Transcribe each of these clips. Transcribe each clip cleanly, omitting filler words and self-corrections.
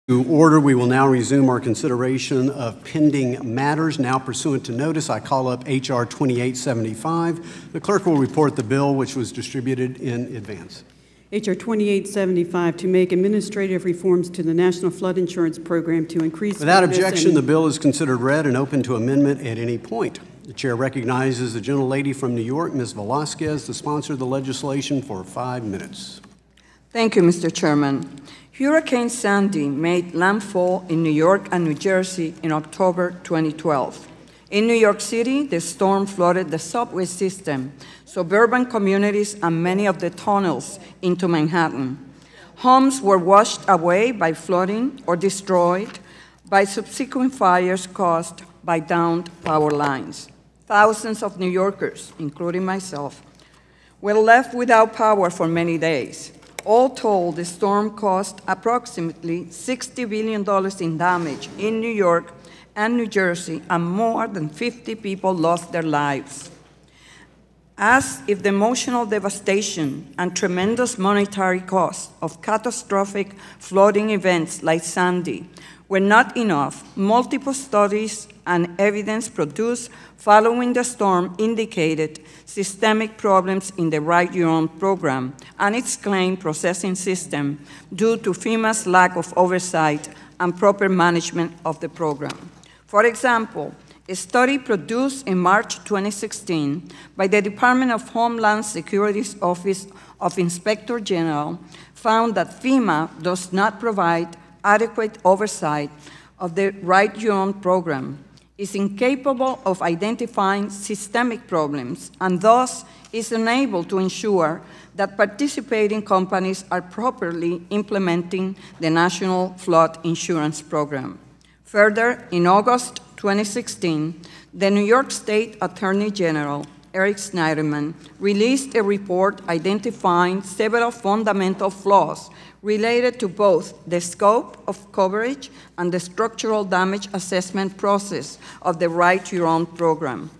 Order. We will now resume our consideration of pending matters. Now pursuant to notice, I call up H.R. 2875. The clerk will report the bill which was distributed in advance. H.R. 2875 to make administrative reforms to the National Flood Insurance Program to increase... Without objection, the bill is considered read and open to amendment at any point. The chair recognizes the gentlelady from New York, Ms. Velasquez, to sponsor the legislation for 5 minutes. Thank you, Mr. Chairman. Hurricane Sandy made landfall in New York and New Jersey in October 2012. In New York City, the storm flooded the subway system, suburban communities, and many of the tunnels into Manhattan. Homes were washed away by flooding or destroyed by subsequent fires caused by downed power lines. Thousands of New Yorkers, including myself, were left without power for many days. All told, the storm caused approximately $60 billion in damage in New York and New Jersey, and more than 50 people lost their lives. As if the emotional devastation and tremendous monetary cost of catastrophic flooding events like Sandy were not enough, multiple studies and evidence produced following the storm indicated systemic problems in the Write Your Own program and its claim processing system due to FEMA's lack of oversight and proper management of the program. For example, a study produced in March 2016 by the Department of Homeland Security's Office of Inspector General found that FEMA does not provide adequate oversight of the Write Your Own program, is incapable of identifying systemic problems, and thus is unable to ensure that participating companies are properly implementing the National Flood Insurance Program. Further, in August 2016, the New York State Attorney General, Eric Schneiderman, released a report identifying several fundamental flaws related to both the scope of coverage and the structural damage assessment process of the Write Your Own program.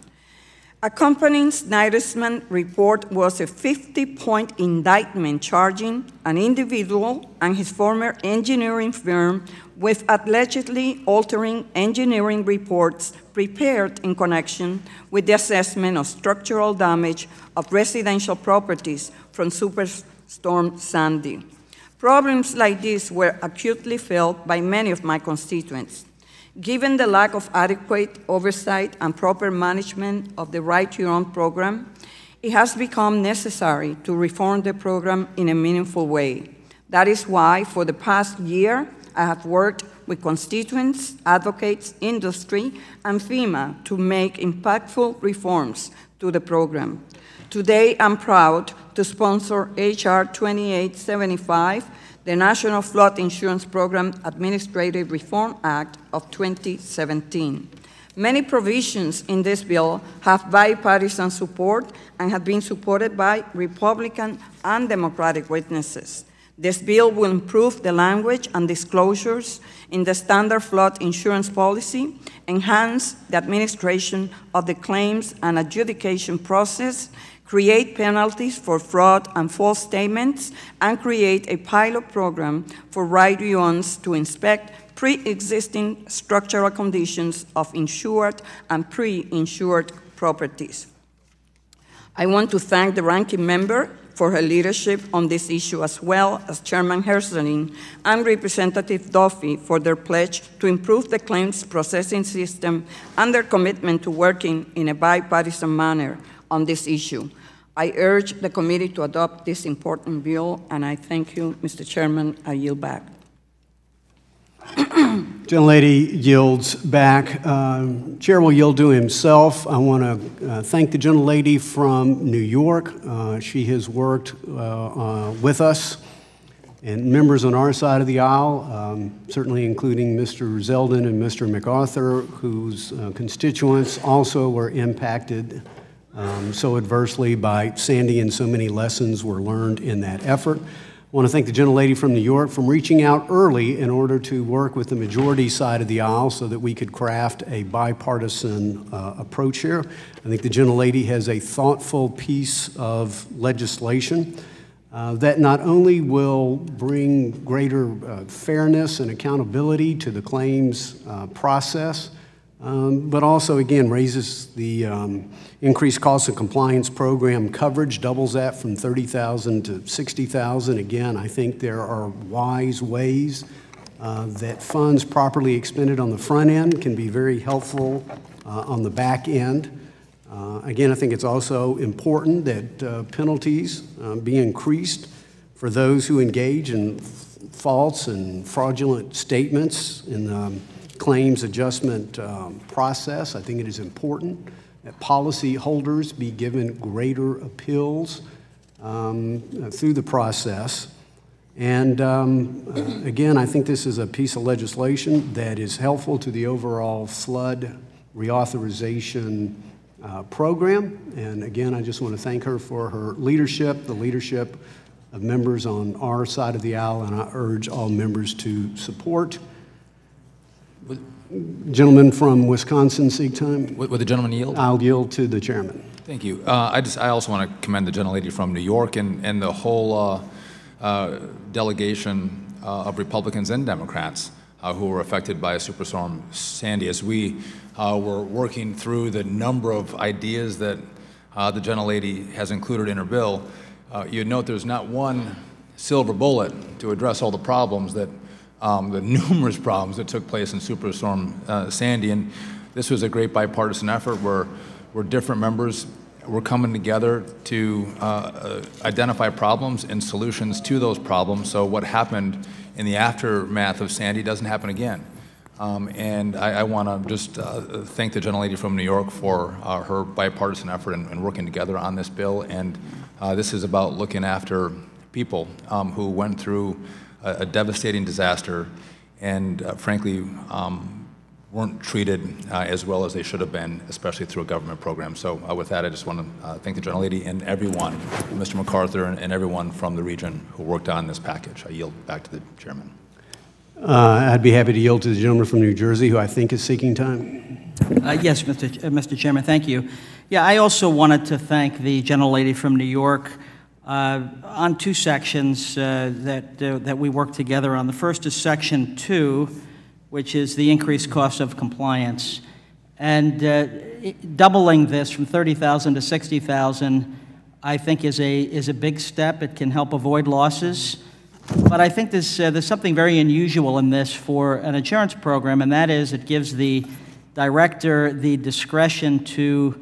Accompanying Schneiderman's report was a 50-point indictment charging an individual and his former engineering firm with allegedly altering engineering reports prepared in connection with the assessment of structural damage of residential properties from Superstorm Sandy. Problems like this were acutely felt by many of my constituents. Given the lack of adequate oversight and proper management of the Write Your Own program, it has become necessary to reform the program in a meaningful way. That is why, for the past year, I have worked with constituents, advocates, industry, and FEMA to make impactful reforms to the program. Today, I'm proud to sponsor H.R. 2875, the National Flood Insurance Program Administrative Reform Act of 2017. Many provisions in this bill have bipartisan support and have been supported by Republican and Democratic witnesses. This bill will improve the language and disclosures in the standard flood insurance policy, enhance the administration of the claims and adjudication process, create penalties for fraud and false statements, and create a pilot program for Write Your Owns to inspect pre-existing structural conditions of insured and pre-insured properties. I want to thank the ranking member for her leadership on this issue, as well as Chairman Herzelin and Representative Duffy for their pledge to improve the claims processing system and their commitment to working in a bipartisan manner on this issue. I urge the committee to adopt this important bill, and I thank you, Mr. Chairman. I yield back. Gentlelady yields back. Chair will yield to himself. I want to thank the gentlelady from New York. She has worked with us and members on our side of the aisle, certainly including Mr. Zeldin and Mr. MacArthur, whose constituents also were impacted so adversely by Sandy, and so many lessons were learned in that effort. I want to thank the gentlelady from New York for reaching out early in order to work with the majority side of the aisle so that we could craft a bipartisan approach here. I think the gentlelady has a thoughtful piece of legislation that not only will bring greater fairness and accountability to the claims process, but also, again, raises the increased cost of compliance program coverage, doubles that from $30,000 to $60,000. Again, I think there are wise ways that funds properly expended on the front end can be very helpful on the back end. Again, I think it's also important that penalties be increased for those who engage in false and fraudulent statements in the claims adjustment process. I think it is important that policyholders be given greater appeals through the process. And again, I think this is a piece of legislation that is helpful to the overall flood reauthorization program. And again, I just want to thank her for her leadership, the leadership of members on our side of the aisle, and I urge all members to support. Gentleman from Wisconsin, seek time. Would the gentleman yield? I'll yield to the chairman. Thank you. I also want to commend the gentlelady from New York and the whole delegation of Republicans and Democrats who were affected by Superstorm Sandy. As we were working through the number of ideas that the gentlelady has included in her bill, you'd note there's not one silver bullet to address all the problems that the numerous problems that took place in Superstorm Sandy. And this was a great bipartisan effort where different members were coming together to identify problems and solutions to those problems, so what happened in the aftermath of Sandy doesn't happen again. And I want to just thank the gentlelady from New York for her bipartisan effort and working together on this bill. And this is about looking after people who went through a devastating disaster and frankly weren't treated as well as they should have been, especially through a government program. So with that, I just want to thank the gentlelady and everyone, Mr. MacArthur and everyone from the region who worked on this package. I yield back to the chairman. I'd be happy to yield to the gentleman from New Jersey, who I think is seeking time. Yes, Mr. Chairman, thank you. Yeah, I also wanted to thank the gentlelady from New York on two sections that we worked together on. The first is Section 2, which is the increased cost of compliance. And doubling this from $30,000 to $60,000, I think is a big step. It can help avoid losses. But I think there's something very unusual in this for an insurance program, and that is it gives the director the discretion to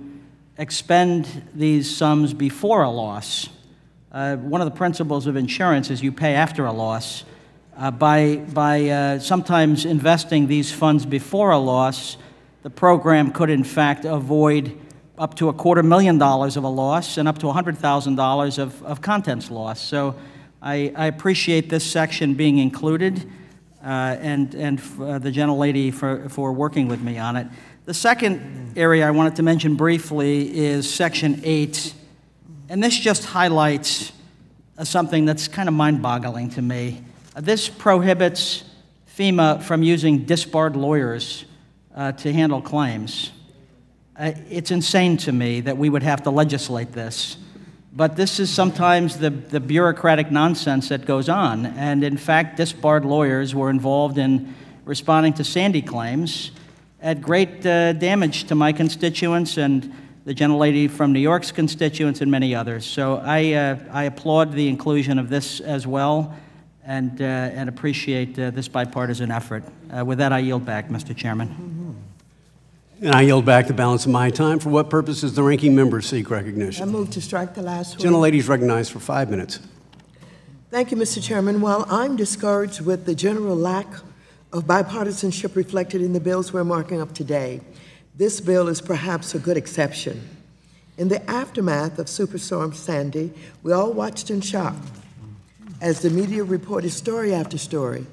expend these sums before a loss. One of the principles of insurance is you pay after a loss. By sometimes investing these funds before a loss, the program could in fact avoid up to $250,000 of a loss and up to $100,000 of contents loss. So I appreciate this section being included and the gentlelady for working with me on it. The second area I wanted to mention briefly is Section 8, and this just highlights something that's kind of mind-boggling to me. This prohibits FEMA from using disbarred lawyers to handle claims. It's insane to me that we would have to legislate this. But this is sometimes the bureaucratic nonsense that goes on. And in fact, disbarred lawyers were involved in responding to Sandy claims at great damage to my constituents and the gentlelady from New York's constituents and many others. So I applaud the inclusion of this as well and appreciate this bipartisan effort. With that, I yield back, Mr. Chairman. And I yield back the balance of my time. For what purpose does the ranking member seek recognition? I move to strike the last one. Gentlelady is recognized for 5 minutes. Thank you, Mr. Chairman. While I'm discouraged with the general lack of bipartisanship reflected in the bills we're marking up today, this bill is perhaps a good exception. In the aftermath of Superstorm Sandy, we all watched in shock as the media reported story after story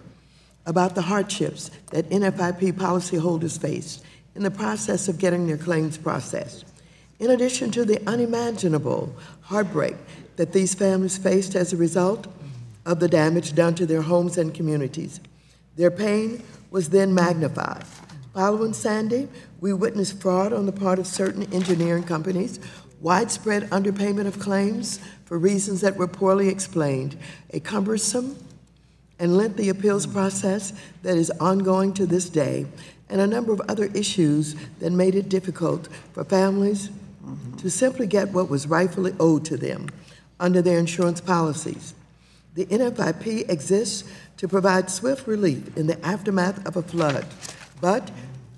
about the hardships that NFIP policyholders faced in the process of getting their claims processed. In addition to the unimaginable heartbreak that these families faced as a result of the damage done to their homes and communities, their pain was then magnified. Following Sandy, we witnessed fraud on the part of certain engineering companies, widespread underpayment of claims for reasons that were poorly explained, a cumbersome and lengthy appeals process that is ongoing to this day, and a number of other issues that made it difficult for families to simply get what was rightfully owed to them under their insurance policies. The NFIP exists to provide swift relief in the aftermath of a flood, but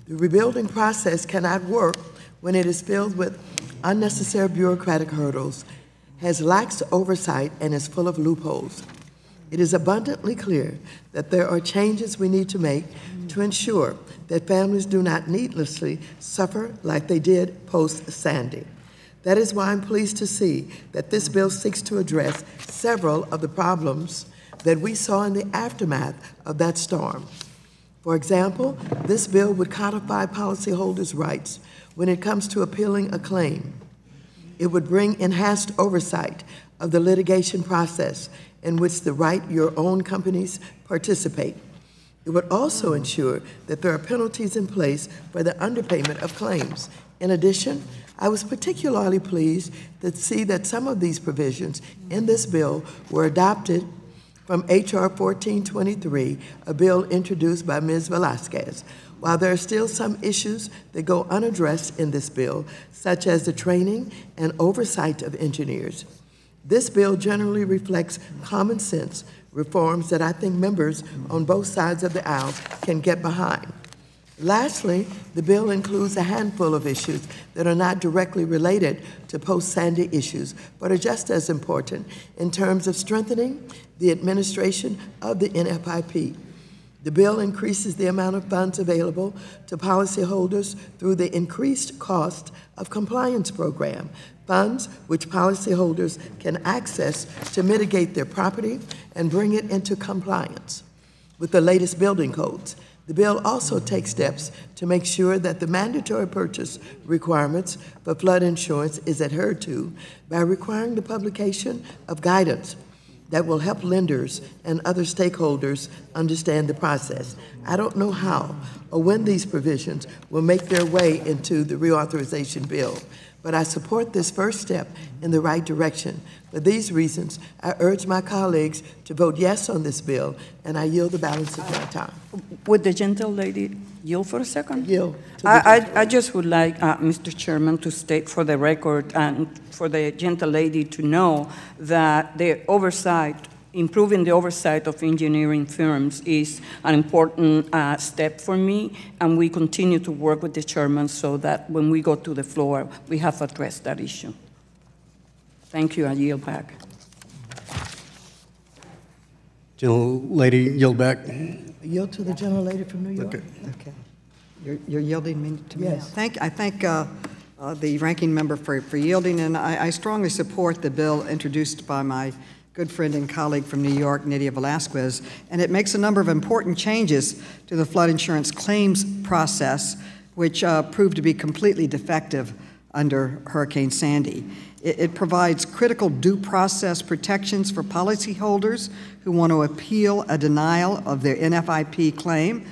the rebuilding process cannot work when it is filled with unnecessary bureaucratic hurdles, has lax oversight, and is full of loopholes. It is abundantly clear that there are changes we need to make to ensure that families do not needlessly suffer like they did post-Sandy. That is why I'm pleased to see that this bill seeks to address several of the problems that we saw in the aftermath of that storm. For example, this bill would codify policyholders' rights when it comes to appealing a claim. It would bring enhanced oversight of the litigation process in which the write your own companies participate. It would also ensure that there are penalties in place for the underpayment of claims. In addition, I was particularly pleased to see that some of these provisions in this bill were adopted from H.R. 1423, a bill introduced by Ms. Velasquez. While there are still some issues that go unaddressed in this bill, such as the training and oversight of engineers, this bill generally reflects common sense reforms that I think members on both sides of the aisle can get behind. Lastly, the bill includes a handful of issues that are not directly related to post-Sandy issues, but are just as important in terms of strengthening the administration of the NFIP. The bill increases the amount of funds available to policyholders through the increased cost of compliance program, funds which policyholders can access to mitigate their property and bring it into compliance with the latest building codes. The bill also takes steps to make sure that the mandatory purchase requirements for flood insurance is adhered to by requiring the publication of guidance that will help lenders and other stakeholders understand the process. I don't know how or when these provisions will make their way into the reauthorization bill, but I support this first step in the right direction. For these reasons, I urge my colleagues to vote yes on this bill, and I yield the balance of my time. Would the gentle lady yield for a second? Yield. I just would like, Mr. Chairman, to state for the record and for the gentle lady to know that the oversight, improving the oversight of engineering firms is an important step for me, and we continue to work with the chairman so that when we go to the floor, we have addressed that issue. Thank you. I yield back. Gentlelady, yield back. Yield to the gentlelady from New York. Okay. You're yielding me to me Yes. now? I thank the ranking member for yielding, and I strongly support the bill introduced by my good friend and colleague from New York, Nydia Velasquez, and it makes a number of important changes to the flood insurance claims process, which proved to be completely defective under Hurricane Sandy. It provides critical due process protections for policyholders who want to appeal a denial of their NFIP claim.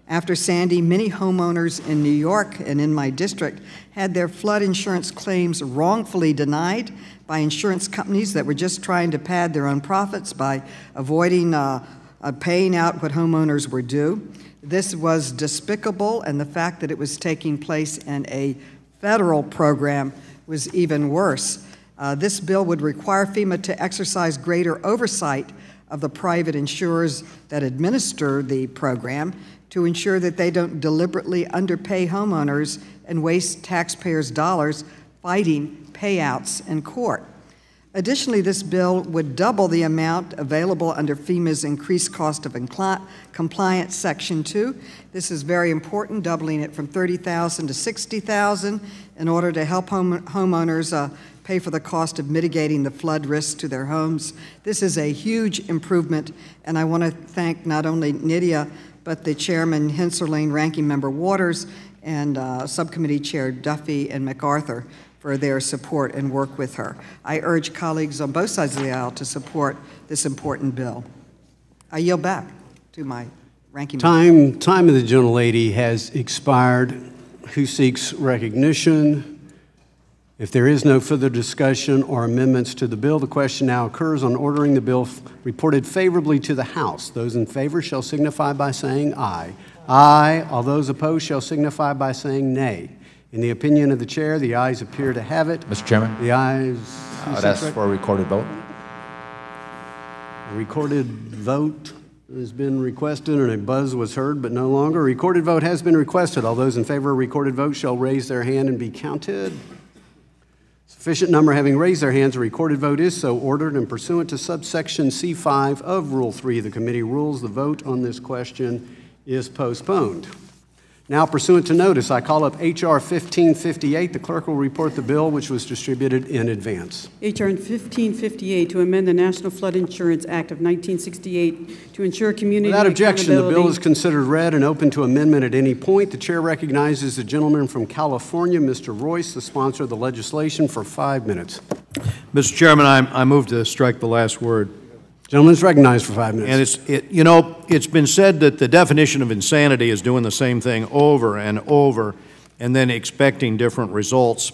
After Sandy, many homeowners in New York and in my district had their flood insurance claims wrongfully denied by insurance companies that were just trying to pad their own profits by avoiding paying out what homeowners were due. This was despicable, and the fact that it was taking place in a federal program was even worse. This bill would require FEMA to exercise greater oversight of the private insurers that administer the program to ensure that they don't deliberately underpay homeowners and waste taxpayers' dollars fighting payouts in court. Additionally, this bill would double the amount available under FEMA's increased cost of compliance Section 2. This is very important, doubling it from $30,000 to $60,000 in order to help homeowners pay for the cost of mitigating the flood risks to their homes. This is a huge improvement, and I want to thank not only Nydia, but the Chairman Henserling, Ranking Member Waters, and Subcommittee Chair Duffy and MacArthur for their support and work with her. I urge colleagues on both sides of the aisle to support this important bill. I yield back to my ranking member. Time of the gentlelady has expired. Who seeks recognition? If there is no further discussion or amendments to the bill, the question now occurs on ordering the bill reported favorably to the House. Those in favor shall signify by saying aye. Aye. All those opposed shall signify by saying nay. In the opinion of the chair, the ayes appear to have it. Mr. Chairman? The ayes... I'd ask for a recorded vote. A recorded vote has been requested, and a buzz was heard, but no longer. A recorded vote has been requested. All those in favor of a recorded vote shall raise their hand and be counted. Sufficient number having raised their hands, a recorded vote is so ordered, and pursuant to subsection C5 of Rule 3 of the committee rules, the vote on this question is postponed. Now, pursuant to notice, I call up H.R. 1558. The clerk will report the bill, which was distributed in advance. H.R. 1558 to amend the National Flood Insurance Act of 1968 to ensure community Without objection, the bill accountability. is considered read and open to amendment at any point. The chair recognizes the gentleman from California, Mr. Royce, the sponsor of the legislation, for 5 minutes. Mr. Chairman, I move to strike the last word. Gentleman is recognized for 5 minutes. And it's been said that the definition of insanity is doing the same thing over and over and then expecting different results.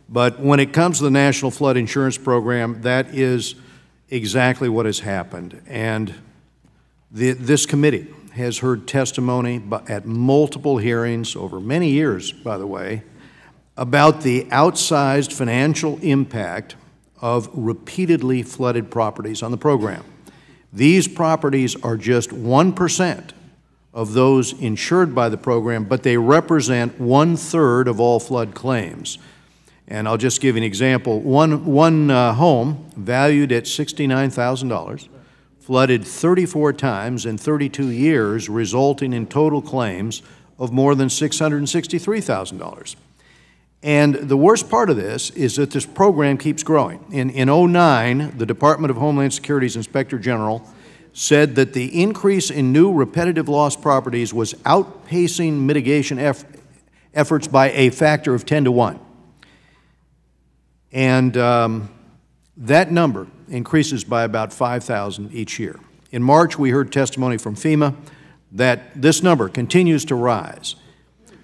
But when it comes to the National Flood Insurance Program, that is exactly what has happened. And this committee has heard testimony at multiple hearings over many years, by the way, about the outsized financial impact of repeatedly flooded properties on the program. These properties are just 1% of those insured by the program, but they represent 1/3 of all flood claims. And I'll just give you an example. One home valued at $69,000 flooded 34 times in 32 years, resulting in total claims of more than $663,000. And the worst part of this is that this program keeps growing. In 2009, the Department of Homeland Security's Inspector General said that the increase in new repetitive loss properties was outpacing mitigation efforts by a factor of 10 to 1. And that number increases by about 5,000 each year. In March, we heard testimony from FEMA that this number continues to rise.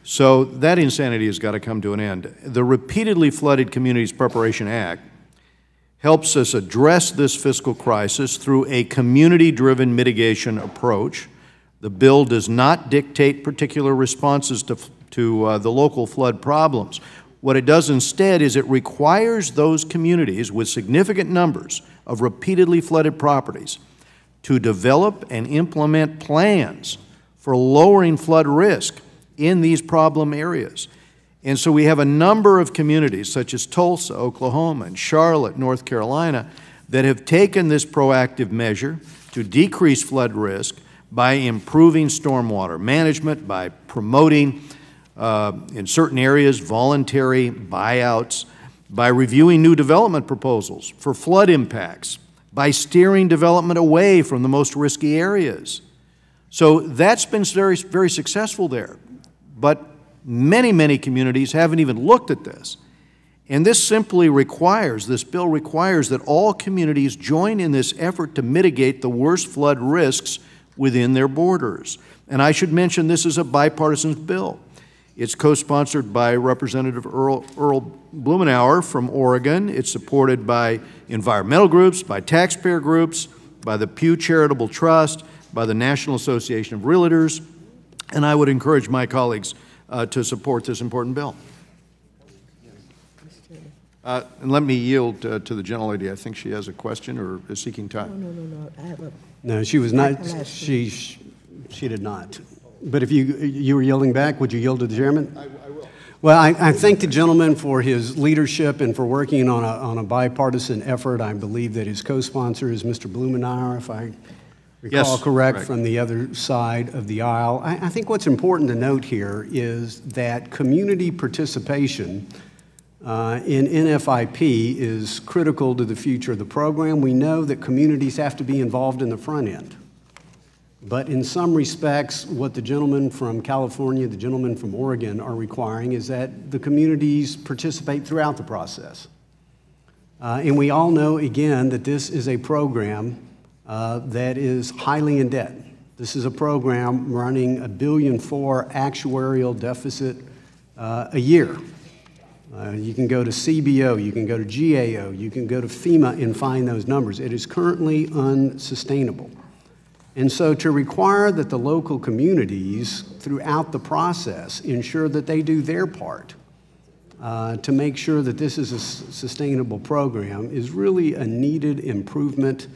So that insanity has got to come to an end. The Repeatedly Flooded Communities Preparation Act helps us address this fiscal crisis through a community-driven mitigation approach. The bill does not dictate particular responses to the local flood problems. What it does instead is it requires those communities with significant numbers of repeatedly flooded properties to develop and implement plans for lowering flood risk in these problem areas. And so we have a number of communities, such as Tulsa, Oklahoma, and Charlotte, North Carolina, that have taken this proactive measure to decrease flood risk by improving stormwater management, by promoting, in certain areas, voluntary buyouts, by reviewing new development proposals for flood impacts, by steering development away from the most risky areas. So that's been very, very successful there. But many, many communities haven't even looked at this. And this simply requires, this bill requires that all communities join in this effort to mitigate the worst flood risks within their borders. And I should mention this is a bipartisan bill. It's co-sponsored by Representative Earl Blumenauer from Oregon. It's supported by environmental groups, by taxpayer groups, by the Pew Charitable Trust, by the National Association of Realtors, and I would encourage my colleagues to support this important bill. And let me yield to the gentlelady. I think she has a question or is seeking time. No. I have a... No, she was not. She did not. But if you were yielding back, would you yield to the chairman? I will. Well, I thank the gentleman for his leadership and for working on a bipartisan effort. I believe that his co-sponsor is Mr. Blumenauer, if I recall correct, from the other side of the aisle. I think what's important to note here is that community participation in NFIP is critical to the future of the program. We know that communities have to be involved in the front end. But in some respects, what the gentleman from California, the gentleman from Oregon are requiring is that the communities participate throughout the process. And we all know, again, that this is a program that is highly in debt. This is a program running $1.4 billion actuarial deficit a year. You can go to CBO, you can go to GAO, you can go to FEMA and find those numbers. It is currently unsustainable. And so to require that the local communities throughout the process ensure that they do their part to make sure that this is a sustainable program is really a needed improvement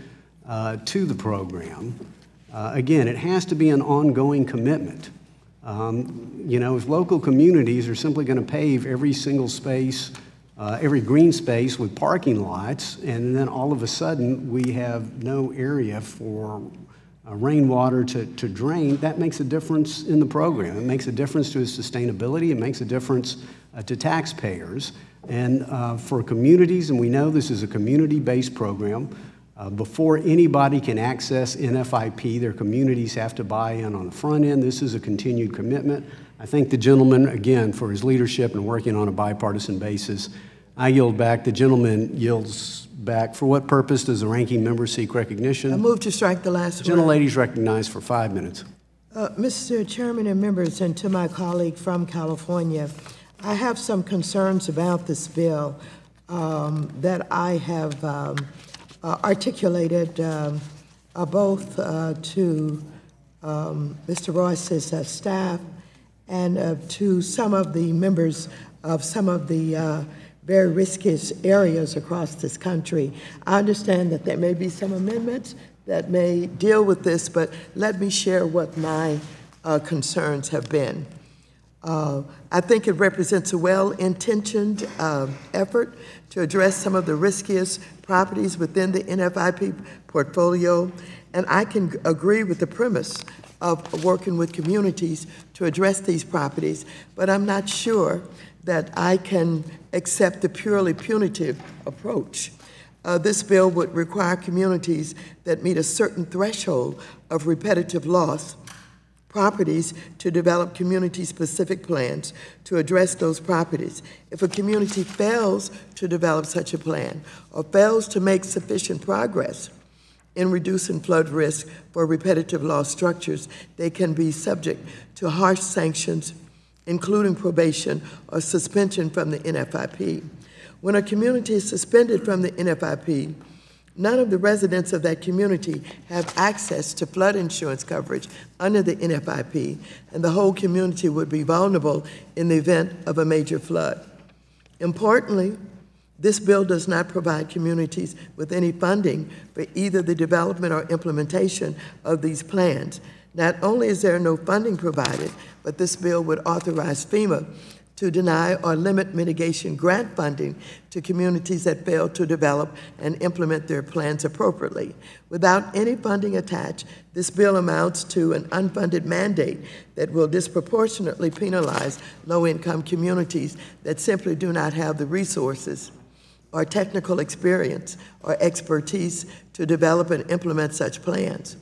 to the program. Again, it has to be an ongoing commitment. You know, if local communities are simply going to pave every single space, every green space with parking lots, and then all of a sudden we have no area for rainwater to drain, that makes a difference in the program. It makes a difference to its sustainability. It makes a difference to taxpayers and for communities, and we know this is a community-based program. Before anybody can access NFIP, their communities have to buy in on the front end. This is a continued commitment. I thank the gentleman, again, for his leadership and working on a bipartisan basis. I yield back. The gentleman yields back. For what purpose does the ranking member seek recognition? I move to strike the last word. Gentlelady is recognized for 5 minutes. Mr. Chairman and members, and to my colleague from California, I have some concerns about this bill that I have articulated both to Mr. Royce's staff and to some of the members of some of the very risky areas across this country. I understand that there may be some amendments that may deal with this, but let me share what my concerns have been. I think it represents a well-intentioned effort to address some of the riskiest properties within the NFIP portfolio, and I can agree with the premise of working with communities to address these properties, but I'm not sure that I can accept the purely punitive approach. This bill would require communities that meet a certain threshold of repetitive loss properties to develop community-specific plans to address those properties. If a community fails to develop such a plan or fails to make sufficient progress in reducing flood risk for repetitive loss structures, they can be subject to harsh sanctions, including probation or suspension from the NFIP. When a community is suspended from the NFIP, none of the residents of that community have access to flood insurance coverage under the NFIP, and the whole community would be vulnerable in the event of a major flood. Importantly, this bill does not provide communities with any funding for either the development or implementation of these plans. Not only is there no funding provided, but this bill would authorize FEMA to deny or limit mitigation grant funding to communities that fail to develop and implement their plans appropriately. Without any funding attached, this bill amounts to an unfunded mandate that will disproportionately penalize low-income communities that simply do not have the resources or technical experience or expertise to develop and implement such plans.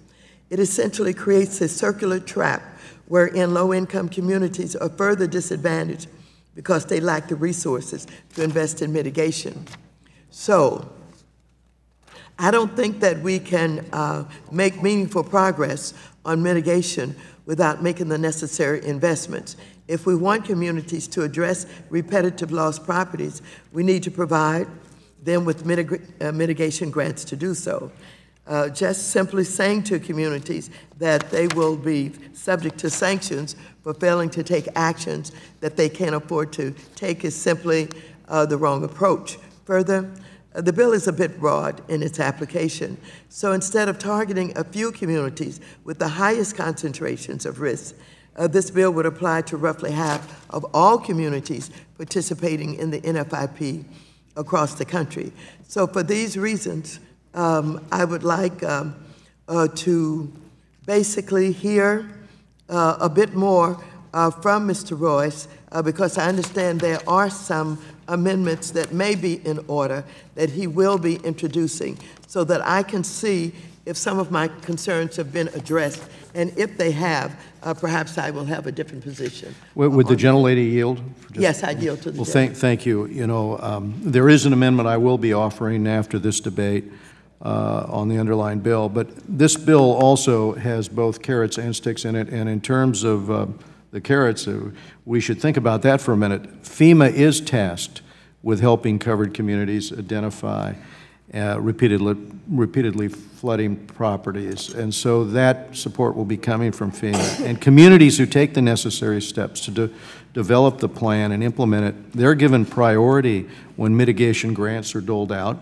It essentially creates a circular trap wherein low-income communities are further disadvantaged because they lack the resources to invest in mitigation. So, I don't think that we can make meaningful progress on mitigation without making the necessary investments. If we want communities to address repetitive loss properties, we need to provide them with mitigation grants to do so. Just simply saying to communities that they will be subject to sanctions for failing to take actions that they can't afford to take is simply the wrong approach. Further, the bill is a bit broad in its application. So instead of targeting a few communities with the highest concentrations of risk, this bill would apply to roughly half of all communities participating in the NFIP across the country. So for these reasons, I would like to basically hear a bit more from Mr. Royce because I understand there are some amendments that may be in order that he will be introducing so that I can see if some of my concerns have been addressed, and if they have, perhaps I will have a different position. Would the gentlelady yield? Yes, I yield to the Well, thank you. You know, there is an amendment I will be offering after this debate on the underlying bill, but this bill also has both carrots and sticks in it, and in terms of the carrots. We should think about that for a minute. FEMA is tasked with helping covered communities identify repeatedly flooding properties. And so that support will be coming from FEMA. And communities who take the necessary steps to develop the plan and implement it, they're given priority when mitigation grants are doled out.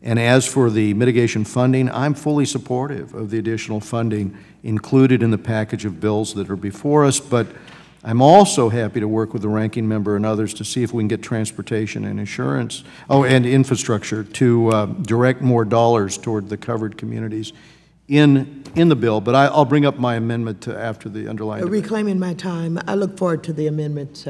And as for the mitigation funding, I'm fully supportive of the additional funding included in the package of bills that are before us, but I'm also happy to work with the ranking member and others to see if we can get transportation and insurance, and infrastructure to direct more dollars toward the covered communities in the bill. But I'll bring up my amendment after the underlying debate. Reclaiming my time, I look forward to the amendments,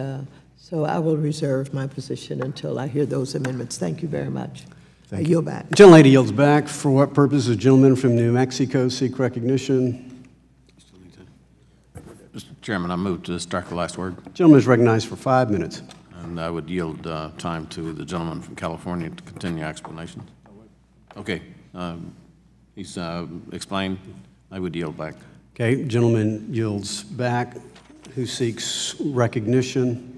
so I will reserve my position until I hear those amendments. Thank you very much. I yield back. Gentlelady yields back. For what purpose does the gentleman from New Mexico seek recognition? Mr. Chairman, I move to strike the last word. Gentleman is recognized for 5 minutes. And I would yield time to the gentleman from California to continue explanation. Okay. He's explained. I would yield back. Okay, gentleman yields back. Who seeks recognition?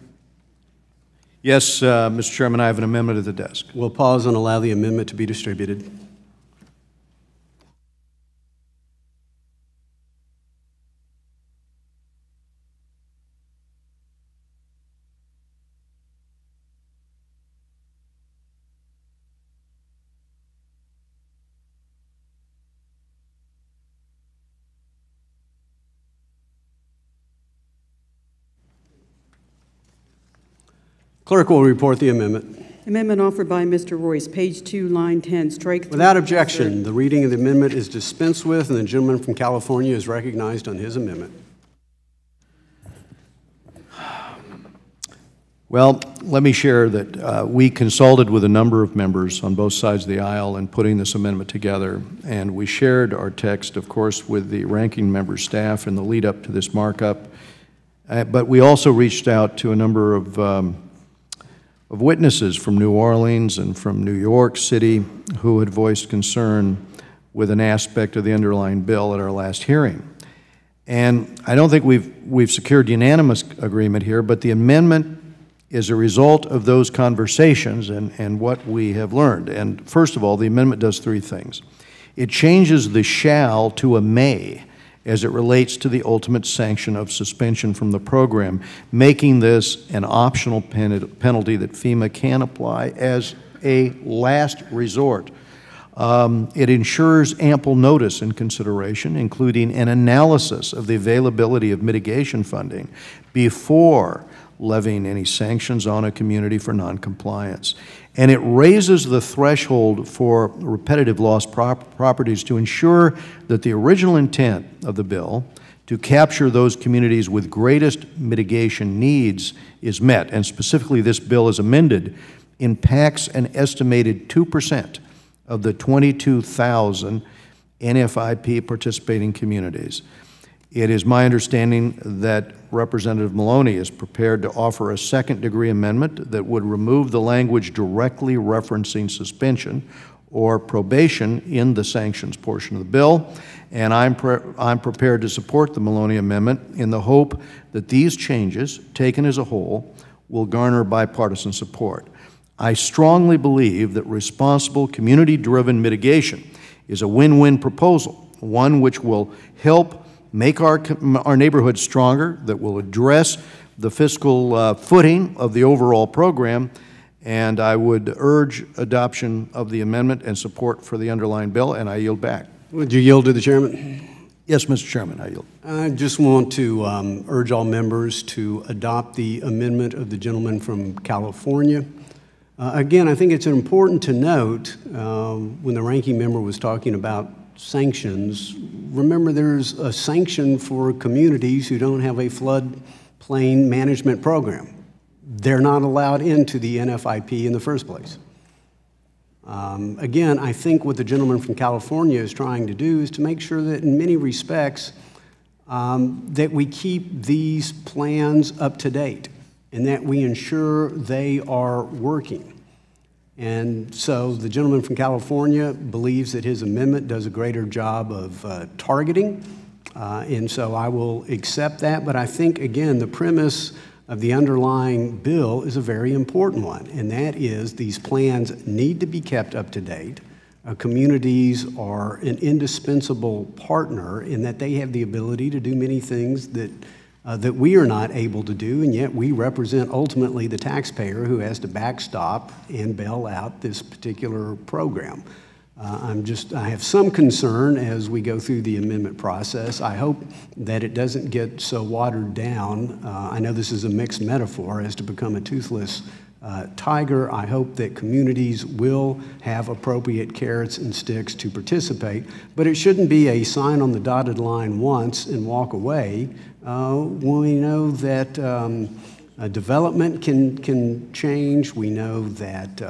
Yes, Mr. Chairman, I have an amendment at the desk. We'll pause and allow the amendment to be distributed. Clerk will report the amendment. Amendment offered by Mr. Royce, page 2, line 10, strike 3. Without objection, the reading of the amendment is dispensed with, and the gentleman from California is recognized on his amendment. Well, let me share that we consulted with a number of members on both sides of the aisle in putting this amendment together, and we shared our text, of course, with the ranking member staff in the lead up to this markup, but we also reached out to a number of witnesses from New Orleans and from New York City who had voiced concern with an aspect of the underlying bill at our last hearing. And I don't think we've secured unanimous agreement here, but the amendment is a result of those conversations and what we have learned. And first of all, the amendment does three things. It changes the shall to a may as it relates to the ultimate sanction of suspension from the program, making this an optional penalty that FEMA can apply as a last resort. It ensures ample notice and consideration, including an analysis of the availability of mitigation funding before levying any sanctions on a community for noncompliance. And it raises the threshold for repetitive lost properties to ensure that the original intent of the bill to capture those communities with greatest mitigation needs is met. And specifically, this bill is amended impacts an estimated 2% of the 22,000 NFIP participating communities. It is my understanding that Representative Maloney is prepared to offer a second-degree amendment that would remove the language directly referencing suspension or probation in the sanctions portion of the bill, and I'm prepared to support the Maloney amendment in the hope that these changes, taken as a whole, will garner bipartisan support. I strongly believe that responsible, community-driven mitigation is a win-win proposal, one which will help make our neighborhoods stronger, that will address the fiscal footing of the overall program, and I would urge adoption of the amendment and support for the underlying bill, and I yield back. Would you yield to the chairman? Yes, Mr. Chairman, I yield. I just want to urge all members to adopt the amendment of the gentleman from California. Again, I think it's important to note when the ranking member was talking about sanctions, remember there's a sanction for communities who don't have a floodplain management program. They're not allowed into the NFIP in the first place. Again, I think what the gentleman from California is trying to do is to make sure that in many respects that we keep these plans up to date and that we ensure they are working. And so the gentleman from California believes that his amendment does a greater job of targeting And so I will accept that, but I think, again, the premise of the underlying bill is a very important one, and that is these plans need to be kept up to date. Communities are an indispensable partner in that they have the ability to do many things that we are not able to do, and yet we represent ultimately the taxpayer who has to backstop and bail out this particular program. I have some concern as we go through the amendment process. I hope that it doesn't get so watered down. I know this is a mixed metaphor as to become a toothless tiger. I hope that communities will have appropriate carrots and sticks to participate, but it shouldn't be a sign on the dotted line once and walk away when we know that development can change. We know that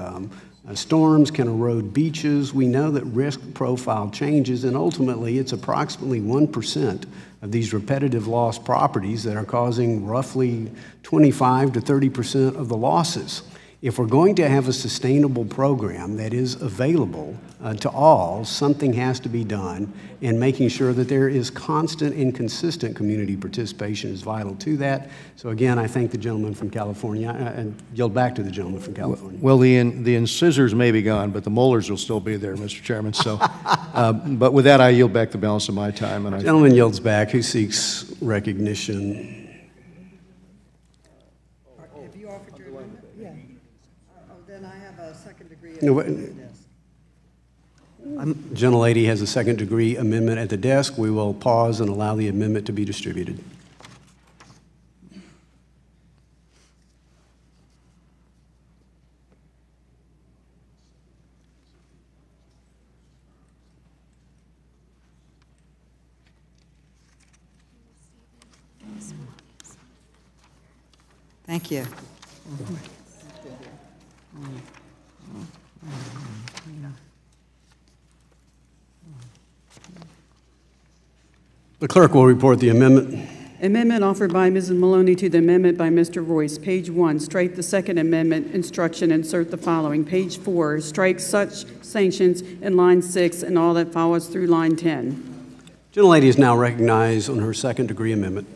storms can erode beaches. We know that risk profile changes, and ultimately it's approximately 1% of these repetitive loss properties that are causing roughly 25 to 30% of the losses. If we're going to have a sustainable program that is available to all, something has to be done, and making sure that there is constant and consistent community participation is vital to that. So again, I thank the gentleman from California, and yield back to the gentleman from California. Well, the incisors may be gone, but the molars will still be there, Mr. Chairman. So, but with that, I yield back the balance of my time. And the gentleman yields back. Who seeks recognition? Gentlelady has a second-degree amendment at the desk. We will pause and allow the amendment to be distributed. Thank you. The clerk will report the amendment. Amendment offered by Mrs. Maloney to the amendment by Mr. Royce. Page 1, strike the second amendment instruction, insert the following. Page 4, strike such sanctions in line 6 and all that follows through line 10. Gentlelady is now recognized on her second-degree amendment.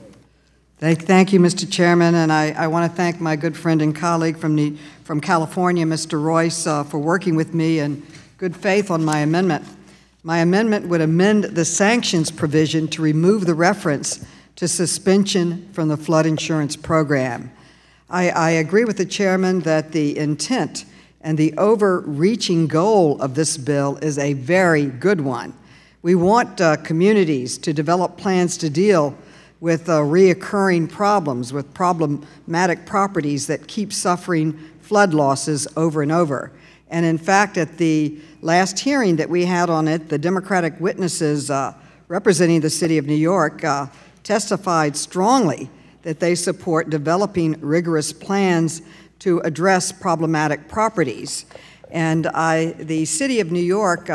Thank you, Mr. Chairman, and I want to thank my good friend and colleague from California, Mr. Royce, for working with me in good faith on my amendment. My amendment would amend the sanctions provision to remove the reference to suspension from the flood insurance program. I agree with the chairman that the intent and the overreaching goal of this bill is a very good one. We want communities to develop plans to deal with reoccurring problems, with problematic properties that keep suffering flood losses over and over. And in fact, at the last hearing that we had on it, the Democratic witnesses representing the City of New York testified strongly that they support developing rigorous plans to address problematic properties. And the City of New York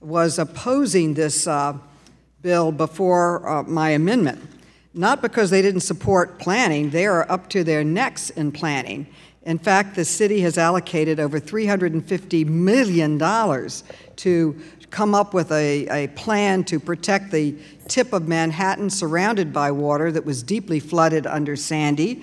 was opposing this bill before my amendment, not because they didn't support planning. They are up to their necks in planning. In fact, the city has allocated over $350 million to come up with a plan to protect the tip of Manhattan surrounded by water that was deeply flooded under Sandy.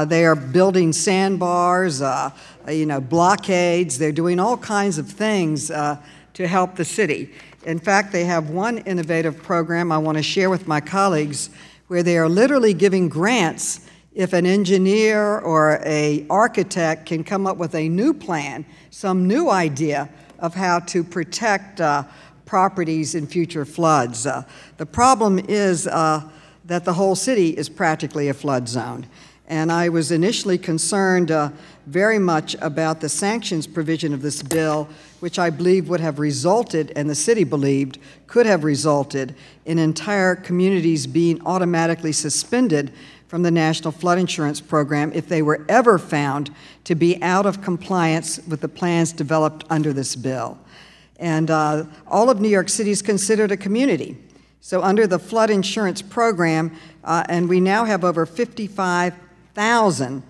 They are building sandbars, blockades. They're doing all kinds of things to help the city. In fact, they have one innovative program I want to share with my colleagues where they are literally giving grants if an engineer or an architect can come up with a new plan, some new idea of how to protect properties in future floods. The problem is that the whole city is practically a flood zone. And I was initially concerned very much about the sanctions provision of this bill, which I believe would have resulted, and the city believed could have resulted, in entire communities being automatically suspended from the National Flood Insurance Program if they were ever found to be out of compliance with the plans developed under this bill. And all of New York City is considered a community. So under the flood insurance program, and we now have over 55,000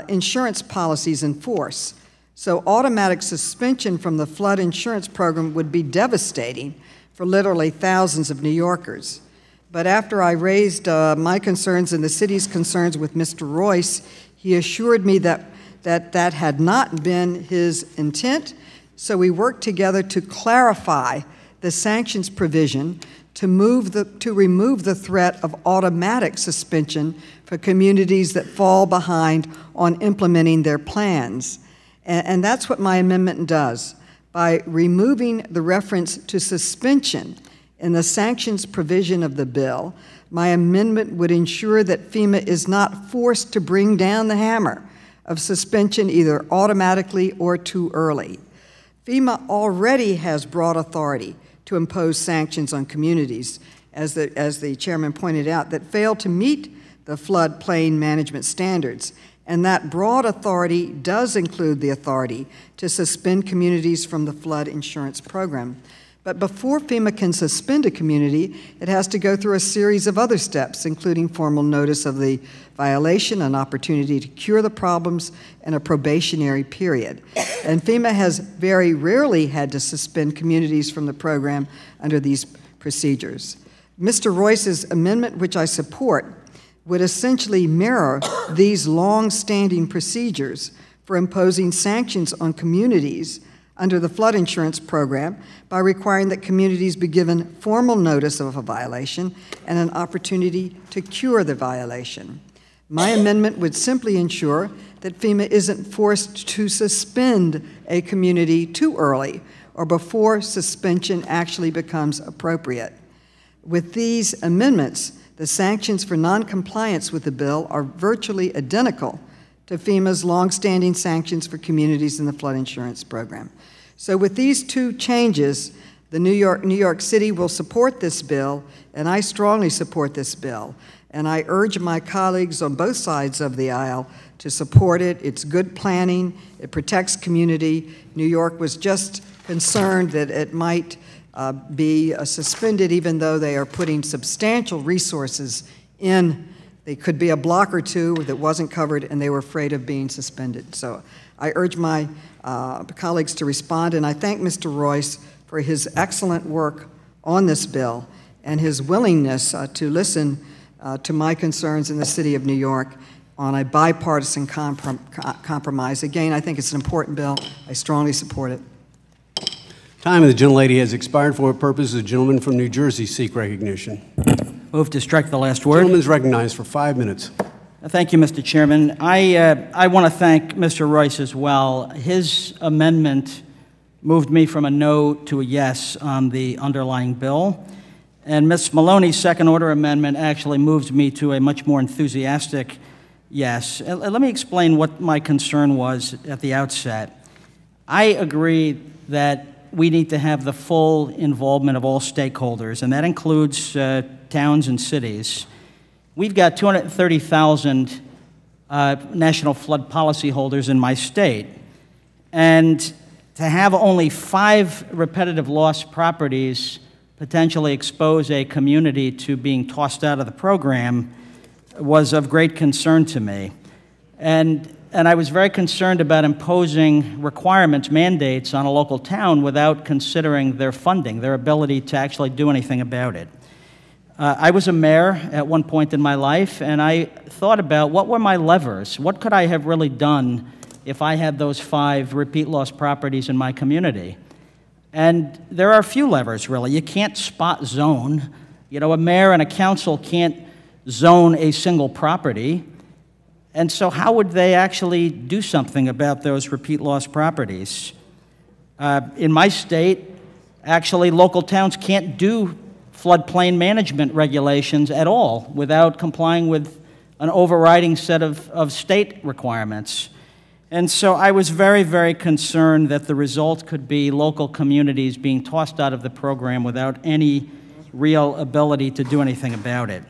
insurance policies in force. So automatic suspension from the flood insurance program would be devastating for literally thousands of New Yorkers. But after I raised my concerns and the city's concerns with Mr. Royce, he assured me that that had not been his intent. So we worked together to clarify the sanctions provision to remove the threat of automatic suspension for communities that fall behind on implementing their plans. And that's what my amendment does. By removing the reference to suspension in the sanctions provision of the bill, my amendment would ensure that FEMA is not forced to bring down the hammer of suspension either automatically or too early. FEMA already has broad authority to impose sanctions on communities, as the chairman pointed out, that fail to meet the floodplain management standards. And that broad authority does include the authority to suspend communities from the flood insurance program. But before FEMA can suspend a community, it has to go through a series of other steps, including formal notice of the violation, an opportunity to cure the problems, and a probationary period. And FEMA has very rarely had to suspend communities from the program under these procedures. Mr. Royce's amendment, which I support, would essentially mirror these long-standing procedures for imposing sanctions on communities under the flood insurance program by requiring that communities be given formal notice of a violation and an opportunity to cure the violation. My amendment would simply ensure that FEMA isn't forced to suspend a community too early or before suspension actually becomes appropriate. With these amendments, the sanctions for noncompliance with the bill are virtually identical to FEMA's longstanding sanctions for communities in the flood insurance program. So with these two changes, New York City will support this bill, and I strongly support this bill. And I urge my colleagues on both sides of the aisle to support it. It's good planning. It protects community. New York was just concerned that it might be suspended, even though they are putting substantial resources in. They could be a block or two that wasn't covered, and they were afraid of being suspended. So I urge my colleagues to respond, and I thank Mr. Royce for his excellent work on this bill and his willingness to listen to my concerns in the city of New York on a bipartisan compromise. Again, I think it's an important bill. I strongly support it. Time of the gentlelady has expired. For what purpose does the gentleman from New Jersey seek recognition? Move to strike the last word. The gentleman is recognized for 5 minutes. Thank you, Mr. Chairman. I want to thank Mr. Royce as well. His amendment moved me from a no to a yes on the underlying bill. And Ms. Maloney's second-order amendment actually moves me to a much more enthusiastic yes. Let me explain what my concern was at the outset. I agree that we need to have the full involvement of all stakeholders, and that includes towns and cities. We've got 230,000 national flood policyholders in my state, and to have only 5 repetitive loss properties potentially expose a community to being tossed out of the program was of great concern to me. And I was very concerned about imposing requirements, mandates on a local town without considering their funding, their ability to actually do anything about it. I was a mayor at one point in my life, and I thought about what were my levers? What could I have really done if I had those 5 repeat loss properties in my community? And there are a few levers, really. You can't spot zone. You know, a mayor and a council can't zone a single property. And so how would they actually do something about those repeat loss properties? In my state, actually, local towns can't do floodplain management regulations at all without complying with an overriding set of state requirements. And so I was very, very concerned that the result could be local communities being tossed out of the program without any real ability to do anything about it.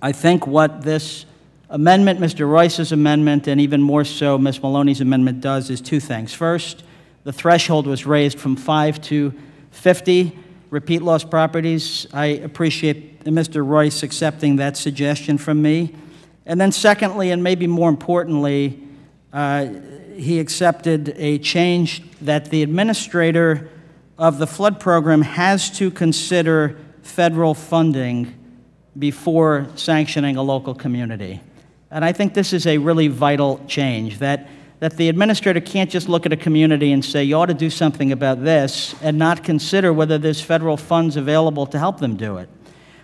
I think what this amendment, Mr. Royce's amendment, and even more so Ms. Maloney's amendment does is 2 things. First, the threshold was raised from 5 to 50 repeat loss properties. I appreciate Mr. Royce accepting that suggestion from me. And then secondly, and maybe more importantly, he accepted a change that the administrator of the flood program has to consider federal funding before sanctioning a local community. And I think this is a really vital change, that the administrator can't just look at a community and say, you ought to do something about this, and not consider whether there's federal funds available to help them do it.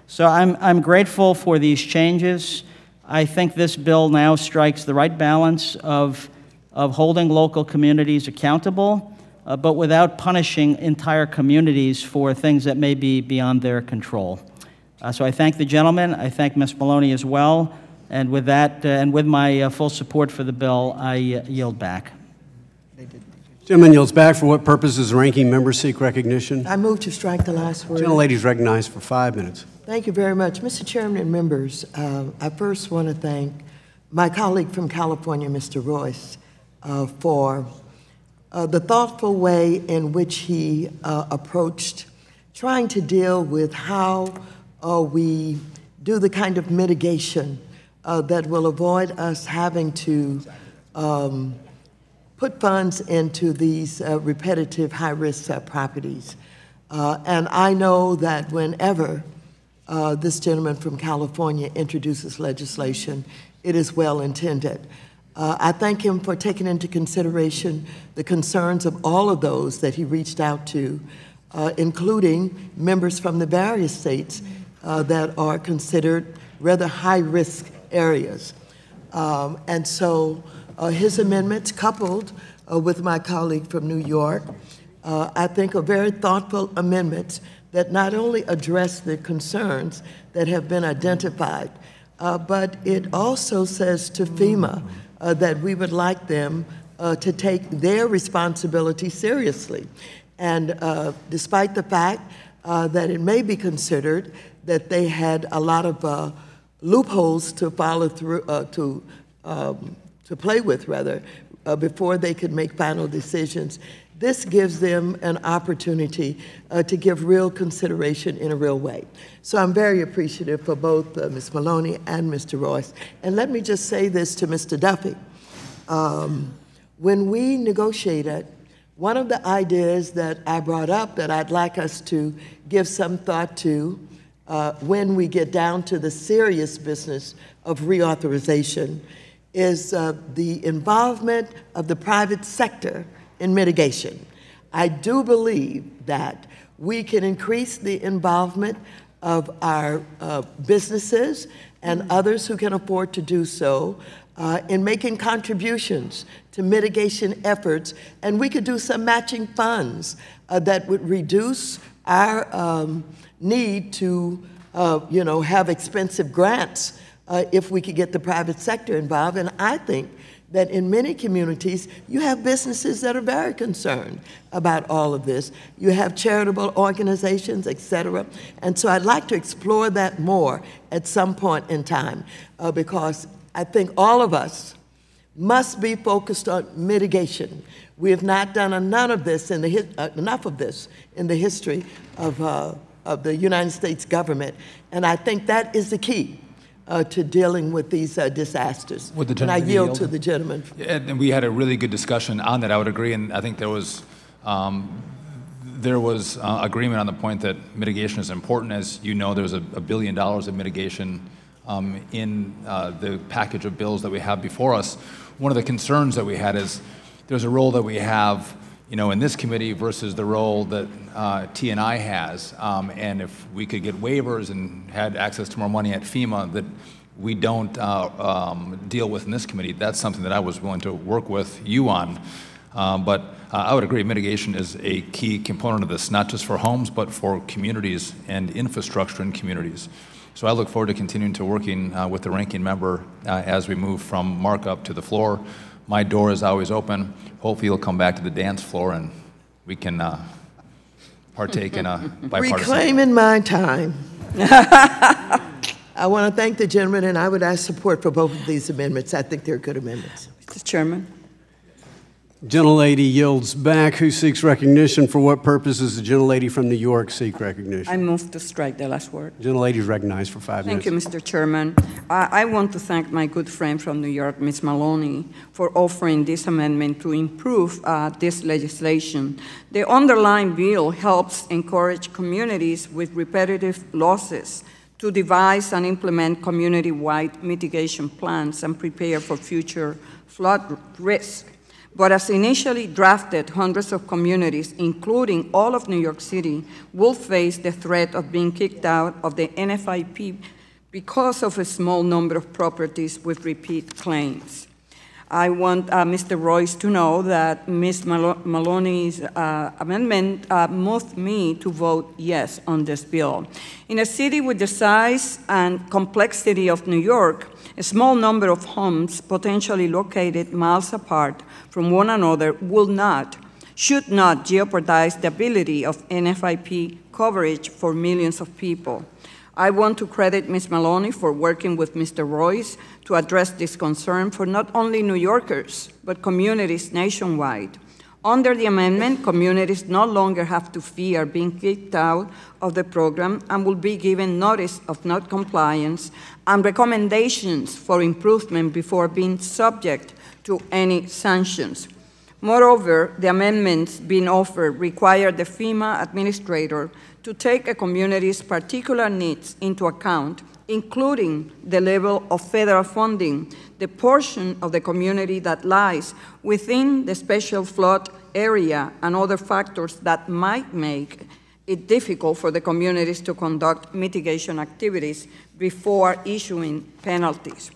So I'm grateful for these changes. I think this bill now strikes the right balance of holding local communities accountable, but without punishing entire communities for things that may be beyond their control. So I thank the gentleman. I thank Ms. Maloney as well. And with that, and with my full support for the bill, I yield back. Gentleman yields back. For what purposes the ranking member seek recognition? I move to strike the last word. Gentlelady is recognized for 5 minutes. Thank you very much. Mr. Chairman and members, I first want to thank my colleague from California, Mr. Royce, for the thoughtful way in which he approached trying to deal with how we do the kind of mitigation that will avoid us having to put funds into these repetitive high-risk properties. And I know that whenever this gentleman from California introduces legislation, it is well intended. I thank him for taking into consideration the concerns of all of those that he reached out to, including members from the various states that are considered rather high-risk areas. And so his amendments, coupled with my colleague from New York, I think are very thoughtful amendments that not only address the concerns that have been identified, but it also says to FEMA that we would like them to take their responsibility seriously. And despite the fact that it may be considered that they had a lot of loopholes to follow through, to play with, rather, before they could make final decisions. This gives them an opportunity to give real consideration in a real way. So I'm very appreciative for both Ms. Maloney and Mr. Royce. And let me just say this to Mr. Duffy. When we negotiated, one of the ideas that I brought up that I'd like us to give some thought to when we get down to the serious business of reauthorization is the involvement of the private sector in mitigation. I do believe that we can increase the involvement of our businesses and others who can afford to do so in making contributions to mitigation efforts, and we could do some matching funds that would reduce our need to have expensive grants if we could get the private sector involved. And I think that in many communities, you have businesses that are very concerned about all of this. You have charitable organizations, et cetera. And so I'd like to explore that more at some point in time because I think all of us must be focused on mitigation. We have not done enough of this in the history of the United States government. And I think that is the key to dealing with these disasters. And I yield to the gentleman. And we had a really good discussion on that. I would agree, and I think there was agreement on the point that mitigation is important. As you know, there's $1 billion of mitigation in the package of bills that we have before us. One of the concerns that we had is there's a role that we have, in this committee versus the role that T&I has. And if we could get waivers and had access to more money at FEMA that we don't deal with in this committee, that's something that I was willing to work with you on. But I would agree mitigation is a key component of this, not just for homes, but for communities and infrastructure in communities. So I look forward to continuing to working with the ranking member as we move from markup to the floor. My door is always open. Hopefully you'll come back to the dance floor and we can partake in a bipartisan. Reclaiming my time. I want to thank the gentleman, and I would ask support for both of these amendments. I think they're good amendments. Mr. Chairman. Gentlelady yields back. Who seeks recognition? For what purposes? The gentlelady from New York seek recognition. I move to strike the last word. Gentlelady is recognized for 5 minutes. Thank you, Mr. Chairman. I want to thank my good friend from New York, Ms. Maloney, for offering this amendment to improve this legislation. The underlying bill helps encourage communities with repetitive losses to devise and implement community-wide mitigation plans and prepare for future flood risk. But as initially drafted, hundreds of communities, including all of New York City, will face the threat of being kicked out of the NFIP because of a small number of properties with repeat claims. I want Mr. Royce to know that Ms. Maloney's amendment moved me to vote yes on this bill. In a city with the size and complexity of New York, a small number of homes potentially located miles apart from one another should not jeopardize the ability of NFIP coverage for millions of people. I want to credit Ms. Maloney for working with Mr. Royce to address this concern for not only New Yorkers, but communities nationwide. Under the amendment, communities no longer have to fear being kicked out of the program and will be given notice of non-compliance and recommendations for improvement before being subject to any sanctions. Moreover, the amendments being offered require the FEMA administrator to take a community's particular needs into account, including the level of federal funding, the portion of the community that lies within the special flood area, and other factors that might make it difficult for the communities to conduct mitigation activities before issuing penalties.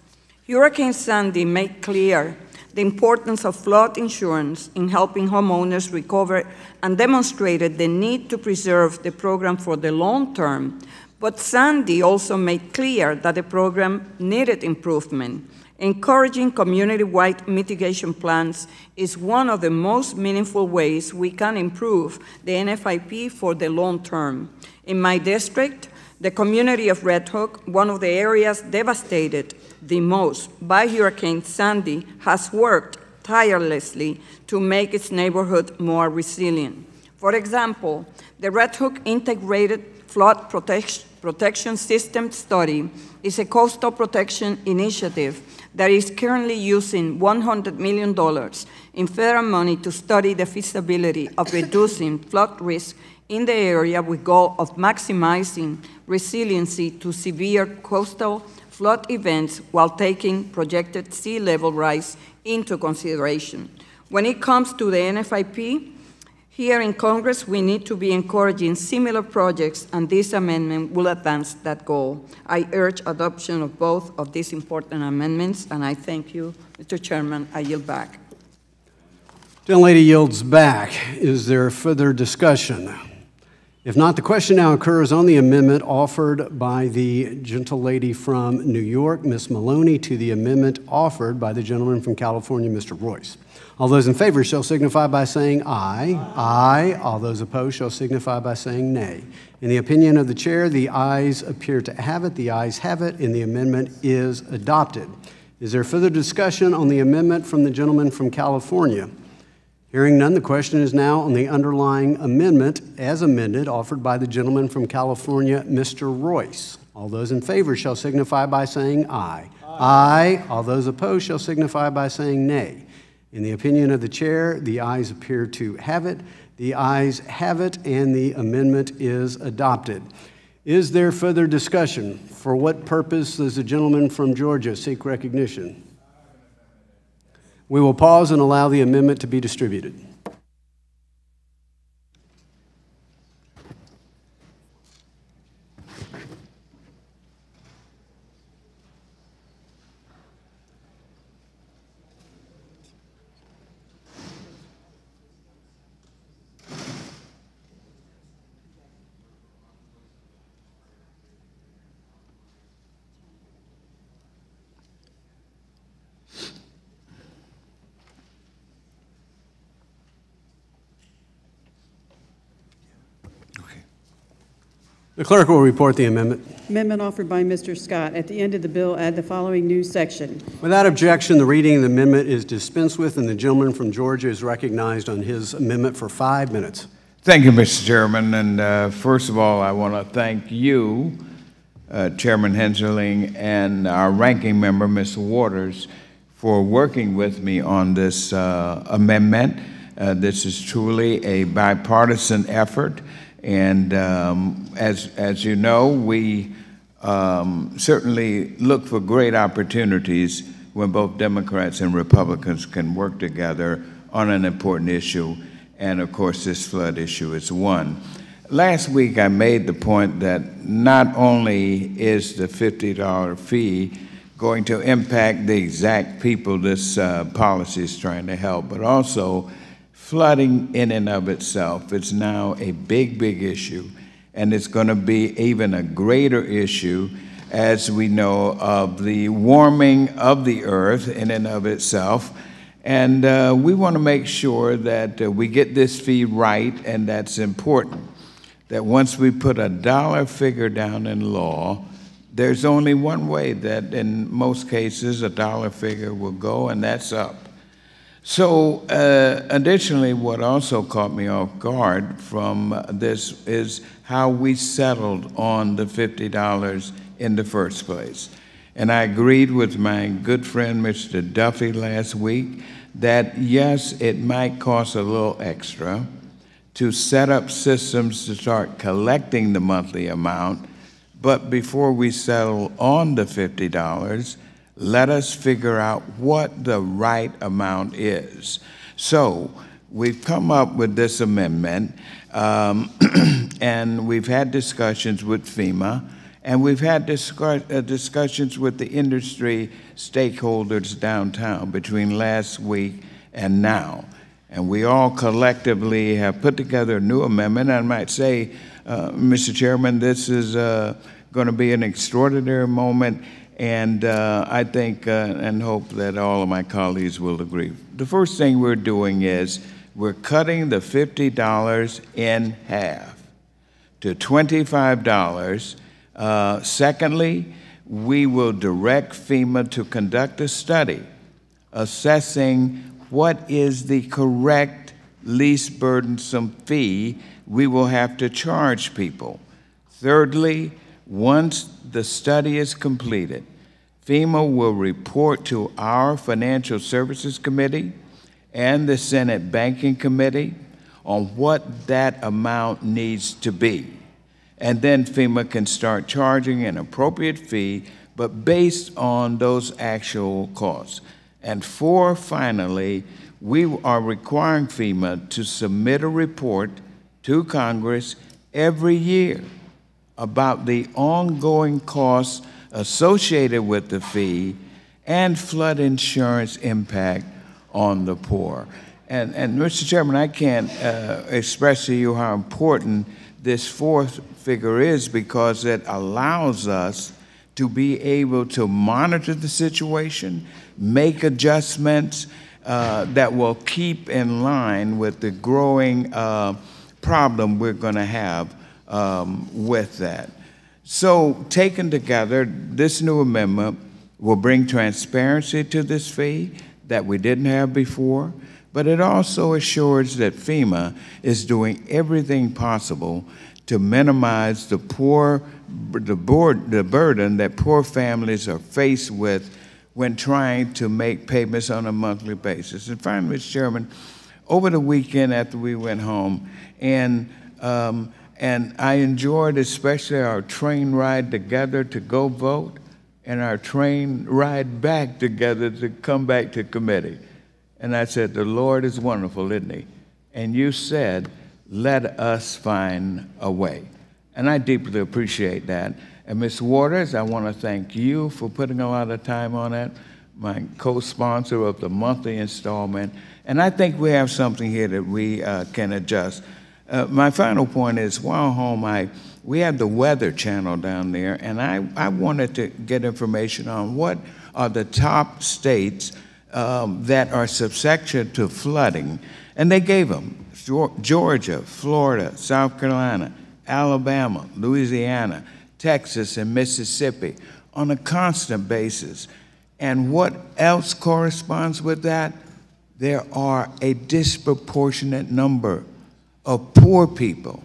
Hurricane Sandy made clear the importance of flood insurance in helping homeowners recover and demonstrated the need to preserve the program for the long term. But Sandy also made clear that the program needed improvement. Encouraging community-wide mitigation plans is one of the most meaningful ways we can improve the NFIP for the long term. In my district, the community of Red Hook, one of the areas devastated the most by Hurricane Sandy, has worked tirelessly to make its neighborhood more resilient. For example, the Red Hook Integrated Flood Protection System Study is a coastal protection initiative that is currently using $100 million in federal money to study the feasibility of reducing flood risk in the area with the goal of maximizing resiliency to severe coastal flood events while taking projected sea level rise into consideration. When it comes to the NFIP, here in Congress, we need to be encouraging similar projects, and this amendment will advance that goal. I urge adoption of both of these important amendments, and I thank you, Mr. Chairman. I yield back. Gentlelady yields back. Is there further discussion? If not, the question now occurs on the amendment offered by the gentlelady from New York, Ms. Maloney, to the amendment offered by the gentleman from California, Mr. Royce. All those in favor shall signify by saying aye. Aye. All those opposed shall signify by saying nay. In the opinion of the chair, the ayes appear to have it. The ayes have it, and the amendment is adopted. Is there further discussion on the amendment from the gentleman from California? Hearing none, the question is now on the underlying amendment as amended offered by the gentleman from California, Mr. Royce. All those in favor shall signify by saying aye. Aye. All those opposed shall signify by saying nay. In the opinion of the chair, the ayes appear to have it. The ayes have it, and the amendment is adopted. Is there further discussion? For what purpose does the gentleman from Georgia seek recognition? We will pause and allow the amendment to be distributed. The clerk will report the amendment. Amendment offered by Mr. Scott. At the end of the bill, add the following new section. Without objection, the reading of the amendment is dispensed with, and the gentleman from Georgia is recognized on his amendment for 5 minutes. Thank you, Mr. Chairman. And first of all, I want to thank you, Chairman Henserling, and our ranking member, Mr. Waters, for working with me on this amendment. This is truly a bipartisan effort. And as you know, we certainly look for great opportunities when both Democrats and Republicans can work together on an important issue, and of course this flood issue is one. Last week I made the point that not only is the $50 fee going to impact the exact people this policy is trying to help, but also flooding in and of itself is now a big, big issue, and it's going to be even a greater issue as we know of the warming of the earth in and of itself. And we want to make sure that we get this fee right, and that's important, that once we put a dollar figure down in law, there's only one way that in most cases a dollar figure will go, and that's up. So additionally, what also caught me off guard from this is how we settled on the $50 in the first place. And I agreed with my good friend, Mr. Duffy, last week that yes, it might cost a little extra to set up systems to start collecting the monthly amount, but before we settle on the $50, let us figure out what the right amount is. So we've come up with this amendment, and we've had discussions with FEMA, and we've had discussions with the industry stakeholders downtown between last week and now. And we all collectively have put together a new amendment. I might say, Mr. Chairman, this is going to be an extraordinary moment, and I think and hope that all of my colleagues will agree. The first thing we're doing is we're cutting the $50 in half to $25. Secondly, we will direct FEMA to conduct a study assessing what is the correct least burdensome fee we will have to charge people. Thirdly, once the study is completed, FEMA will report to our Financial Services Committee and the Senate Banking Committee on what that amount needs to be. And then FEMA can start charging an appropriate fee, but based on those actual costs. And four, finally, we are requiring FEMA to submit a report to Congress every year about the ongoing costs associated with the fee and flood insurance impact on the poor. And Mr. Chairman, I can't express to you how important this fourth figure is, because it allows us to be able to monitor the situation, make adjustments that will keep in line with the growing problem we're going to have with that. So taken together, this new amendment will bring transparency to this fee that we didn't have before, but it also assures that FEMA is doing everything possible to minimize the burden that poor families are faced with when trying to make payments on a monthly basis. And finally, Mr. Chairman, over the weekend after we went home, and I enjoyed especially our train ride together to go vote and our train ride back together to come back to committee. And I said, the Lord is wonderful, isn't he? And you said, let us find a way. And I deeply appreciate that. And Ms. Waters, I want to thank you for putting a lot of time on it, my co-sponsor of the monthly installment. And I think we have something here that we can adjust. My final point is, while home, we have the Weather Channel down there, and I wanted to get information on what are the top states that are subject to flooding. And they gave them: Georgia, Florida, South Carolina, Alabama, Louisiana, Texas, and Mississippi on a constant basis. And what else corresponds with that? There are a disproportionate number of poor people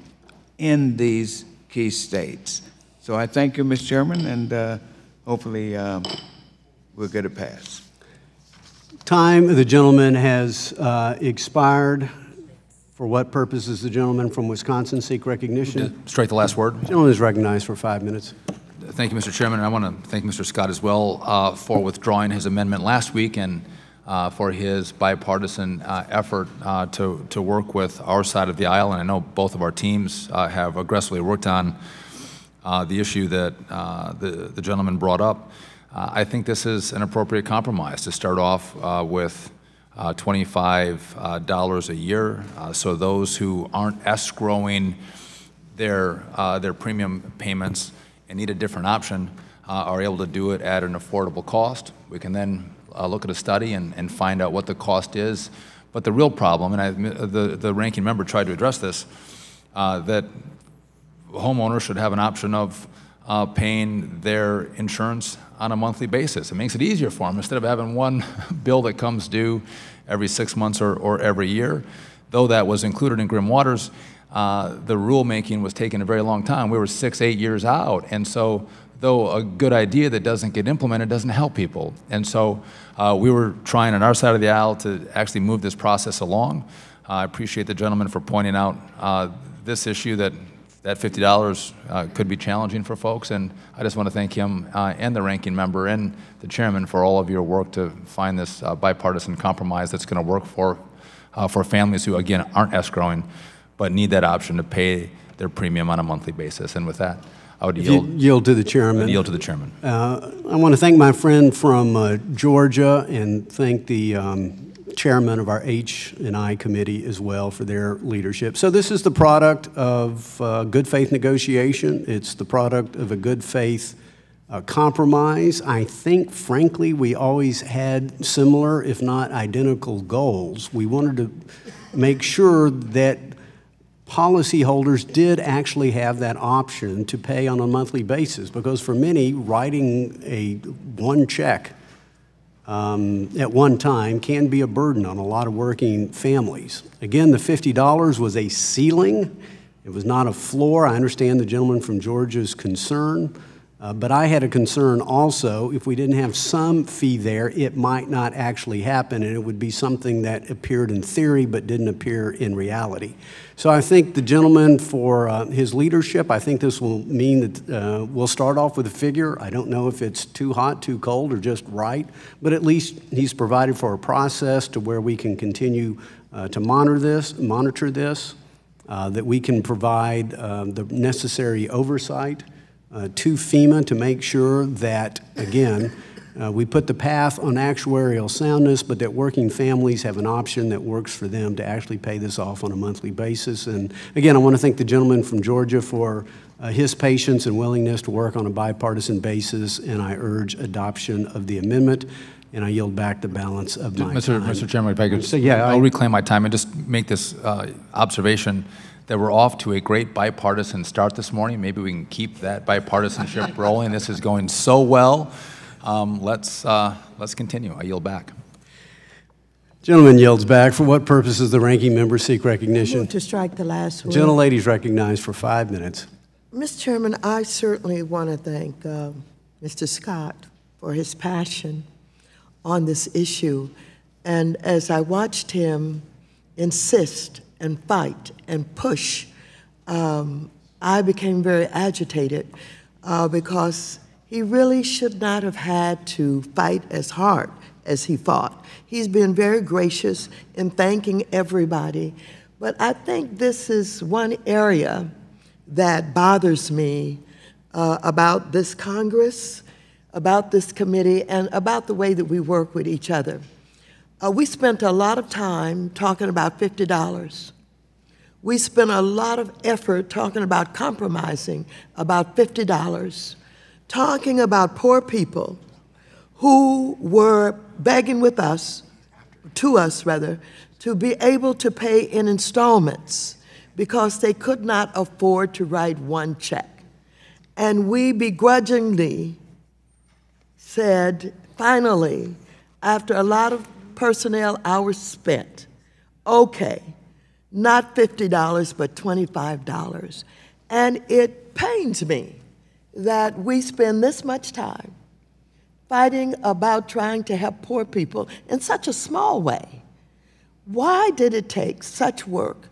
in these key states. So I thank you, Mr. Chairman, and hopefully we'll get it passed. Time of the gentleman has expired. For what purpose does the gentleman from Wisconsin seek recognition? Strike the last word. The gentleman is recognized for 5 minutes. Thank you, Mr. Chairman. And I want to thank Mr. Scott as well for withdrawing his amendment last week and for his bipartisan effort to work with our side of the aisle. And I know both of our teams have aggressively worked on the issue that the gentleman brought up. I think this is an appropriate compromise to start off with $25 a year, so those who aren't escrowing their premium payments and need a different option are able to do it at an affordable cost. We can then look at a study and find out what the cost is. But the real problem, and the ranking member tried to address this, that homeowners should have an option of paying their insurance on a monthly basis. It makes it easier for them instead of having one bill that comes due every 6 months or every year. Though that was included in Grim Waters, the rulemaking was taking a very long time. We were 6, 8 years out, and so though a good idea that doesn't get implemented doesn't help people. And so we were trying on our side of the aisle to actually move this process along. I appreciate the gentleman for pointing out this issue that $50 could be challenging for folks, and I just want to thank him and the ranking member and the chairman for all of your work to find this bipartisan compromise that's going to work for families who, again, aren't escrowing but need that option to pay their premium on a monthly basis. And with that, I would yield to the chairman. Yield to the chairman. I want to thank my friend from Georgia and thank the chairman of our H&I committee as well for their leadership. So this is the product of good faith negotiation. It's the product of a good faith compromise. I think, frankly, we always had similar, if not identical, goals. We wanted to make sure that policyholders did actually have that option to pay on a monthly basis, because for many, writing one check at one time can be a burden on a lot of working families. Again, the $50 was a ceiling. It was not a floor. I understand the gentleman from Georgia's concern, but I had a concern also. If we didn't have some fee there, it might not actually happen, and it would be something that appeared in theory but didn't appear in reality. So I thank the gentleman for his leadership. I think this will mean that we'll start off with a figure. I don't know if it's too hot, too cold, or just right, but at least he's provided for a process to where we can continue to monitor this, that we can provide the necessary oversight to FEMA to make sure that, again, we put the path on actuarial soundness, but that working families have an option that works for them to actually pay this off on a monthly basis. And again, I want to thank the gentleman from Georgia for his patience and willingness to work on a bipartisan basis, and I urge adoption of the amendment, and I yield back the balance of my time. Mr. Chairman, if I could, I'll reclaim my time and just make this observation that we're off to a great bipartisan start this morning. Maybe we can keep that bipartisanship rolling. This is going so well. Let's continue. I yield back. Gentleman yields back. For what purpose does the ranking member seek recognition? Move to strike the last one. Gentlelady is recognized for 5 minutes. Mr. Chairman, I certainly want to thank Mr. Scott for his passion on this issue. And as I watched him insist and fight and push, I became very agitated because he really should not have had to fight as hard as he fought. He's been very gracious in thanking everybody, but I think this is one area that bothers me about this Congress, about this committee, and about the way that we work with each other. We spent a lot of time talking about $50. We spent a lot of effort talking about compromising about $50, talking about poor people who were begging with us, to be able to pay in installments because they could not afford to write one check. And we begrudgingly said, finally, after a lot of personnel hours spent, okay, not $50, but $25. And it pains me that we spend this much time fighting about trying to help poor people in such a small way. Why did it take such work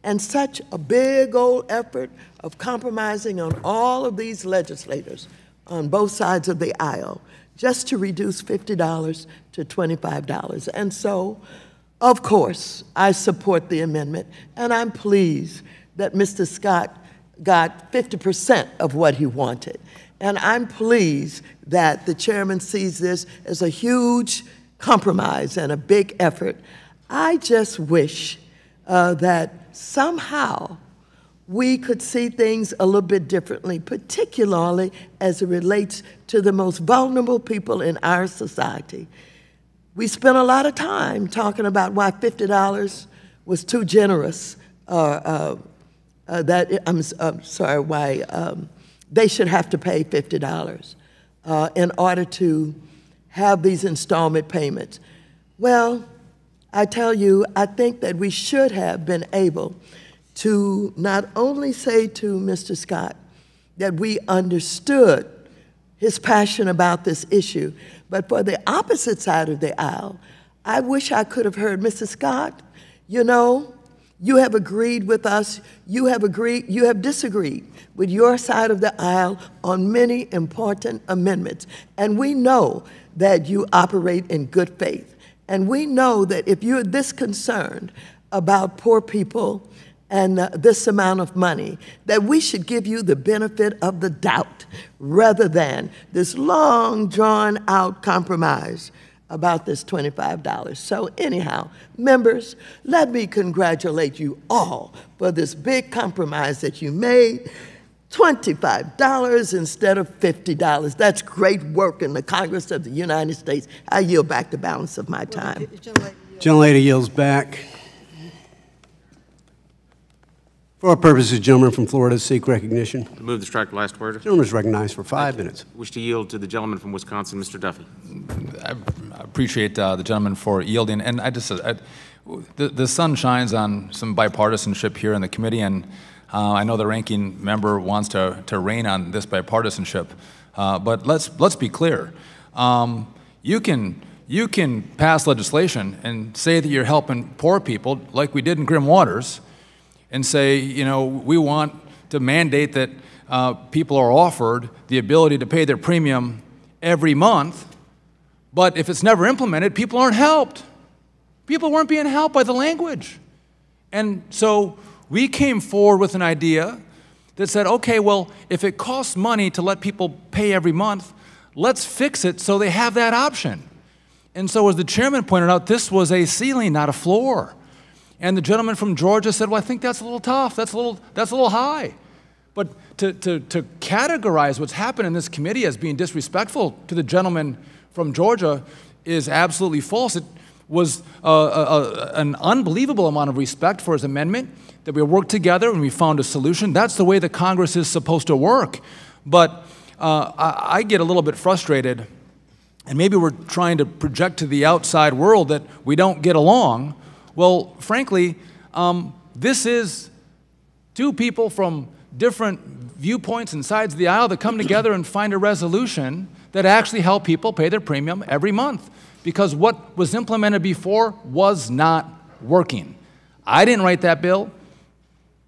and such a big old effort of compromising on all of these legislators on both sides of the aisle just to reduce $50 to $25. And so, of course, I support the amendment, and I'm pleased that Mr. Scott got 50% of what he wanted. And I'm pleased that the chairman sees this as a huge compromise and a big effort. I just wish that somehow we could see things a little bit differently, particularly as it relates to the most vulnerable people in our society. We spent a lot of time talking about why $50 was too generous, why they should have to pay $50 in order to have these installment payments. Well, I tell you, I think that we should have been able to not only say to Mr. Scott that we understood his passion about this issue, but for the opposite side of the aisle, I wish I could have heard, Mr. Scott, you know, you have agreed with us, you have disagreed with your side of the aisle on many important amendments. And we know that you operate in good faith. And we know that if you're this concerned about poor people and this amount of money, that we should give you the benefit of the doubt rather than this long, drawn-out compromise about this $25. So anyhow, members, let me congratulate you all for this big compromise that you made. $25 instead of $50. That's great work in the Congress of the United States. I yield back the balance of my time. Gentlelady yields back. For our purposes, gentleman from Florida seek recognition. To move to strike the last word. Gentleman is recognized for 5 minutes. Wish to yield to the gentleman from Wisconsin, Mr. Duffy. I appreciate the gentleman for yielding, and the sun shines on some bipartisanship here in the committee, and I know the ranking member wants to rein on this bipartisanship, but let's be clear. You can pass legislation and say that you're helping poor people, like we did in Grim Waters, and say, you know, we want to mandate that people are offered the ability to pay their premium every month, but if it's never implemented, people aren't helped. People weren't being helped by the language. And so we came forward with an idea that said, okay, well, if it costs money to let people pay every month, let's fix it so they have that option. And so as the chairman pointed out, this was a ceiling, not a floor. And the gentleman from Georgia said, well, I think that's a little tough, that's a little high. But to categorize what's happened in this committee as being disrespectful to the gentleman from Georgia is absolutely false. It was an unbelievable amount of respect for his amendment, that we worked together and we found a solution. That's the way the Congress is supposed to work. But I get a little bit frustrated, and maybe we're trying to project to the outside world that we don't get along. Well, frankly, this is two people from different viewpoints and sides of the aisle that come together and find a resolution that actually help people pay their premium every month. Because what was implemented before was not working. I didn't write that bill,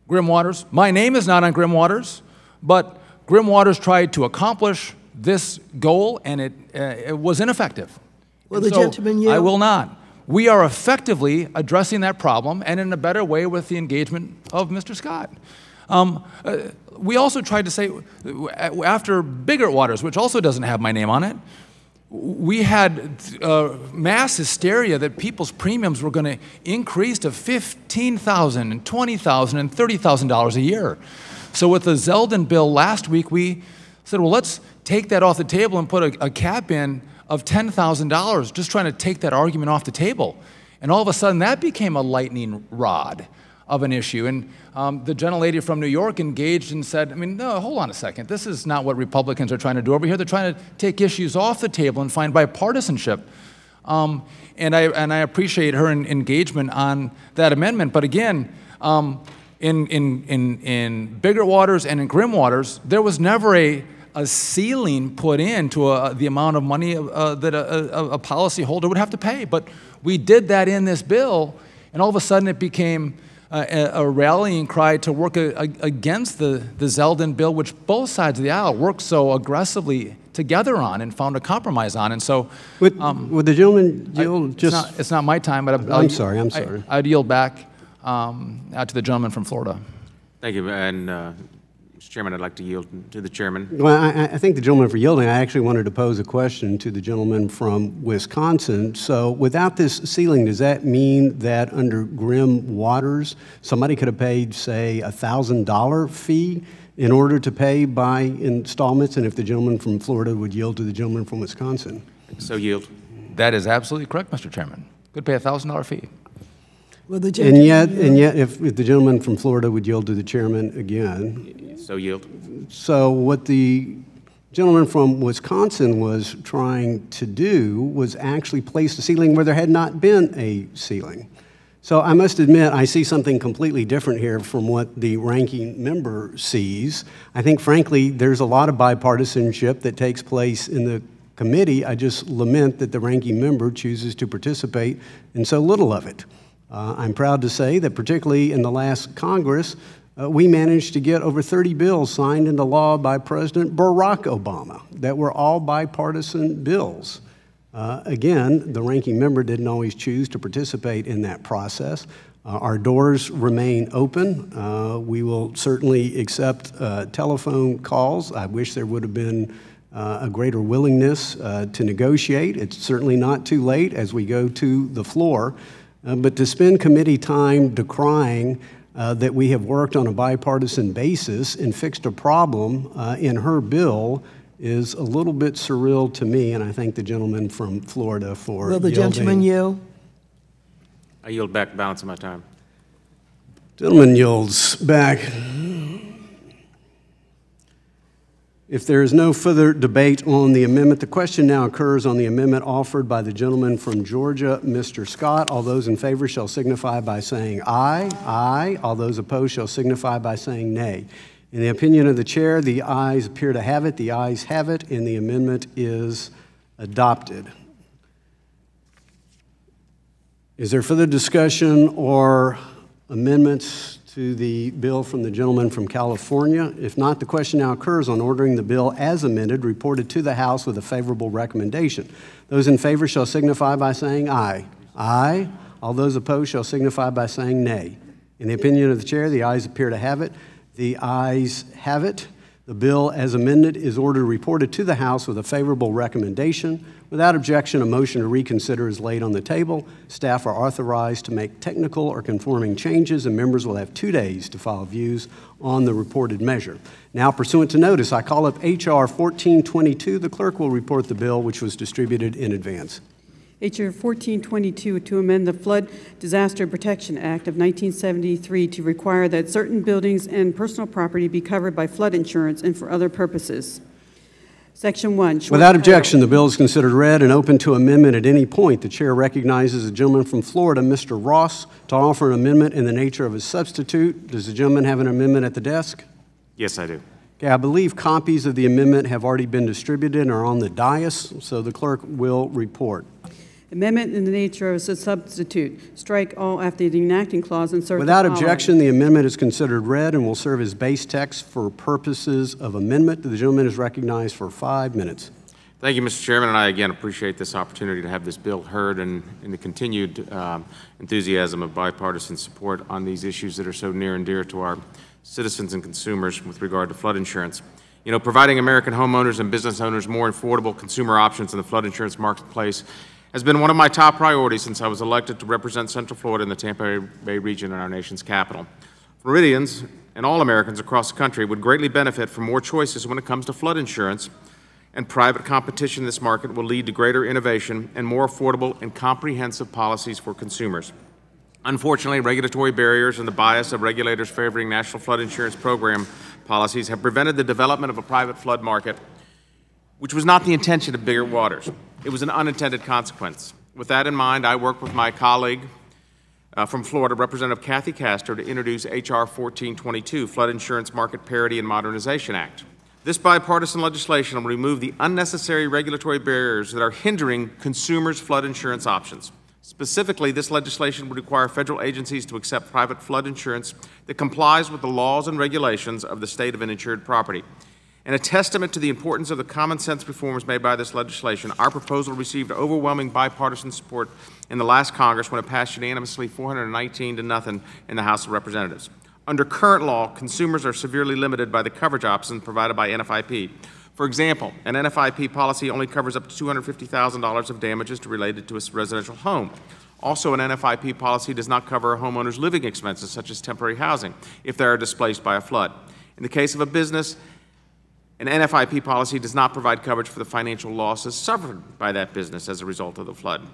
Grim Waters. My name is not on Grim Waters, but Grim Waters tried to accomplish this goal, and it was ineffective. Well, the gentleman yield. I will not. We are effectively addressing that problem, and in a better way with the engagement of Mr. Scott. We also tried to say, after Bigger Waters, which also doesn't have my name on it, we had mass hysteria that people's premiums were going to increase to $15,000 and $20,000 and $30,000 a year. So with the Zeldin bill last week, we said, well, let's take that off the table and put a cap in of $10,000, just trying to take that argument off the table. And all of a sudden, that became a lightning rod of an issue. And the gentlelady from New York engaged and said, I mean, no, hold on a second. This is not what Republicans are trying to do over here. They're trying to take issues off the table and find bipartisanship. And I appreciate her engagement on that amendment. But again, in Bigger Waters and in Grim Waters, there was never a ceiling put into the amount of money that a policyholder would have to pay. But we did that in this bill, and all of a sudden it became a rallying cry to work against the Zeldin bill, which both sides of the aisle worked so aggressively together on and found a compromise on. And so, would the gentleman yield it's not my time, but I'm sorry. I'd yield back to the gentleman from Florida. Thank you, and Mr. Chairman, I'd like to yield to the chairman. Well, I thank the gentleman for yielding. I actually wanted to pose a question to the gentleman from Wisconsin. So without this ceiling, does that mean that under grim waters, somebody could have paid, say, a $1,000 fee in order to pay by installments? And if the gentleman from Florida would yield to the gentleman from Wisconsin? So yield. That is absolutely correct, Mr. Chairman. Could pay a $1,000 fee. Well, the and yet, if the gentleman from Florida would yield to the chairman again. So yield. So what the gentleman from Wisconsin was trying to do was actually place the ceiling where there had not been a ceiling. So I must admit, I see something completely different here from what the ranking member sees. I think, frankly, there's a lot of bipartisanship that takes place in the committee. I just lament that the ranking member chooses to participate in so little of it. I'm proud to say that particularly in the last Congress, we managed to get over 30 bills signed into law by President Barack Obama that were all bipartisan bills. Again, the ranking member didn't always choose to participate in that process. Our doors remain open. We will certainly accept telephone calls. I wish there would have been a greater willingness to negotiate. It's certainly not too late as we go to the floor. But to spend committee time decrying that we have worked on a bipartisan basis and fixed a problem in her bill is a little bit surreal to me, and I thank the gentleman from Florida for Will the gentleman yield? I yield back the balance of my time. Gentleman yields back. If there is no further debate on the amendment, the question now occurs on the amendment offered by the gentleman from Georgia, Mr. Scott. All those in favor shall signify by saying aye. Aye. All those opposed shall signify by saying nay. In the opinion of the chair, the ayes appear to have it. The ayes have it, and the amendment is adopted. Is there further discussion or amendments to the bill from the gentleman from California? If not, the question now occurs on ordering the bill as amended reported to the House with a favorable recommendation. Those in favor shall signify by saying aye. Aye. All those opposed shall signify by saying nay. In the opinion of the chair, the ayes appear to have it. The ayes have it. The bill as amended is ordered reported to the House with a favorable recommendation. Without objection, a motion to reconsider is laid on the table. Staff are authorized to make technical or conforming changes, and members will have 2 days to file views on the reported measure. Now, pursuant to notice, I call up H.R. 1422. The clerk will report the bill, which was distributed in advance. H.R. 1422 to amend the Flood Disaster Protection Act of 1973 to require that certain buildings and personal property be covered by flood insurance and for other purposes. Section 1. Without objection, the bill is considered read and open to amendment at any point. The chair recognizes the gentleman from Florida, Mr. Ross, to offer an amendment in the nature of a substitute. Does the gentleman have an amendment at the desk? Yes, I do. Okay, I believe copies of the amendment have already been distributed and are on the dais, so the clerk will report. Amendment in the nature of a substitute. Strike all after the enacting clause and insert Without the following. objection, the amendment is considered read and will serve as base text for purposes of amendment. The gentleman is recognized for 5 minutes. Thank you, Mr. Chairman, and I again appreciate this opportunity to have this bill heard and the continued enthusiasm of bipartisan support on these issues that are so near and dear to our citizens and consumers with regard to flood insurance. You know, providing American homeowners and business owners more affordable consumer options in the flood insurance marketplace has been one of my top priorities since I was elected to represent Central Florida in the Tampa Bay region in our nation's capital. Floridians and all Americans across the country would greatly benefit from more choices when it comes to flood insurance, and private competition in this market will lead to greater innovation and more affordable and comprehensive policies for consumers. Unfortunately, regulatory barriers and the bias of regulators favoring national flood insurance program policies have prevented the development of a private flood market, which was not the intention of Bigger Waters. It was an unintended consequence. With that in mind, I worked with my colleague from Florida, Representative Kathy Castor, to introduce H.R. 1422, Flood Insurance Market Parity and Modernization Act. This bipartisan legislation will remove the unnecessary regulatory barriers that are hindering consumers' flood insurance options. Specifically, this legislation would require federal agencies to accept private flood insurance that complies with the laws and regulations of the state of an insured property. In a testament to the importance of the common sense reforms made by this legislation, our proposal received overwhelming bipartisan support in the last Congress when it passed unanimously 419 to nothing in the House of Representatives. Under current law, consumers are severely limited by the coverage options provided by NFIP. For example, an NFIP policy only covers up to $250,000 of damages related to a residential home. Also, an NFIP policy does not cover a homeowner's living expenses, such as temporary housing, if they are displaced by a flood. In the case of a business, an NFIP policy does not provide coverage for the financial losses suffered by that business as a result of the flood.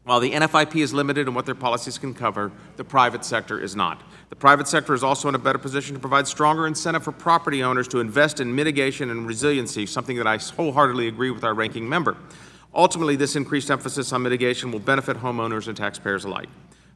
While the NFIP is limited in what their policies can cover, the private sector is not. The private sector is also in a better position to provide stronger incentive for property owners to invest in mitigation and resiliency, something that I wholeheartedly agree with our ranking member. Ultimately, this increased emphasis on mitigation will benefit homeowners and taxpayers alike.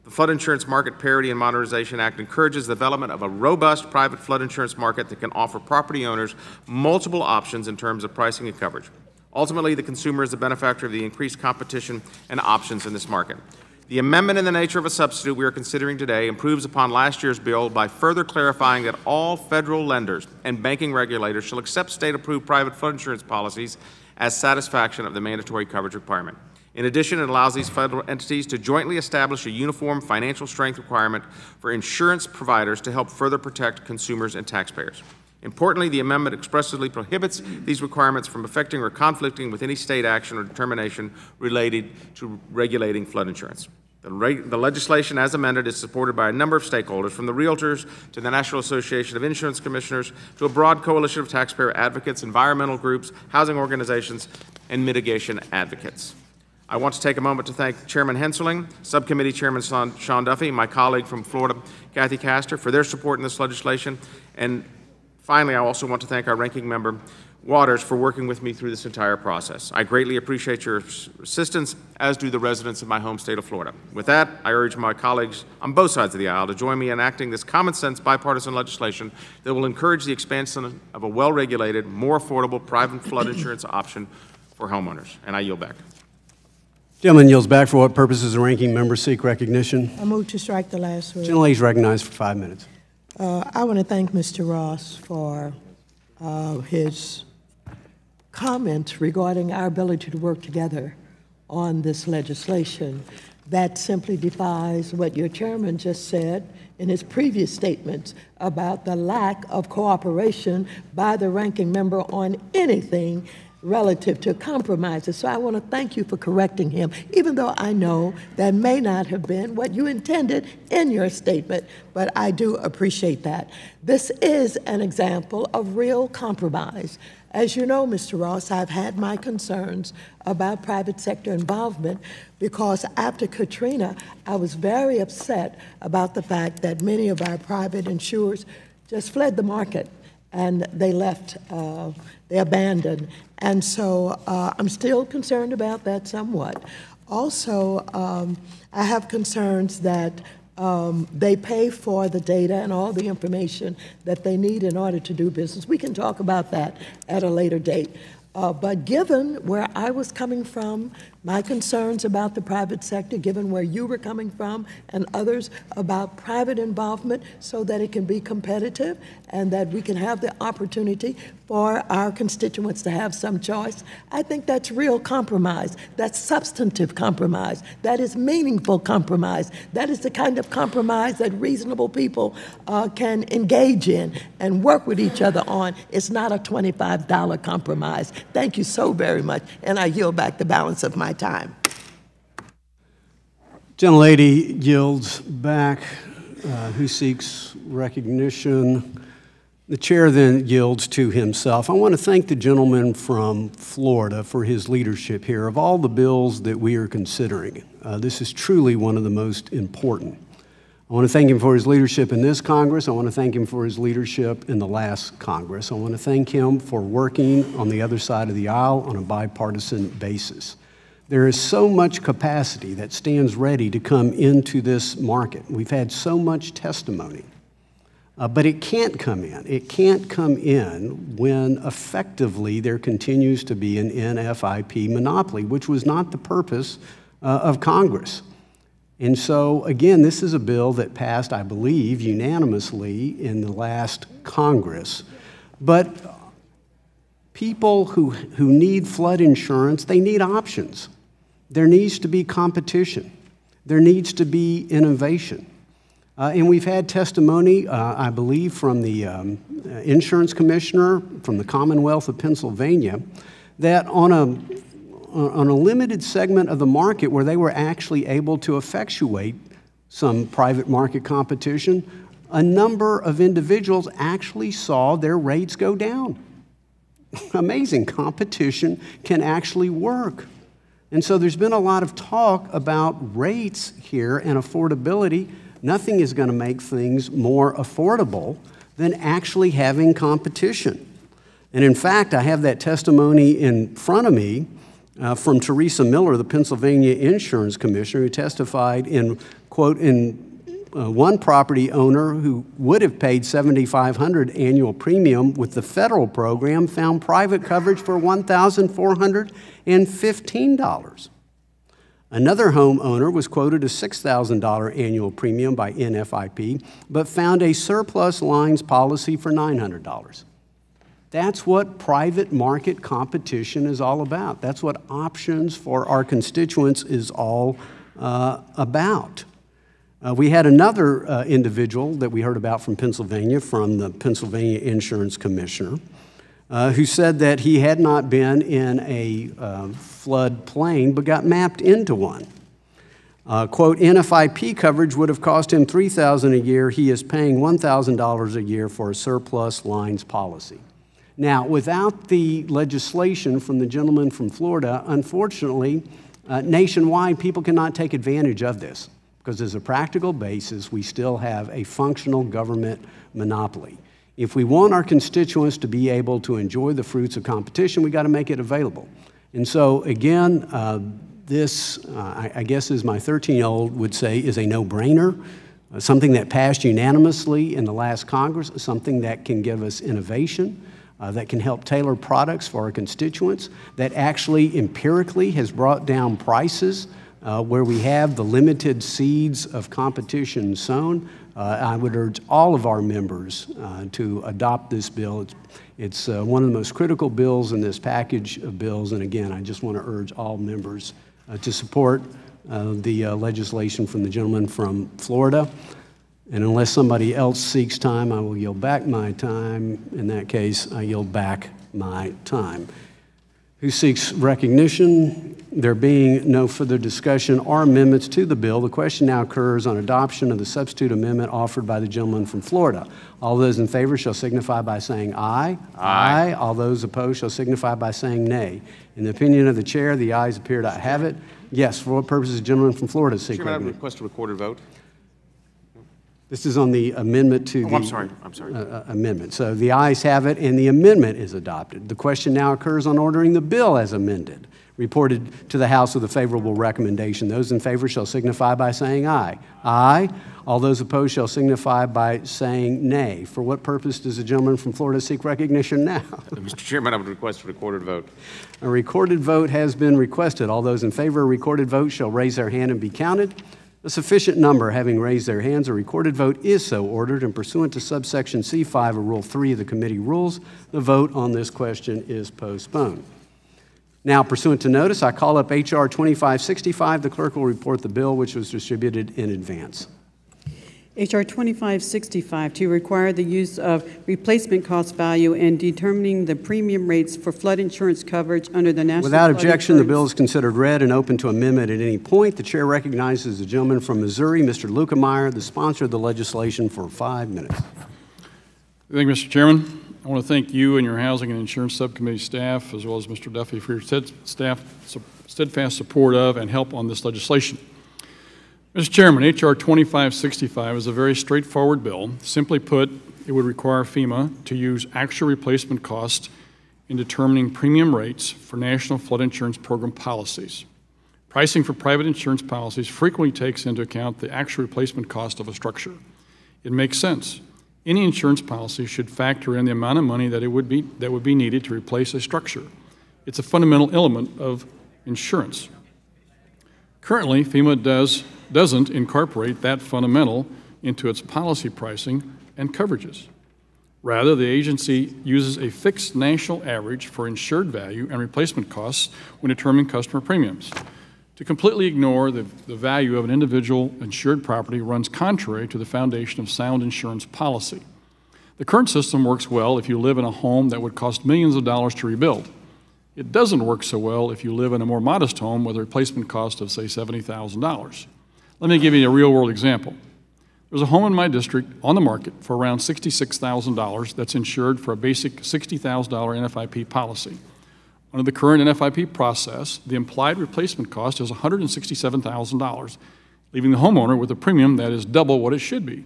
The Flood Insurance Market Parity and Modernization Act encourages the development of a robust private flood insurance market that can offer property owners multiple options in terms of pricing and coverage. Ultimately, the consumer is the benefactor of the increased competition and options in this market. The amendment in the nature of a substitute we are considering today improves upon last year's bill by further clarifying that all federal lenders and banking regulators shall accept state-approved private flood insurance policies as satisfaction of the mandatory coverage requirement. In addition, it allows these federal entities to jointly establish a uniform financial strength requirement for insurance providers to help further protect consumers and taxpayers. Importantly, the amendment expressly prohibits these requirements from affecting or conflicting with any state action or determination related to regulating flood insurance. The legislation, as amended, is supported by a number of stakeholders, from the realtors to the National Association of Insurance Commissioners to a broad coalition of taxpayer advocates, environmental groups, housing organizations, and mitigation advocates. I want to take a moment to thank Chairman Henseling, Subcommittee Chairman Sean Duffy, my colleague from Florida, Kathy Castor, for their support in this legislation. And finally, I also want to thank our ranking member, Waters, for working with me through this entire process. I greatly appreciate your assistance, as do the residents of my home state of Florida. With that, I urge my colleagues on both sides of the aisle to join me in enacting this common-sense bipartisan legislation that will encourage the expansion of a well-regulated, more affordable private flood insurance option for homeowners. And I yield back. Gentleman yields back. For what purposes the ranking member seek recognition? I move to strike the last word. Gentlelady is recognized for 5 minutes. I want to thank Mr. Ross for his comment regarding our ability to work together on this legislation. That simply defies what your chairman just said in his previous statements about the lack of cooperation by the ranking member on anything relative to compromises. So I want to thank you for correcting him, even though I know that may not have been what you intended in your statement, but I do appreciate that. This is an example of real compromise. As you know, Mr. Ross, I've had my concerns about private sector involvement because after Katrina, I was very upset about the fact that many of our private insurers just fled the market and they left, they abandoned. And so I'm still concerned about that somewhat. Also, I have concerns that they pay for the data and all the information that they need in order to do business. We can talk about that at a later date. But given where I was coming from, my concerns about the private sector, given where you were coming from and others about private involvement so that it can be competitive and that we can have the opportunity for our constituents to have some choice, I think that's real compromise. That's substantive compromise. That is meaningful compromise. That is the kind of compromise that reasonable people can engage in and work with each other on. It's not a $25 compromise. Thank you so very much, and I yield back the balance of my time. Gentlelady yields back. Who seeks recognition? The chair then yields to himself. I want to thank the gentleman from Florida for his leadership here. Of all the bills that we are considering, this is truly one of the most important. I want to thank him for his leadership in this Congress. I want to thank him for his leadership in the last Congress. I want to thank him for working on the other side of the aisle on a bipartisan basis. There is so much capacity that stands ready to come into this market. We've had so much testimony, but it can't come in. It can't come in when effectively there continues to be an NFIP monopoly, which was not the purpose of Congress. And so, again, this is a bill that passed, I believe, unanimously in the last Congress. But people who need flood insurance, they need options. There needs to be competition. There needs to be innovation. And we've had testimony, I believe, from the insurance commissioner from the Commonwealth of Pennsylvania that on a limited segment of the market where they were actually able to effectuate some private market competition, a number of individuals actually saw their rates go down. Amazing. Competition can actually work. And so there's been a lot of talk about rates here and affordability. Nothing is going to make things more affordable than actually having competition. And in fact, I have that testimony in front of me from Teresa Miller, the Pennsylvania Insurance Commissioner, who testified in, quote, one property owner who would have paid $7,500 annual premium with the federal program found private coverage for $1,415. Another homeowner was quoted a $6,000 annual premium by NFIP, but found a surplus lines policy for $900. That's what private market competition is all about. That's what options for our constituents is all about. We had another individual that we heard about from Pennsylvania, from the Pennsylvania Insurance Commissioner, who said that he had not been in a flood plain but got mapped into one. Quote, NFIP coverage would have cost him $3,000 a year. He is paying $1,000 a year for a surplus lines policy. Now, without the legislation from the gentleman from Florida, unfortunately, nationwide, people cannot take advantage of this because as a practical basis, we still have a functional government monopoly. If we want our constituents to be able to enjoy the fruits of competition, we got to make it available. And so, again, this, I guess as my 13-year-old would say, is a no-brainer, something that passed unanimously in the last Congress, something that can give us innovation, that can help tailor products for our constituents, that actually empirically has brought down prices where we have the limited seeds of competition sown. I would urge all of our members to adopt this bill. It's one of the most critical bills in this package of bills, and again, I just want to urge all members to support the legislation from the gentleman from Florida. And unless somebody else seeks time, I will yield back my time. In that case, I yield back my time. Who seeks recognition? There being no further discussion or amendments to the bill, the question now occurs on adoption of the substitute amendment offered by the gentleman from Florida. All those in favor shall signify by saying aye. Aye. All those opposed shall signify by saying nay. In the opinion of the chair, the ayes appear to have it. Yes, for what purpose does the gentleman from Florida seek Chairman, I recognition? request a recorded vote. This is on the amendment to the I'm sorry. amendment. So the ayes have it, and the amendment is adopted. The question now occurs on ordering the bill as amended, reported to the House with a favorable recommendation. Those in favor shall signify by saying aye. Aye. All those opposed shall signify by saying nay. For what purpose does the gentleman from Florida seek recognition now? Mr. Chairman, I would request a recorded vote. A recorded vote has been requested. All those in favor of a recorded vote shall raise their hand and be counted. A sufficient number having raised their hands, a recorded vote is so ordered, and pursuant to subsection C5 of Rule 3 of the committee rules, the vote on this question is postponed. Now, pursuant to notice, I call up H.R. 2565. The clerk will report the bill, which was distributed in advance. H.R. 2565, to require the use of replacement cost value in determining the premium rates for flood insurance coverage under the National Without Flood objection, the Insurance. bill is considered read and open to amendment at any point. The chair recognizes the gentleman from Missouri, Mr. Lukemeyer, the sponsor of the legislation, for 5 minutes. Thank you, Mr. Chairman. I want to thank you and your Housing and Insurance Subcommittee staff, as well as Mr. Duffy, for your steadfast support of and help on this legislation. Mr. Chairman, H.R. 2565 is a very straightforward bill. Simply put, it would require FEMA to use actual replacement cost in determining premium rates for National Flood Insurance Program policies. Pricing for private insurance policies frequently takes into account the actual replacement cost of a structure. It makes sense. Any insurance policy should factor in the amount of money that would be needed to replace a structure. It's a fundamental element of insurance. Currently, FEMA does doesn't incorporate that fundamental into its policy pricing and coverages. Rather, the agency uses a fixed national average for insured value and replacement costs when determining customer premiums. To completely ignore the value of an individual insured property runs contrary to the foundation of sound insurance policy. The current system works well if you live in a home that would cost millions of dollars to rebuild. It doesn't work so well if you live in a more modest home with a replacement cost of, say, $70,000. Let me give you a real-world example. There's a home in my district on the market for around $66,000 that's insured for a basic $60,000 NFIP policy. Under the current NFIP process, the implied replacement cost is $167,000, leaving the homeowner with a premium that is double what it should be.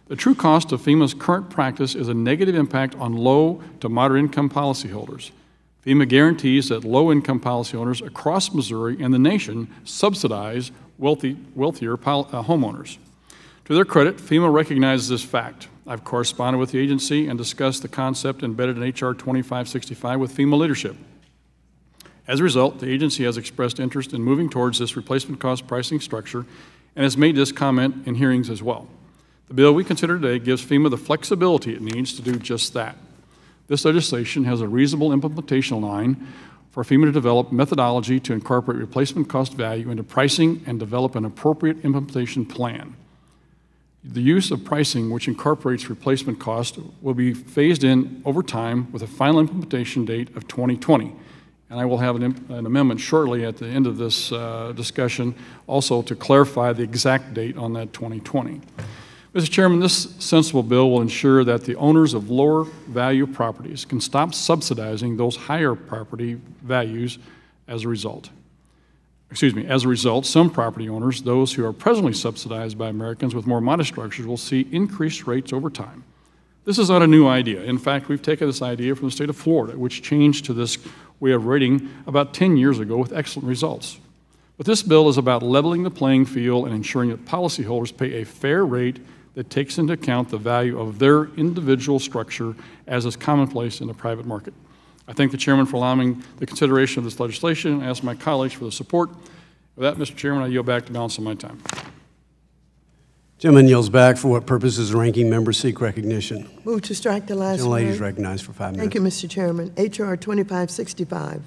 The true cost of FEMA's current practice is a negative impact on low to moderate income policyholders. FEMA guarantees that low-income policyholders across Missouri and the nation subsidize wealthier homeowners. To their credit, FEMA recognizes this fact. I've corresponded with the agency and discussed the concept embedded in H.R. 2565 with FEMA leadership. As a result, the agency has expressed interest in moving towards this replacement cost pricing structure and has made this comment in hearings as well. The bill we consider today gives FEMA the flexibility it needs to do just that. This legislation has a reasonable implementation line for FEMA to develop methodology to incorporate replacement cost value into pricing and develop an appropriate implementation plan. The use of pricing which incorporates replacement cost will be phased in over time with a final implementation date of 2020. And I will have an amendment shortly at the end of this discussion also to clarify the exact date on that 2020. Mr. Chairman, this sensible bill will ensure that the owners of lower value properties can stop subsidizing those higher property values as a result. As a result, some property owners, those who are presently subsidized by Americans with more modest structures, will see increased rates over time. This is not a new idea. In fact, we've taken this idea from the state of Florida, which changed to this way of rating about 10 years ago with excellent results. But this bill is about leveling the playing field and ensuring that policyholders pay a fair rate that takes into account the value of their individual structure as is commonplace in the private market. I thank the chairman for allowing the consideration of this legislation and ask my colleagues for the support. With that, Mr. Chairman, I yield back the balance of my time. Gentleman yields back. For what purposes the ranking member seek recognition? Move to strike the last Gentlelady is word. recognized for 5 minutes. Thank you, Mr. Chairman. H.R. 2565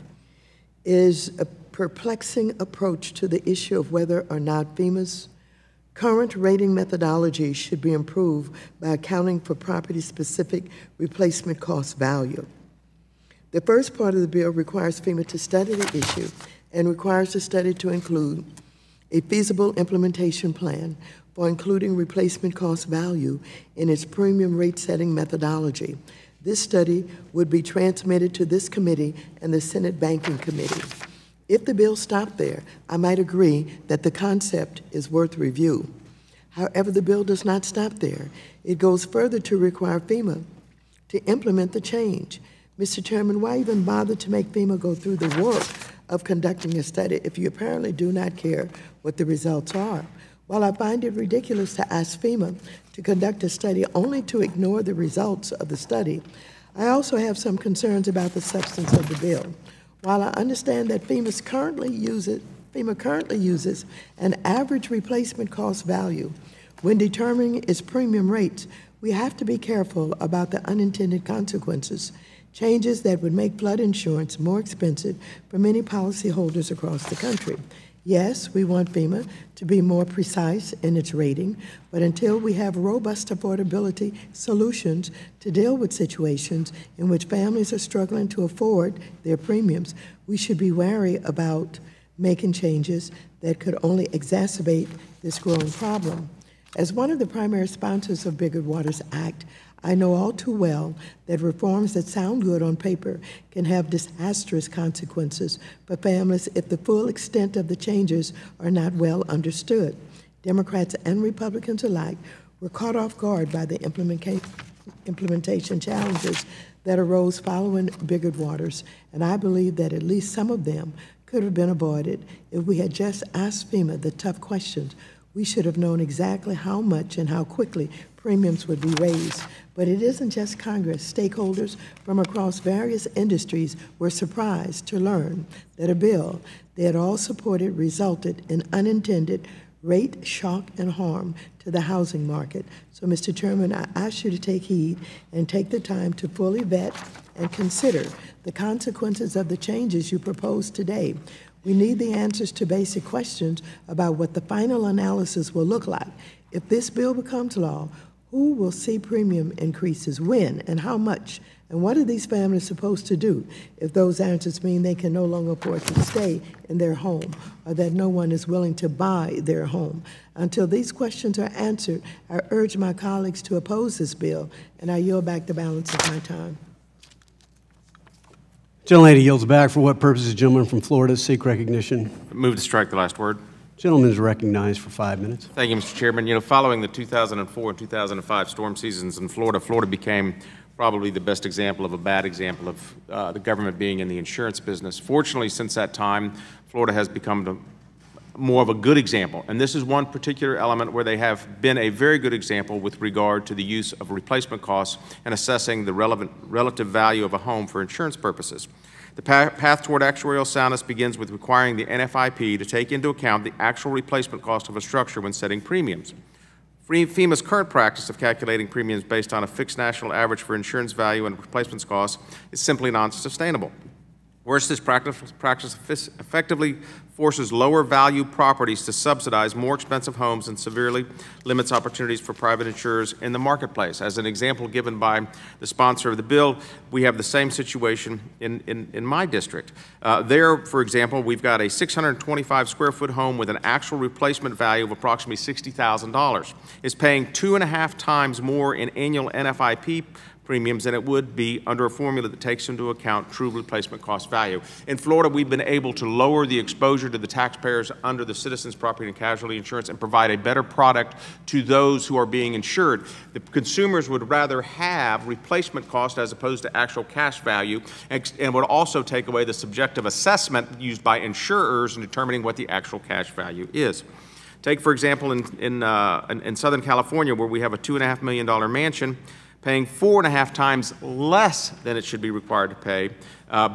is a perplexing approach to the issue of whether or not FEMA's current rating methodology should be improved by accounting for property-specific replacement cost value. The first part of the bill requires FEMA to study the issue and requires the study to include a feasible implementation plan for including replacement cost value in its premium rate setting methodology. This study would be transmitted to this committee and the Senate Banking Committee. If the bill stopped there, I might agree that the concept is worth review. However, the bill does not stop there. It goes further to require FEMA to implement the change. Mr. Chairman, why even bother to make FEMA go through the work of conducting a study if you apparently do not care what the results are? While I find it ridiculous to ask FEMA to conduct a study only to ignore the results of the study, I also have some concerns about the substance of the bill. While I understand that FEMA currently uses an average replacement cost value when determining its premium rates, we have to be careful about the unintended consequences, changes that would make flood insurance more expensive for many policyholders across the country. Yes, we want FEMA to be more precise in its rating, but until we have robust affordability solutions to deal with situations in which families are struggling to afford their premiums, we should be wary about making changes that could only exacerbate this growing problem. As one of the primary sponsors of Biggert-Waters Act, I know all too well that reforms that sound good on paper can have disastrous consequences for families if the full extent of the changes are not well understood. Democrats and Republicans alike were caught off guard by the implementation challenges that arose following Biggert-Waters, and I believe that at least some of them could have been avoided if we had just asked FEMA the tough questions. We should have known exactly how much and how quickly premiums would be raised. But it isn't just Congress. Stakeholders from across various industries were surprised to learn that a bill they had all supported resulted in unintended rate shock and harm to the housing market. So, Mr. Chairman, I ask you to take heed and take the time to fully vet and consider the consequences of the changes you propose today. We need the answers to basic questions about what the final analysis will look like. If this bill becomes law, who will see premium increases, when, and how much? And what are these families supposed to do if those answers mean they can no longer afford to stay in their home, or that no one is willing to buy their home? Until these questions are answered, I urge my colleagues to oppose this bill, and I yield back the balance of my time. Gentlelady yields back. For what purposes, gentleman from Florida seek recognition? Move to strike the last word. Gentleman is recognized for 5 minutes. Thank you, Mr. Chairman. You know, following the 2004 and 2005 storm seasons in Florida, Florida became probably the best example of a bad example of the government being in the insurance business. Fortunately, since that time, Florida has become more of a good example. And this is one particular element where they have been a very good example with regard to the use of replacement costs and assessing the relative value of a home for insurance purposes. The path toward actuarial soundness begins with requiring the NFIP to take into account the actual replacement cost of a structure when setting premiums. FEMA's current practice of calculating premiums based on a fixed national average for insurance value and replacement costs is simply non-sustainable. Worse, this practice effectively forces lower value properties to subsidize more expensive homes and severely limits opportunities for private insurers in the marketplace. As an example given by the sponsor of the bill, we have the same situation in my district. There, for example, we've got a 625 square foot home with an actual replacement value of approximately $60,000. It's paying 2.5 times more in annual NFIP premiums than it would be under a formula that takes into account true replacement cost value. In Florida, we've been able to lower the exposure to the taxpayers under the Citizens Property and Casualty Insurance and provide a better product to those who are being insured. The consumers would rather have replacement cost as opposed to actual cash value, and would also take away the subjective assessment used by insurers in determining what the actual cash value is. Take, for example, in Southern California, where we have a $2.5 million mansion, paying 4.5 times less than it should be required to pay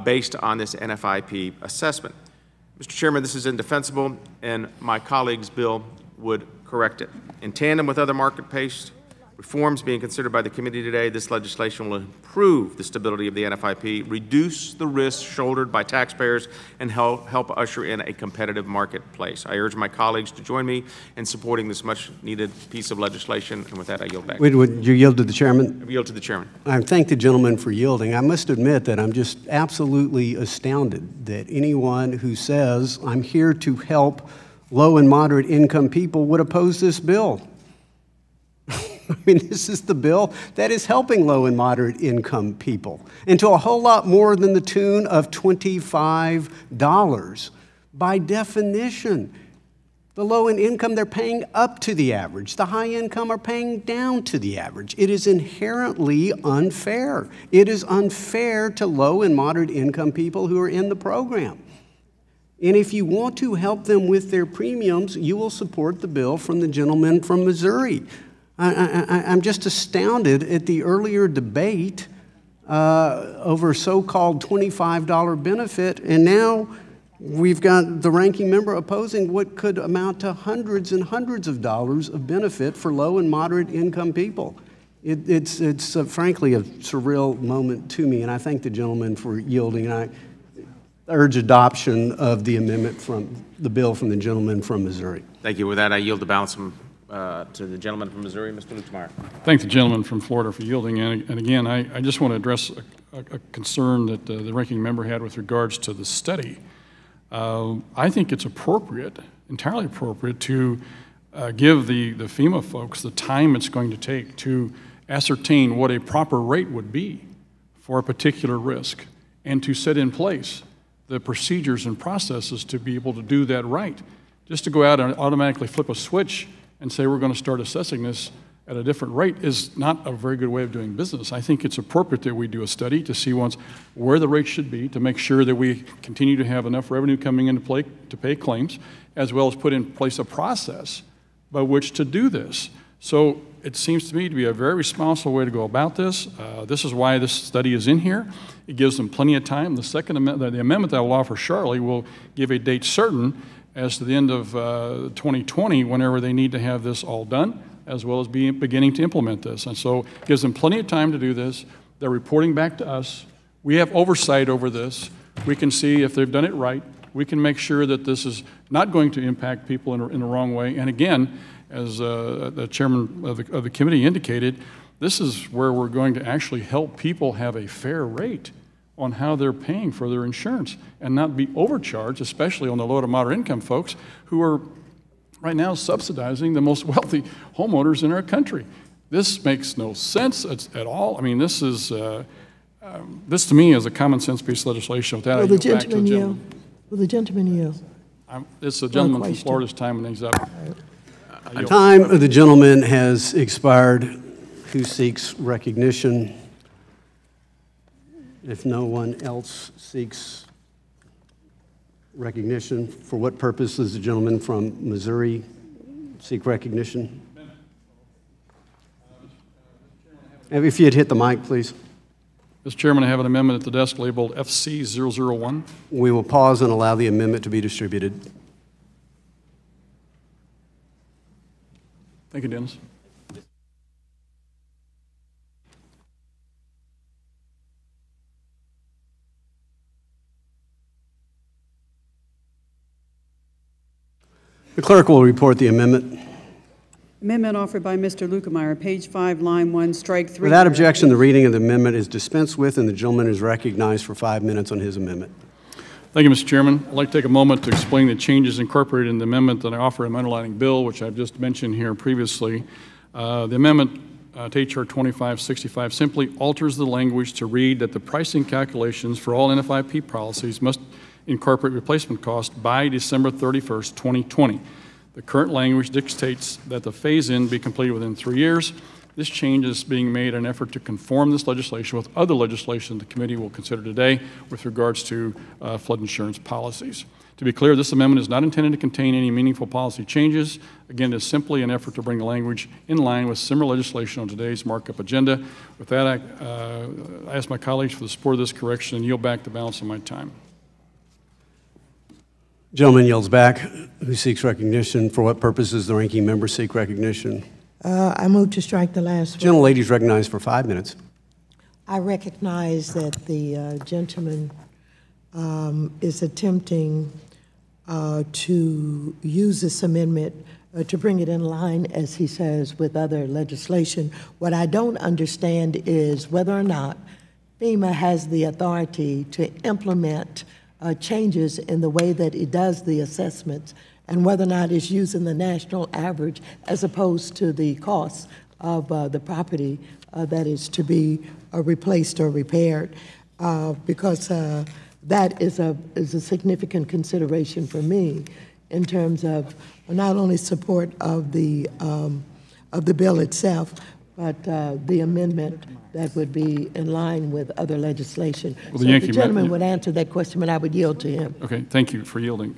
based on this NFIP assessment. Mr. Chairman, this is indefensible, and my colleague's bill would correct it. In tandem with other market-based reforms being considered by the committee today, this legislation will improve the stability of the NFIP, reduce the risks shouldered by taxpayers, and help usher in a competitive marketplace. I urge my colleagues to join me in supporting this much-needed piece of legislation, and with that, I yield back. Would you yield to the chairman? I yield to the chairman. I thank the gentleman for yielding. I must admit that I'm just absolutely astounded that anyone who says, I'm here to help low and moderate income people, would oppose this bill. I mean, this is the bill that is helping low and moderate income people, and to a whole lot more than the tune of $25. By definition, the low income, they're paying up to the average. The high income are paying down to the average. It is inherently unfair. It is unfair to low and moderate income people who are in the program. And if you want to help them with their premiums, you will support the bill from the gentleman from Missouri. I'm just astounded at the earlier debate over so-called $25 benefit, and now we've got the ranking member opposing what could amount to hundreds and hundreds of dollars of benefit for low and moderate income people. It's frankly a surreal moment to me, and I thank the gentleman for yielding, and I urge adoption of the amendment from the bill from the gentleman from Missouri. Thank you. With that, I yield the balance to the gentleman from Missouri, Mr. Lukemeyer. Thank the gentleman from Florida for yielding. And again, I just want to address a concern that the ranking member had with regards to the study. I think it's appropriate, entirely appropriate, to give the FEMA folks the time it's going to take to ascertain what a proper rate would be for a particular risk, and to set in place the procedures and processes to be able to do that right. Just to go out and automatically flip a switch and say we're going to start assessing this at a different rate is not a very good way of doing business. I think it's appropriate that we do a study to see once where the rate should be, to make sure that we continue to have enough revenue coming into play to pay claims, as well as put in place a process by which to do this. So it seems to me to be a very responsible way to go about this. This is why this study is in here. It gives them plenty of time. The second amendment, the amendment that I will offer shortly, will give a date certain as to the end of 2020, whenever they need to have this all done, as well as beginning to implement this. And so it gives them plenty of time to do this. They're reporting back to us. We have oversight over this. We can see if they've done it right. We can make sure that this is not going to impact people in the wrong way. And again, as the chairman of the committee indicated, this is where we're going to actually help people have a fair rate on how they're paying for their insurance and not be overcharged, especially on the low to moderate income folks who are right now subsidizing the most wealthy homeowners in our country. This makes no sense at all. I mean, this is, this to me is a common sense piece of legislation. With that, Will the gentleman yield? Will the gentleman yield? It's the gentleman from Florida's time when he's up. The time of the gentleman has expired. Who seeks recognition? If no one else seeks recognition, for what purpose does the gentleman from Missouri seek recognition? If you'd hit the mic, please. Mr. Chairman, I have an amendment at the desk labeled FC001. We will pause and allow the amendment to be distributed. Thank you, Dennis. The clerk will report the amendment. Amendment offered by Mr. Lukemeyer, page 5, line 1, strike 3. Without objection, the reading of the amendment is dispensed with, and the gentleman is recognized for 5 minutes on his amendment. Thank you, Mr. Chairman. I'd like to take a moment to explain the changes incorporated in the amendment that I offer in my underlying bill, which I've just mentioned here previously. The amendment to H.R. 2565 simply alters the language to read that the pricing calculations for all NFIP policies must incorporate replacement cost by December 31st, 2020. The current language dictates that the phase-in be completed within 3 years. This change is being made in an effort to conform this legislation with other legislation the committee will consider today with regards to flood insurance policies. To be clear, this amendment is not intended to contain any meaningful policy changes. Again, it is simply an effort to bring the language in line with similar legislation on today's markup agenda. With that, I ask my colleagues for the support of this correction and yield back the balance of my time. Gentleman yields back. Who seeks recognition? For what purpose does the ranking member seek recognition? I move to strike the last one. Gentlelady is recognized for 5 minutes. I recognize that the gentleman is attempting to use this amendment to bring it in line, as he says, with other legislation. What I don't understand is whether or not FEMA has the authority to implement changes in the way that it does the assessments, and whether or not it's using the national average as opposed to the cost of the property that is to be replaced or repaired, because that is a significant consideration for me in terms of not only support of the bill itself, but the amendment that would be in line with other legislation. Well, so if the gentleman would answer that question, and I would yield to him. Okay, thank you for yielding.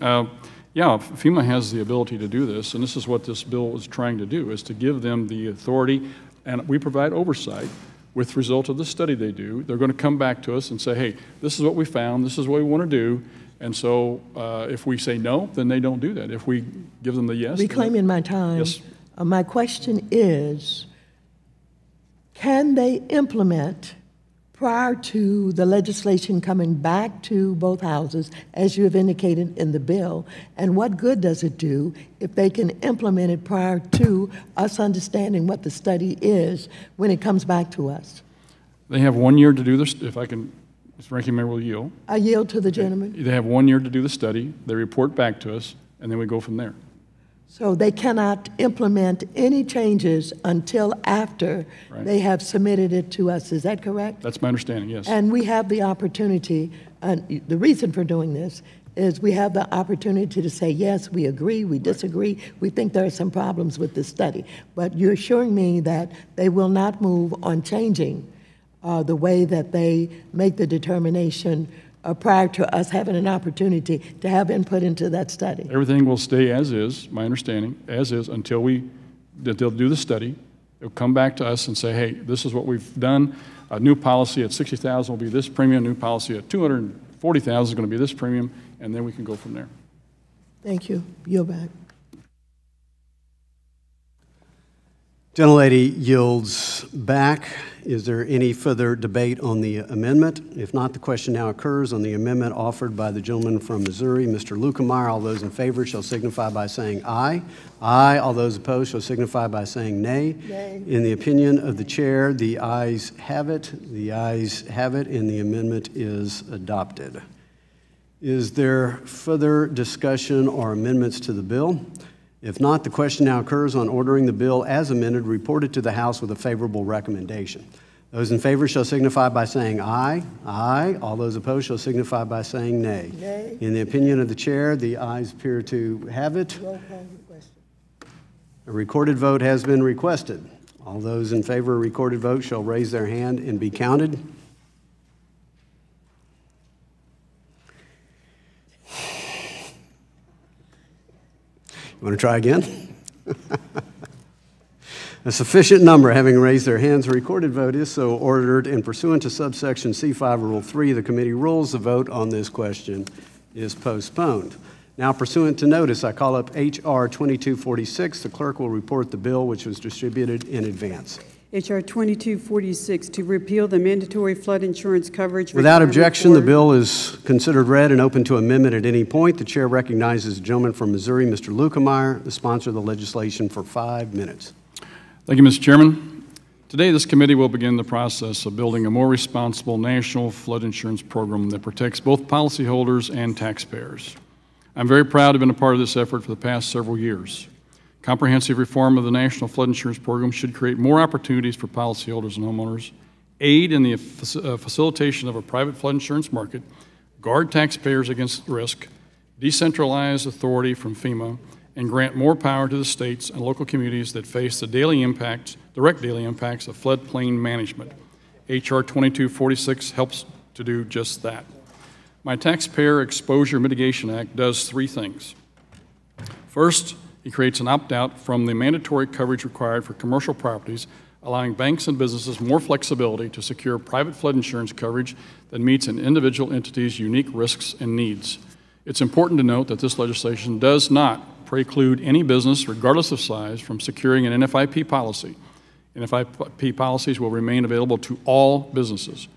Yeah, FEMA has the ability to do this, and this is what this bill is trying to do, is to give them the authority, and we provide oversight with the result of the study they do. They're going to come back to us and say, hey, this is what we found, this is what we want to do, and so if we say no, then they don't do that. If we give them the yes. Reclaiming my time. Yes. My question is, can they implement prior to the legislation coming back to both houses, as you have indicated in the bill, and what good does it do if they can implement it prior to us understanding what the study is when it comes back to us? They have 1 year to do this, if I can, Mr. Ranking Member will yield. I yield to the gentleman. They have 1 year to do the study, they report back to us, and then we go from there. So they cannot implement any changes until after they have submitted it to us. Is that correct? That's my understanding, yes. And we have the opportunity, and the reason for doing this is we have the opportunity to say, yes, we agree, we disagree, we think there are some problems with this study. But you're assuring me that they will not move on changing the way that they make the determination prior to us having an opportunity to have input into that study. Everything will stay as is, my understanding, as is, until they'll do the study. They'll come back to us and say, hey, this is what we've done. A new policy at $60,000 will be this premium. New policy at $240,000 is going to be this premium, and then we can go from there. Thank you. Yield back. Gentlelady yields back. Is there any further debate on the amendment? If not, the question now occurs on the amendment offered by the gentleman from Missouri, Mr. Lukemeyer. All those in favor shall signify by saying aye. Aye. All those opposed shall signify by saying nay. Nay. In the opinion of the chair, the ayes have it. The ayes have it, and the amendment is adopted. Is there further discussion or amendments to the bill? If not, the question now occurs on ordering the bill as amended reported to the House with a favorable recommendation. Those in favor shall signify by saying aye. Aye. All those opposed shall signify by saying nay. Nay. In the opinion of the chair, the ayes appear to have it. Roll call requested. A recorded vote has been requested. All those in favor of a recorded vote shall raise their hand and be counted. You want to try again? A sufficient number having raised their hands, a recorded vote is so ordered, and pursuant to subsection C5 Rule 3 of the committee rules, the vote on this question is postponed. Now, pursuant to notice, I call up H.R. 2246. The clerk will report the bill, which was distributed in advance. H.R. 2246, to repeal the mandatory flood insurance coverage. Without objection, the for... bill is considered read and open to amendment at any point. The chair recognizes the gentleman from Missouri, Mr. Lukemeyer, the sponsor of the legislation, for 5 minutes. Thank you, Mr. Chairman. Today, this committee will begin the process of building a more responsible national flood insurance program that protects both policyholders and taxpayers. I'm very proud to have been a part of this effort for the past several years. Comprehensive reform of the National Flood Insurance Program should create more opportunities for policyholders and homeowners, aid in the facilitation of a private flood insurance market, guard taxpayers against risk, decentralize authority from FEMA, and grant more power to the states and local communities that face the direct daily impacts of floodplain management. H.R. 2246 helps to do just that. My Taxpayer Exposure Mitigation Act does 3 things. First, it creates an opt-out from the mandatory coverage required for commercial properties, allowing banks and businesses more flexibility to secure private flood insurance coverage that meets an individual entity's unique risks and needs. It's important to note that this legislation does not preclude any business, regardless of size, from securing an NFIP policy. NFIP policies will remain available to all businesses.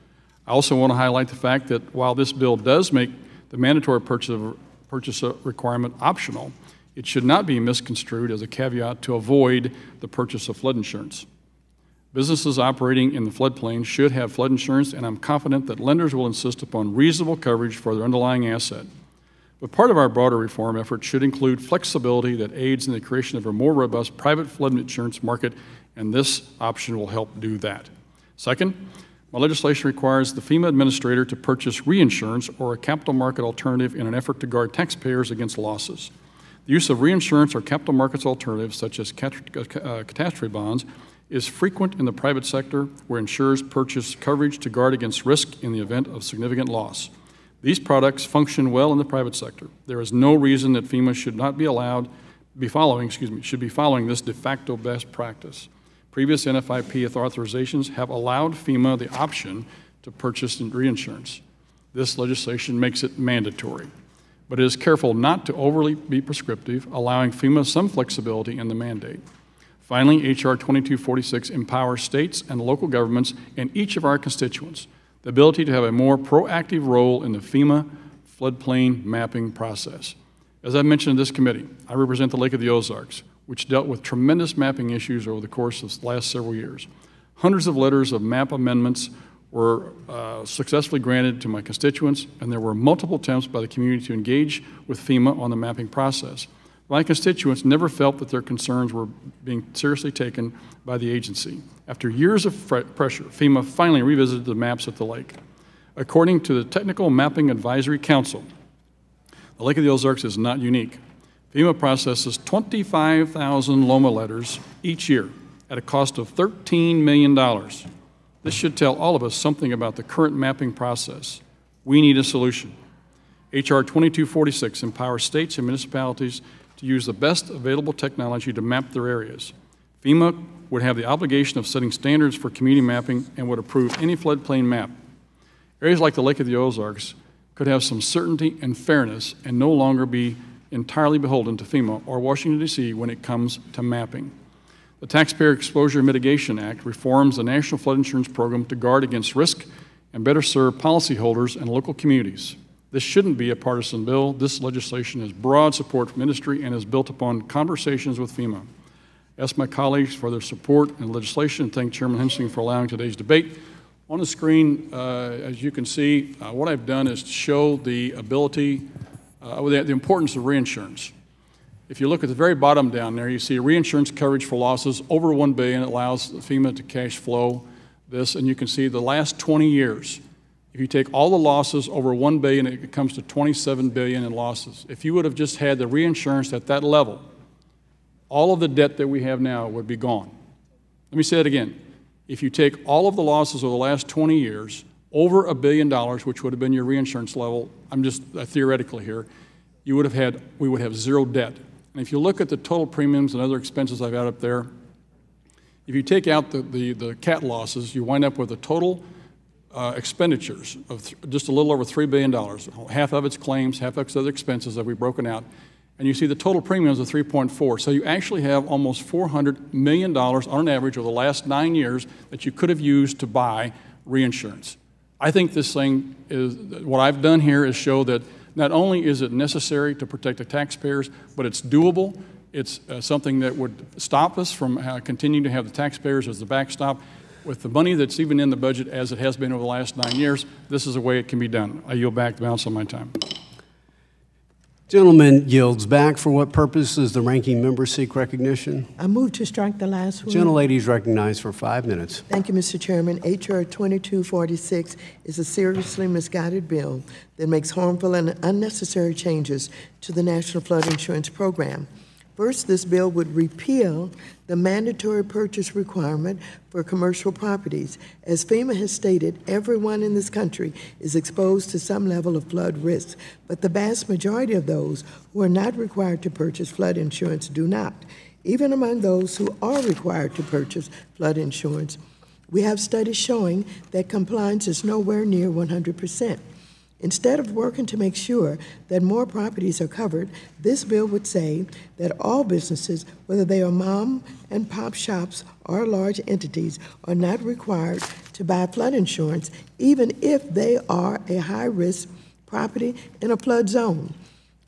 I also want to highlight the fact that while this bill does make the mandatory purchase requirement optional, it should not be misconstrued as a caveat to avoid the purchase of flood insurance. Businesses operating in the floodplain should have flood insurance, and I'm confident that lenders will insist upon reasonable coverage for their underlying asset. But part of our broader reform effort should include flexibility that aids in the creation of a more robust private flood insurance market, and this option will help do that. Second, my legislation requires the FEMA administrator to purchase reinsurance or a capital market alternative in an effort to guard taxpayers against losses. The use of reinsurance or capital markets alternatives, such as catastrophe bonds, is frequent in the private sector, where insurers purchase coverage to guard against risk in the event of significant loss. These products function well in the private sector. There is no reason that FEMA should be following this de facto best practice. Previous NFIP authorizations have allowed FEMA the option to purchase reinsurance. This legislation makes it mandatory, but it is careful not to overly be prescriptive, allowing FEMA some flexibility in the mandate. Finally, H.R. 2246 empowers states and local governments and each of our constituents the ability to have a more proactive role in the FEMA floodplain mapping process. As I mentioned in this committee, I represent the Lake of the Ozarks, which dealt with tremendous mapping issues over the course of the last several years. Hundreds of letters of map amendments were successfully granted to my constituents, and there were multiple attempts by the community to engage with FEMA on the mapping process. My constituents never felt that their concerns were being seriously taken by the agency. After years of pressure, FEMA finally revisited the maps at the lake. According to the Technical Mapping Advisory Council, the Lake of the Ozarks is not unique. FEMA processes 25,000 LOMA letters each year at a cost of $13 million. This should tell all of us something about the current mapping process. We need a solution. H.R. 2246 empowers states and municipalities to use the best available technology to map their areas. FEMA would have the obligation of setting standards for community mapping and would approve any floodplain map. Areas like the Lake of the Ozarks could have some certainty and fairness and no longer be entirely beholden to FEMA or Washington, D.C. when it comes to mapping. The Taxpayer Exposure Mitigation Act reforms the National Flood Insurance Program to guard against risk and better serve policyholders and local communities. This shouldn't be a partisan bill. This legislation has broad support from industry and is built upon conversations with FEMA. I ask my colleagues for their support in the legislation and thank Chairman Hensling for allowing today's debate. On the screen, as you can see, what I've done is to show the ability, the importance of reinsurance. If you look at the very bottom down there, you see reinsurance coverage for losses over $1 billion. It allows FEMA to cash flow this, and you can see the last 20 years. If you take all the losses over $1 billion, it comes to $27 billion in losses. If you would have just had the reinsurance at that level, all of the debt that we have now would be gone. Let me say it again. If you take all of the losses over the last 20 years, over $1 billion, which would have been your reinsurance level, I'm just theoretically here, we would have zero debt. And if you look at the total premiums and other expenses I've got up there, if you take out the cat losses, you wind up with a total expenditures of just a little over $3 billion. Half of it's claims, half of it's other expenses that we've broken out. And you see the total premiums of 3.4. So you actually have almost $400 million on an average over the last 9 years that you could have used to buy reinsurance. I think this thing is, what I've done here is show that not only is it necessary to protect the taxpayers, but it's doable. It's something that would stop us from continuing to have the taxpayers as the backstop. With the money that's even in the budget as it has been over the last 9 years, this is a way it can be done. I yield back the balance of my time. Gentleman yields back. For what purpose does the ranking member seek recognition? I move to strike the last one. Gentlelady is recognized for 5 minutes. Thank you, Mr. Chairman. H.R. 2246 is a seriously misguided bill that makes harmful and unnecessary changes to the National Flood Insurance Program. First, this bill would repeal the mandatory purchase requirement for commercial properties. As FEMA has stated, everyone in this country is exposed to some level of flood risk, but the vast majority of those who are not required to purchase flood insurance do not. Even among those who are required to purchase flood insurance, we have studies showing that compliance is nowhere near 100%. Instead of working to make sure that more properties are covered, this bill would say that all businesses, whether they are mom and pop shops or large entities, are not required to buy flood insurance, even if they are a high-risk property in a flood zone.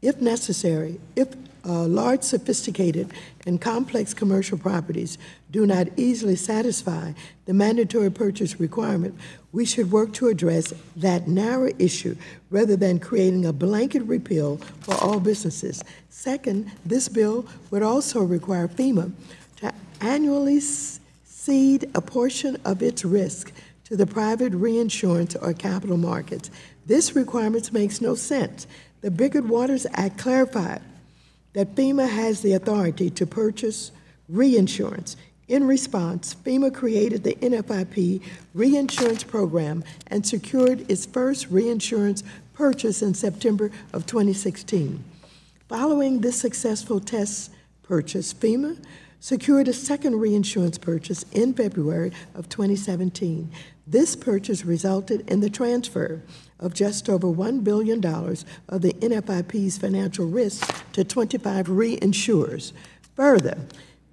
If necessary, if large, sophisticated, and complex commercial properties do not easily satisfy the mandatory purchase requirement, we should work to address that narrow issue rather than creating a blanket repeal for all businesses. Second, this bill would also require FEMA to annually cede a portion of its risk to the private reinsurance or capital markets. This requirement makes no sense. The Biggert Waters Act clarified that FEMA has the authority to purchase reinsurance. In response, FEMA created the NFIP reinsurance program and secured its first reinsurance purchase in September of 2016. Following this successful test purchase, FEMA secured a second reinsurance purchase in February of 2017. This purchase resulted in the transfer of just over $1 billion of the NFIP's financial risk to 25 reinsurers. Further,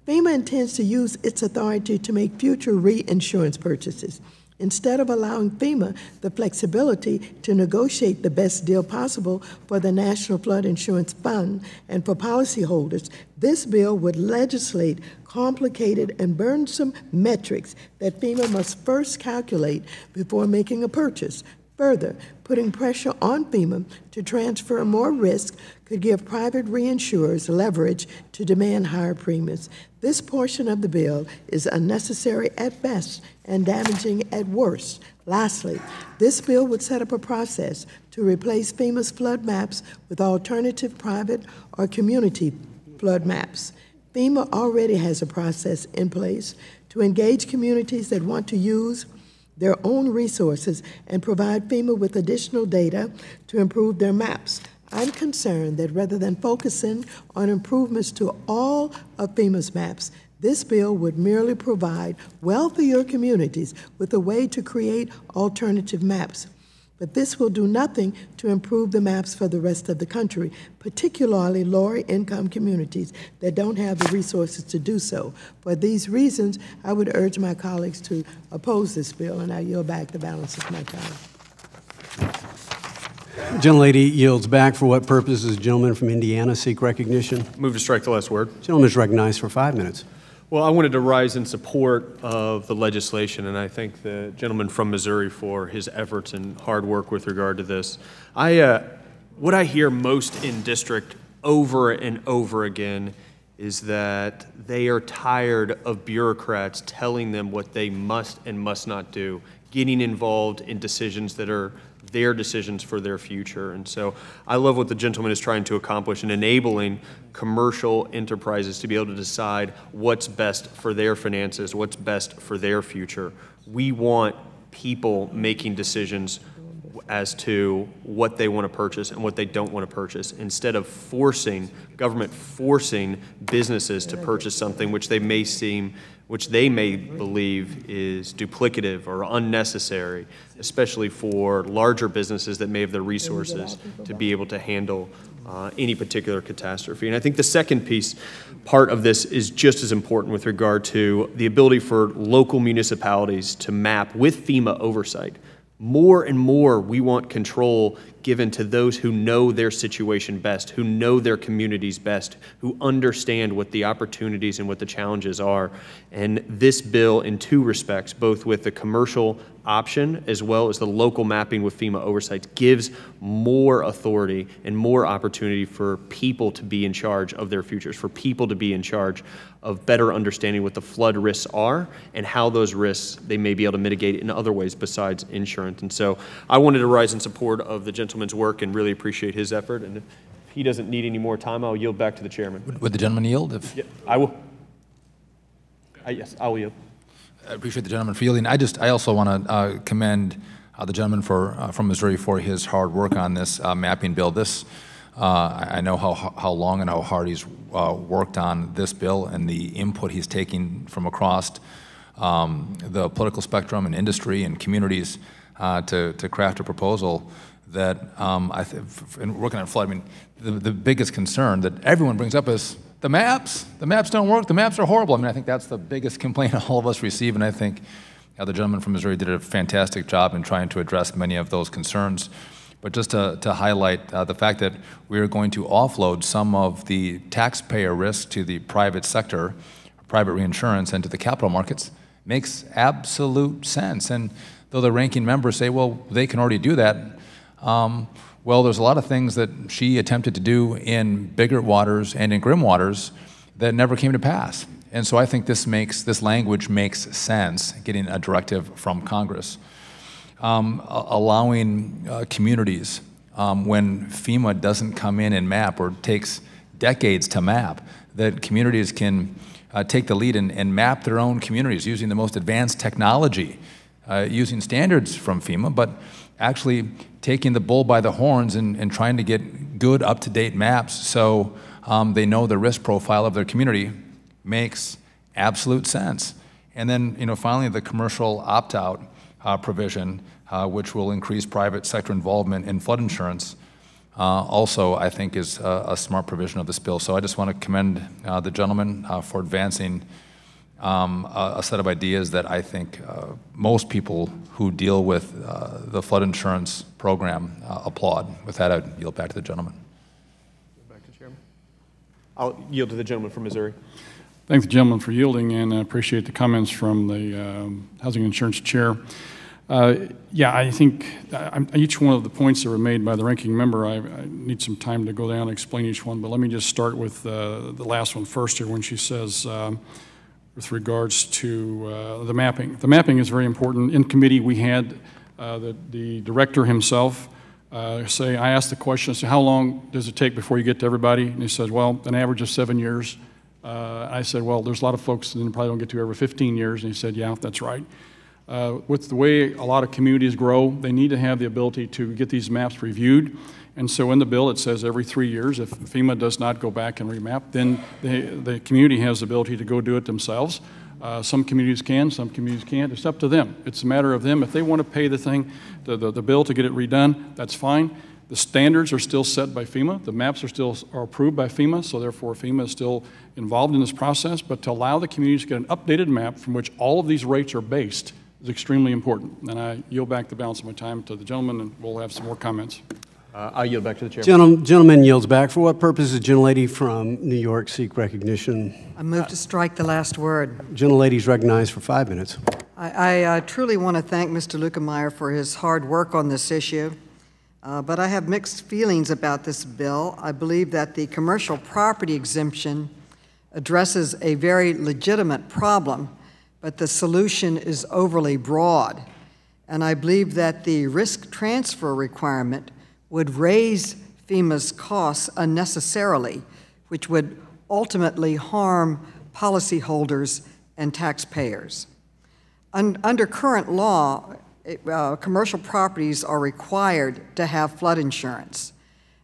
FEMA intends to use its authority to make future reinsurance purchases. Instead of allowing FEMA the flexibility to negotiate the best deal possible for the National Flood Insurance Fund and for policyholders, this bill would legislate complicated and burdensome metrics that FEMA must first calculate before making a purchase. Further, putting pressure on FEMA to transfer more risk could give private reinsurers leverage to demand higher premiums. This portion of the bill is unnecessary at best and damaging at worst. Lastly, this bill would set up a process to replace FEMA's flood maps with alternative private or community flood maps. FEMA already has a process in place to engage communities that want to use their own resources and provide FEMA with additional data to improve their maps. I'm concerned that rather than focusing on improvements to all of FEMA's maps, this bill would merely provide wealthier communities with a way to create alternative maps. But this will do nothing to improve the maps for the rest of the country, particularly lower-income communities that don't have the resources to do so. For these reasons, I would urge my colleagues to oppose this bill, and I yield back the balance of my time. The gentlelady yields back. For what purpose does the gentleman from Indiana seek recognition? Move to strike the last word. The gentleman is recognized for 5 minutes. Well, I wanted to rise in support of the legislation, and I thank the gentleman from Missouri for his efforts and hard work with regard to this. What I hear most in district over and over again is that they are tired of bureaucrats telling them what they must and must not do, getting involved in decisions that are their decisions for their future. And so I love what the gentleman is trying to accomplish in enabling commercial enterprises to be able to decide what's best for their finances, what's best for their future. We want people making decisions as to what they want to purchase and what they don't want to purchase, instead of government forcing businesses to purchase something which they may believe is duplicative or unnecessary, especially for larger businesses that may have the resources to be able to handle any particular catastrophe. And I think the second part of this is just as important with regard to the ability for local municipalities to map with FEMA oversight. More and more, we want control given to those who know their situation best, who know their communities best, who understand what the opportunities and what the challenges are. And this bill, in two respects, both with the commercial option as well as the local mapping with FEMA oversight, gives more authority and more opportunity for people to be in charge of their futures, for people to be in charge of better understanding what the flood risks are and how those risks they may be able to mitigate in other ways besides insurance. And so I wanted to rise in support of the gentleman's work and really appreciate his effort. And if he doesn't need any more time, I'll yield back to the chairman. Would the gentleman yield? Yeah, I will. Yes, I will yield. I appreciate the gentleman for yielding. I also want to commend the gentleman from Missouri for his hard work on this mapping bill. I know how long and how hard he's worked on this bill and the input he's taking from across the political spectrum and industry and communities to craft a proposal that in working on flood, I mean, the biggest concern that everyone brings up is the maps. The maps don't work. The maps are horrible. I mean, I think that's the biggest complaint all of us receive, and I think the gentleman from Missouri did a fantastic job in trying to address many of those concerns. But just to highlight the fact that we are going to offload some of the taxpayer risk to the private sector, private reinsurance, and to the capital markets makes absolute sense. And though the ranking members say, well, they can already do that, well, there's a lot of things that she attempted to do in Biggert Waters and in Grim Waters that never came to pass. And so I think this language makes sense, getting a directive from Congress. Allowing communities, when FEMA doesn't come in and map or takes decades to map, that communities can take the lead and map their own communities using the most advanced technology, using standards from FEMA, but actually taking the bull by the horns and trying to get good, up-to-date maps so they know the risk profile of their community makes absolute sense. And then, finally, the commercial opt-out provision, which will increase private sector involvement in flood insurance, also I think is a smart provision of this bill. So I just want to commend the gentleman for advancing a set of ideas that I think most people who deal with the flood insurance program applaud. With that, I yield back to the gentleman. Back to the chairman. I'll yield to the gentleman from Missouri. Thank the gentleman for yielding, and I appreciate the comments from the Housing Insurance Chair. Yeah, I think each one of the points that were made by the ranking member, I need some time to go down and explain each one, but let me just start with the last one first here when she says, with regards to the mapping. The mapping is very important. In committee, we had the director himself say, I asked the question, I said, how long does it take before you get to everybody? And he said, well, an average of 7 years. I said, well, there's a lot of folks that probably don't get to every 15 years. And he said, yeah, that's right. With the way a lot of communities grow, they need to have the ability to get these maps reviewed. And so in the bill, it says every 3 years. If FEMA does not go back and remap, then the community has the ability to go do it themselves. Some communities can, some communities can't. It's up to them. It's a matter of them. If they want to pay the bill to get it redone, that's fine. The standards are still set by FEMA. The maps are approved by FEMA, so therefore FEMA is still involved in this process. But to allow the communities to get an updated map from which all of these rates are based is extremely important. And I yield back the balance of my time to the gentleman, and we'll have some more comments. I yield back to the chairman. Gentleman yields back. For what purpose does the gentlelady from New York seek recognition? I move to strike the last word. Gentlelady is recognized for 5 minutes. I truly want to thank Mr. Lukemeyer for his hard work on this issue, but I have mixed feelings about this bill. I believe that the commercial property exemption addresses a very legitimate problem, but the solution is overly broad. And I believe that the risk transfer requirement would raise FEMA's costs unnecessarily, which would ultimately harm policyholders and taxpayers. Under current law, commercial properties are required to have flood insurance.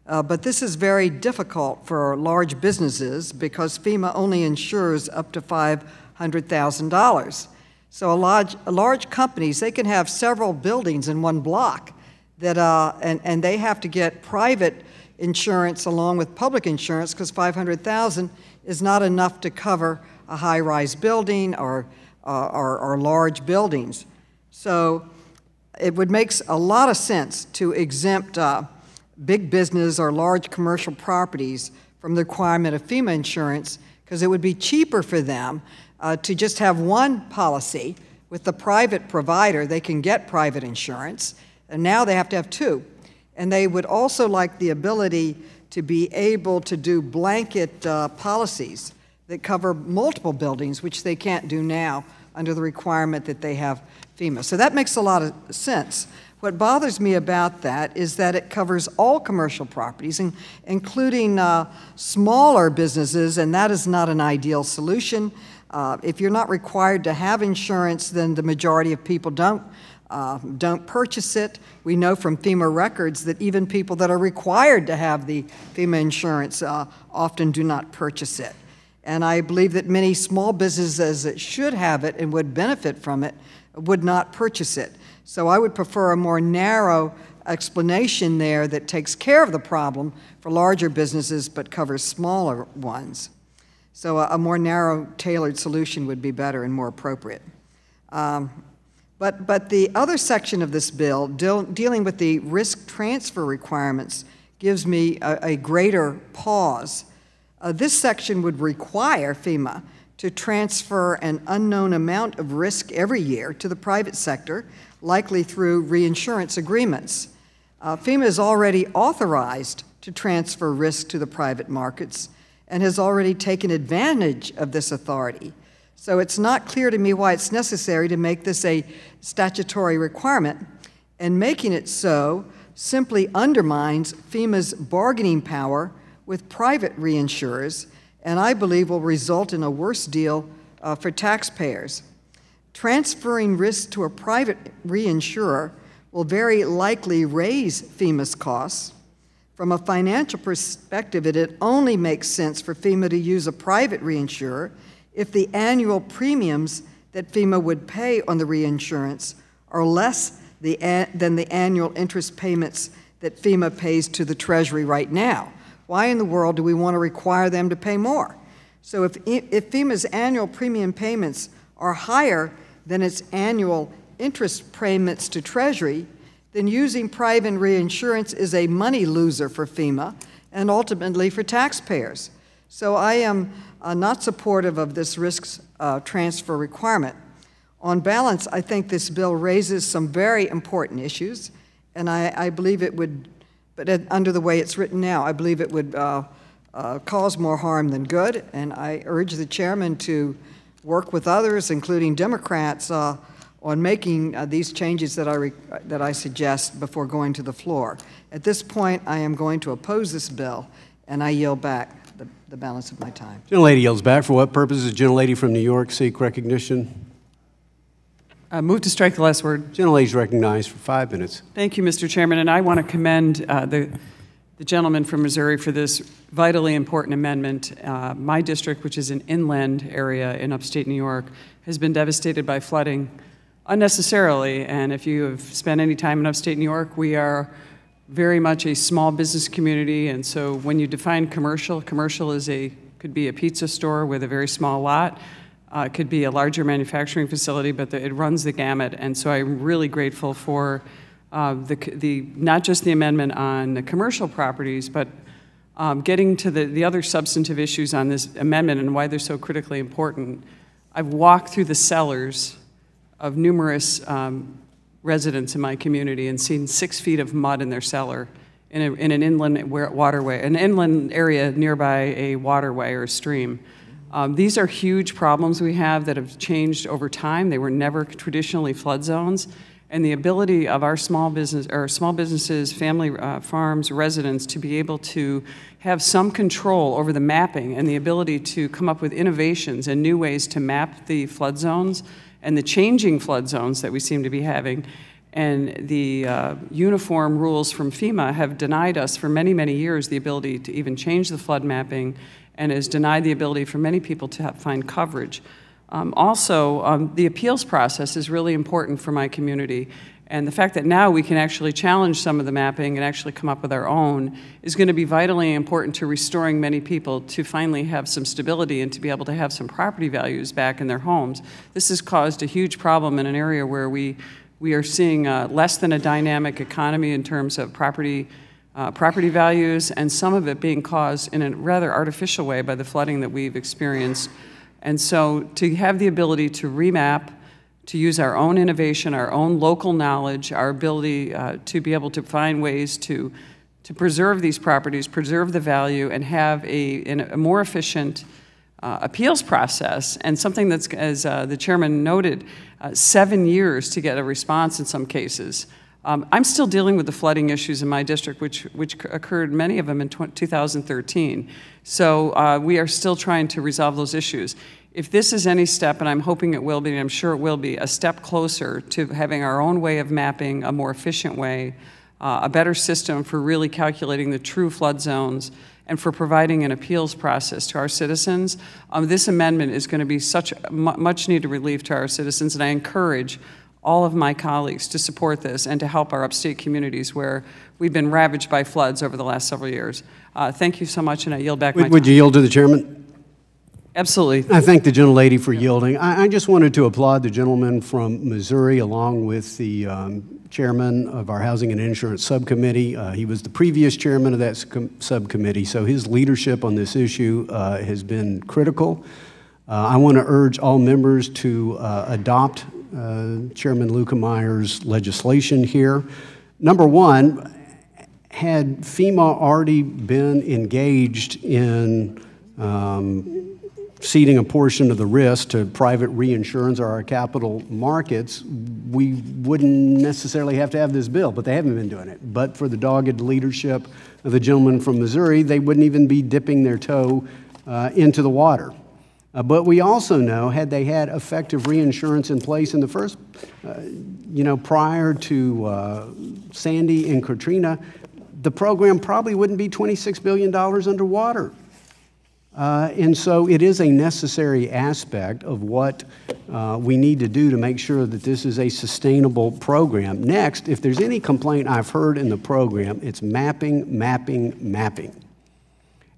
But this is very difficult for large businesses because FEMA only insures up to $500,000. So large companies, they can have several buildings in one block that, and they have to get private insurance along with public insurance because $500,000 is not enough to cover a high-rise building or large buildings. So it would make a lot of sense to exempt big business or large commercial properties from the requirement of FEMA insurance because it would be cheaper for them to just have one policy with the private provider. They can get private insurance, and now they have to have two. And they would also like the ability to be able to do blanket policies that cover multiple buildings, which they can't do now under the requirement that they have FEMA. So that makes a lot of sense. What bothers me about that is that it covers all commercial properties, including smaller businesses, and that is not an ideal solution. If you're not required to have insurance, then the majority of people don't purchase it. We know from FEMA records that even people that are required to have the FEMA insurance often do not purchase it. And I believe that many small businesses that should have it and would benefit from it would not purchase it. So I would prefer a more narrow explanation there that takes care of the problem for larger businesses but covers smaller ones. So a more narrow, tailored solution would be better and more appropriate. But the other section of this bill, dealing with the risk transfer requirements, gives me a greater pause. This section would require FEMA to transfer an unknown amount of risk every year to the private sector, likely through reinsurance agreements. FEMA is already authorized to transfer risk to the private markets and has already taken advantage of this authority. So it's not clear to me why it's necessary to make this a statutory requirement, and making it so simply undermines FEMA's bargaining power with private reinsurers, and I believe will result in a worse deal for taxpayers. Transferring risk to a private reinsurer will very likely raise FEMA's costs. From a financial perspective, it only makes sense for FEMA to use a private reinsurer if the annual premiums that FEMA would pay on the reinsurance are less than the annual interest payments that FEMA pays to the Treasury right now. Why in the world do we want to require them to pay more? So if FEMA's annual premium payments are higher than its annual interest payments to Treasury, then using private reinsurance is a money loser for FEMA and ultimately for taxpayers. So I am not supportive of this risk transfer requirement. On balance, I think this bill raises some very important issues, and I believe it would, but under the way it's written now, I believe it would cause more harm than good, and I urge the chairman to work with others, including Democrats, on making these changes that I suggest before going to the floor. At this point, I am going to oppose this bill, and I yield back the balance of my time. Gentlelady yields back. For what purpose does the gentlelady from New York seek recognition? Move to strike the last word. Gentlelady is recognized for 5 minutes. Thank you, Mr. Chairman, and I want to commend the gentleman from Missouri for this vitally important amendment. My district, which is an inland area in upstate New York, has been devastated by flooding unnecessarily. And if you have spent any time in upstate New York, we are very much a small business community. And so when you define commercial, commercial is could be a pizza store with a very small lot. It could be a larger manufacturing facility, but it runs the gamut. And so I'm really grateful for not just the amendment on the commercial properties, but getting to the other substantive issues on this amendment and why they're so critically important. I've walked through the cellars of numerous residents in my community and seen 6 feet of mud in their cellar in an inland waterway, an inland area nearby a waterway or a stream. These are huge problems we have that have changed over time. They were never traditionally flood zones. And the ability of our small businesses, family farms, residents to be able to have some control over the mapping and the ability to come up with innovations and new ways to map the flood zones and the changing flood zones that we seem to be having. And the uniform rules from FEMA have denied us for many, many years the ability to even change the flood mapping, and has denied the ability for many people to find coverage. Also, the appeals process is really important for my community, and the fact that now we can actually challenge some of the mapping and actually come up with our own is going to be vitally important to restoring many people to finally have some stability and to be able to have some property values back in their homes. This has caused a huge problem in an area where we are seeing less than a dynamic economy in terms of property values, and some of it being caused in a rather artificial way by the flooding that we've experienced. And so to have the ability to remap, to use our own innovation, our own local knowledge, our ability to be able to find ways to preserve these properties, preserve the value, and have a more efficient appeals process, and something that's, as the chairman noted, 7 years to get a response in some cases. I'm still dealing with the flooding issues in my district, which occurred, many of them in 2013. So we are still trying to resolve those issues. If this is any step, and I'm hoping it will be, and I'm sure it will be, a step closer to having our own way of mapping, a more efficient way, a better system for really calculating the true flood zones, and for providing an appeals process to our citizens, this amendment is going to be such much needed relief to our citizens, and I encourage all of my colleagues to support this and to help our upstate communities where we've been ravaged by floods over the last several years. Thank you so much, and I yield back my time. Would you yield to the chairman? Absolutely. I thank the gentlelady for yielding. I just wanted to applaud the gentleman from Missouri, along with the chairman of our Housing and Insurance Subcommittee. He was the previous chairman of that subcommittee, so his leadership on this issue has been critical. I want to urge all members to adopt Chairman Luekemeyer's legislation here. Number one, had FEMA already been engaged in ceding a portion of the risk to private reinsurance or our capital markets, we wouldn't necessarily have to have this bill, but they haven't been doing it. But for the dogged leadership of the gentleman from Missouri, they wouldn't even be dipping their toe into the water. But we also know, had they had effective reinsurance in place in the first, prior to Sandy and Katrina, the program probably wouldn't be $26 billion underwater. And so it is a necessary aspect of what we need to do to make sure that this is a sustainable program. Next, if there's any complaint I've heard in the program, it's mapping, mapping, mapping.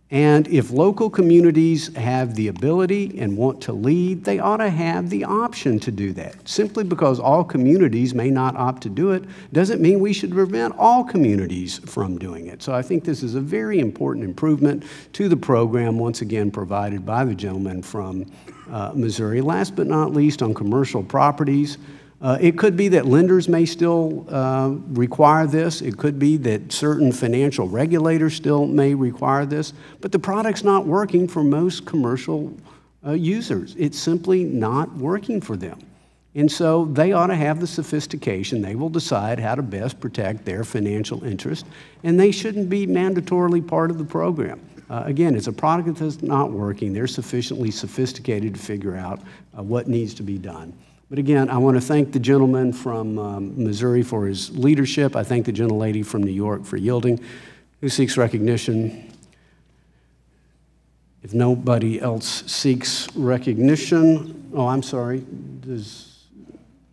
And if local communities have the ability and want to lead, they ought to have the option to do that. Simply because all communities may not opt to do it doesn't mean we should prevent all communities from doing it. So I think this is a very important improvement to the program, once again provided by the gentleman from Missouri. Last but not least, on commercial properties, it could be that lenders may still require this. It could be that certain financial regulators still may require this. But the product's not working for most commercial users. It's simply not working for them. And so they ought to have the sophistication. They will decide how to best protect their financial interest, and they shouldn't be mandatorily part of the program. Again, it's a product that's not working. They're sufficiently sophisticated to figure out what needs to be done. But again, I want to thank the gentleman from Missouri for his leadership. I thank the gentlelady from New York for yielding. Who seeks recognition? If nobody else seeks recognition, oh, I'm sorry.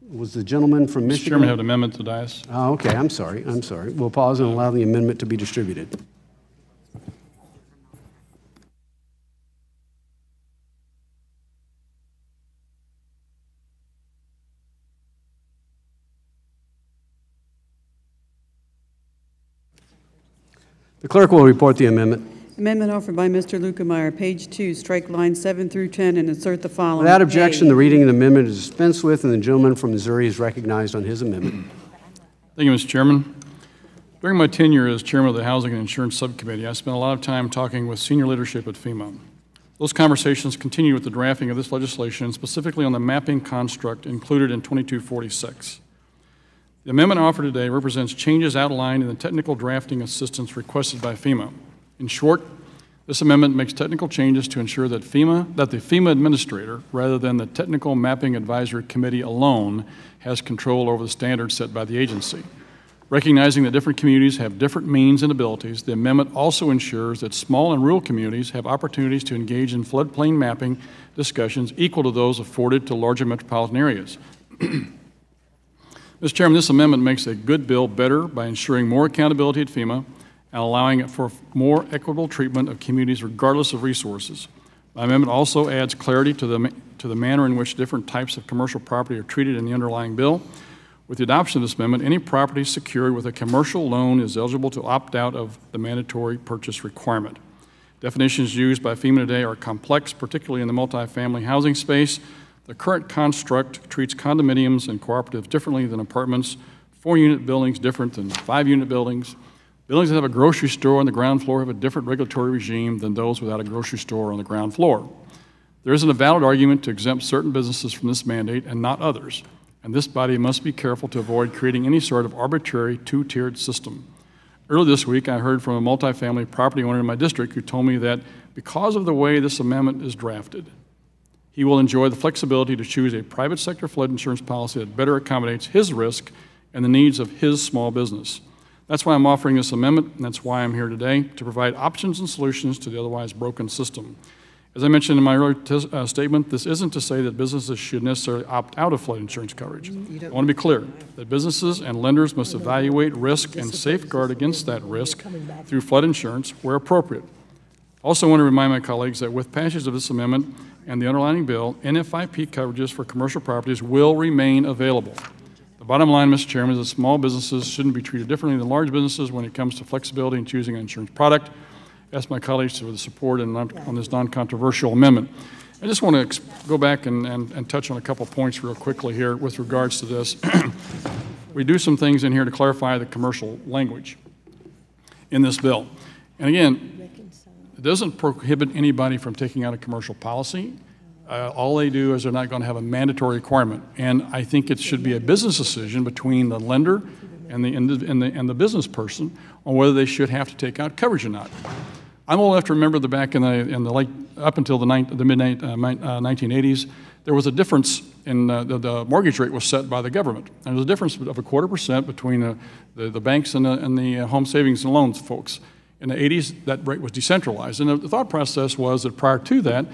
Was the gentleman from Michigan? Mr. Chairman, have an amendment to the dais. Oh, okay, I'm sorry. We'll pause and allow the amendment to be distributed. The clerk will report the amendment. Amendment offered by Mr. Lukemeyer, page 2, strike lines 7 through 10 and insert the following. Without objection, A. the reading of the amendment is dispensed with, and the gentleman from Missouri is recognized on his amendment. Thank you, Mr. Chairman. During my tenure as chairman of the Housing and Insurance Subcommittee, I spent a lot of time talking with senior leadership at FEMA. Those conversations continued with the drafting of this legislation, specifically on the mapping construct included in 2246. The amendment offered today represents changes outlined in the technical drafting assistance requested by FEMA. In short, this amendment makes technical changes to ensure that the FEMA administrator, rather than the Technical Mapping Advisory Committee alone, has control over the standards set by the agency. Recognizing that different communities have different means and abilities, the amendment also ensures that small and rural communities have opportunities to engage in floodplain mapping discussions equal to those afforded to larger metropolitan areas. Mr. Chairman, this amendment makes a good bill better by ensuring more accountability at FEMA and allowing it for more equitable treatment of communities regardless of resources. My amendment also adds clarity to the manner in which different types of commercial property are treated in the underlying bill. With the adoption of this amendment, any property secured with a commercial loan is eligible to opt out of the mandatory purchase requirement. Definitions used by FEMA today are complex, particularly in the multifamily housing space. The current construct treats condominiums and cooperatives differently than apartments, 4-unit buildings different than 5-unit buildings. Buildings that have a grocery store on the ground floor have a different regulatory regime than those without a grocery store on the ground floor. There isn't a valid argument to exempt certain businesses from this mandate and not others, and this body must be careful to avoid creating any sort of arbitrary two-tiered system. Earlier this week, I heard from a multifamily property owner in my district who told me that because of the way this amendment is drafted, he will enjoy the flexibility to choose a private sector flood insurance policy that better accommodates his risk and the needs of his small business. That's why I'm offering this amendment, and that's why I'm here today, to provide options and solutions to the otherwise broken system. As I mentioned in my earlier statement, this isn't to say that businesses should necessarily opt out of flood insurance coverage. I want to be clear that businesses and lenders must evaluate risk and safeguard against that risk through flood insurance where appropriate. I also want to remind my colleagues that with passage of this amendment and the underlying bill, NFIP coverages for commercial properties will remain available. The bottom line, Mr. Chairman, is that small businesses shouldn't be treated differently than large businesses when it comes to flexibility in choosing an insurance product. I ask my colleagues for the support on this non-controversial amendment. I just want to go back and touch on a couple points real quickly here with regards to this. We do some things in here to clarify the commercial language in this bill. And again, it doesn't prohibit anybody from taking out a commercial policy. All they do is they're not going to have a mandatory requirement. And I think it should be a business decision between the lender and the business person on whether they should have to take out coverage or not. I'm old enough to remember that back in the late, up until the mid-1980s, there was a difference in the mortgage rate was set by the government. And there was a difference of 0.25% between the banks and the home savings and loans folks. In the 80s, that rate was decentralized. And the thought process was that prior to that,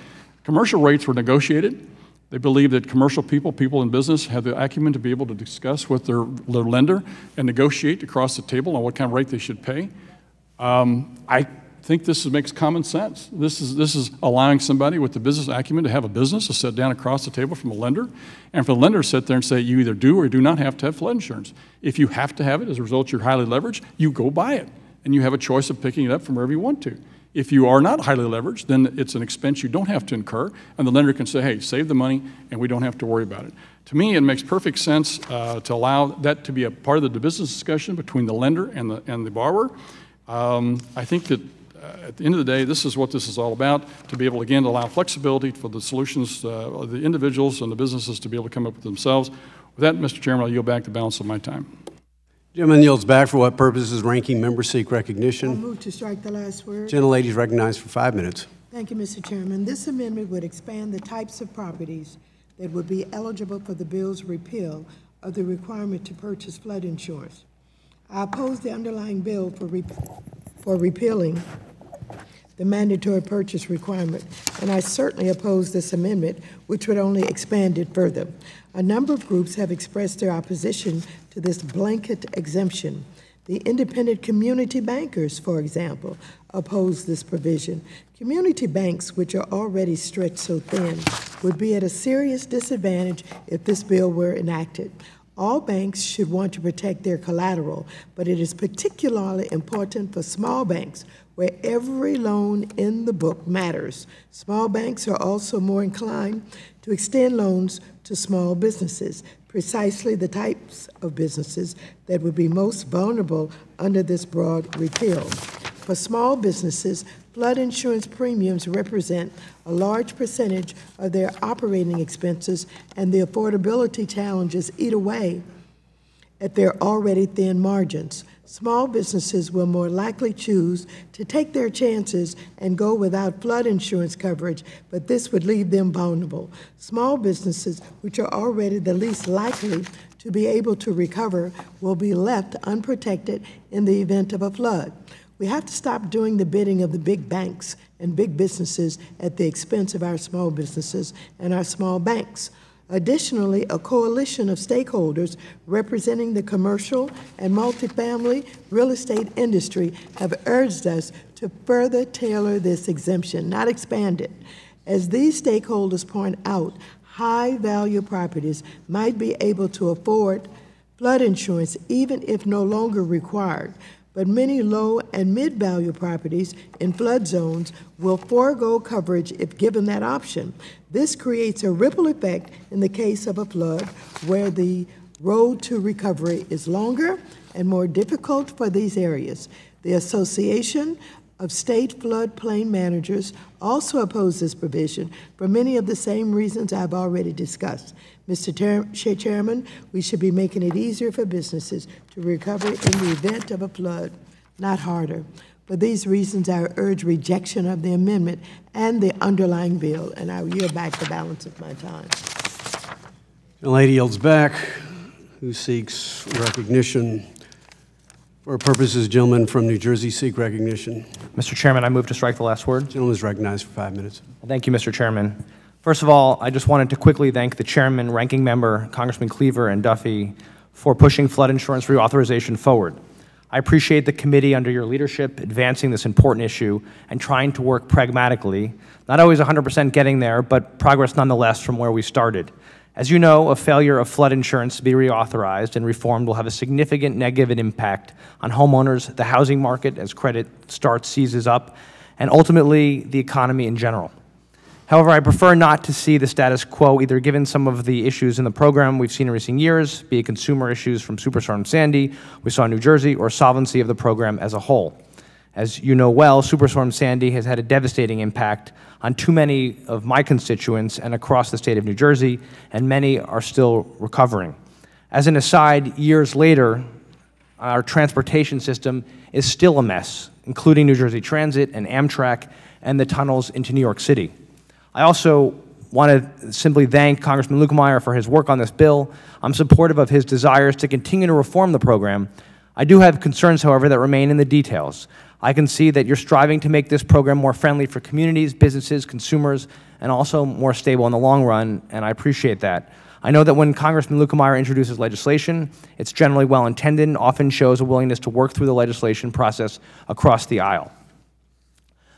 commercial rates were negotiated. They believed that commercial people in business had the acumen to be able to discuss with their lender and negotiate across the table on what kind of rate they should pay. I think this makes common sense. This is allowing somebody with the business acumen to have a business to sit down across the table from a lender, and for the lender to sit there and say you either do or do not have to have flood insurance. If you have to have it, as a result you're highly leveraged, you go buy it, and you have a choice of picking it up from wherever you want to. If you are not highly leveraged, then it's an expense you don't have to incur, and the lender can say, hey, save the money, and we don't have to worry about it. To me, it makes perfect sense to allow that to be a part of the business discussion between the lender and the borrower. I think that at the end of the day, this is what this is all about, to be able, again, to allow flexibility for the solutions, the individuals and the businesses to be able to come up with themselves. With that, Mr. Chairman, I'll yield back the balance of my time. Gentleman yields back. For what purposes ranking members seek recognition? I'll move to strike the last word. Gentlelady is recognized for 5 minutes. Thank you, Mr. Chairman. This amendment would expand the types of properties that would be eligible for the bill's repeal of the requirement to purchase flood insurance. I oppose the underlying bill for for repealing the mandatory purchase requirement, and I certainly oppose this amendment, which would only expand it further. A number of groups have expressed their opposition to this blanket exemption. The independent community bankers, for example, oppose this provision. Community banks, which are already stretched so thin, would be at a serious disadvantage if this bill were enacted. All banks should want to protect their collateral, but it is particularly important for small banks, where every loan in the book matters. Small banks are also more inclined to extend loans to small businesses, precisely the types of businesses that would be most vulnerable under this broad repeal. For small businesses, flood insurance premiums represent a large percentage of their operating expenses, and the affordability challenges eat away at their already thin margins. Small businesses will more likely choose to take their chances and go without flood insurance coverage, but this would leave them vulnerable. Small businesses, which are already the least likely to be able to recover, will be left unprotected in the event of a flood. We have to stop doing the bidding of the big banks and big businesses at the expense of our small businesses and our small banks. Additionally, a coalition of stakeholders representing the commercial and multifamily real estate industry have urged us to further tailor this exemption, not expand it. As these stakeholders point out, high-value properties might be able to afford flood insurance even if no longer required, but many low and mid-value properties in flood zones will forego coverage if given that option. This creates a ripple effect in the case of a flood where the road to recovery is longer and more difficult for these areas. The Association of State Floodplain Managers also oppose this provision for many of the same reasons I've already discussed. Mr. Chairman, we should be making it easier for businesses to recover in the event of a flood, not harder. For these reasons, I urge rejection of the amendment and the underlying bill, and I will yield back the balance of my time. The lady yields back, who seeks recognition. For purposes, gentlemen from New Jersey seek recognition. Mr. Chairman, I move to strike the last word. Gentleman is recognized for 5 minutes. Thank you, Mr. Chairman. First of all, I just wanted to quickly thank the Chairman, Ranking Member, Congressman Cleaver, and Duffy for pushing flood insurance reauthorization forward. I appreciate the committee under your leadership advancing this important issue and trying to work pragmatically, not always 100% getting there, but progress nonetheless from where we started. As you know, a failure of flood insurance to be reauthorized and reformed will have a significant negative impact on homeowners, the housing market as credit seizes up, and ultimately the economy in general. However, I prefer not to see the status quo, either given some of the issues in the program we've seen in recent years, be it consumer issues from Superstorm Sandy we saw in New Jersey, or solvency of the program as a whole. As you know well, Superstorm Sandy has had a devastating impact on too many of my constituents and across the state of New Jersey, and many are still recovering. As an aside, years later, our transportation system is still a mess, including New Jersey Transit and Amtrak and the tunnels into New York City. I also want to simply thank Congressman Lukemeyer for his work on this bill. I'm supportive of his desires to continue to reform the program. I do have concerns, however, that remain in the details. I can see that you're striving to make this program more friendly for communities, businesses, consumers, and also more stable in the long run, and I appreciate that. I know that when Congressman Lukemeyer introduces legislation, it's generally well-intended and often shows a willingness to work through the legislation process across the aisle.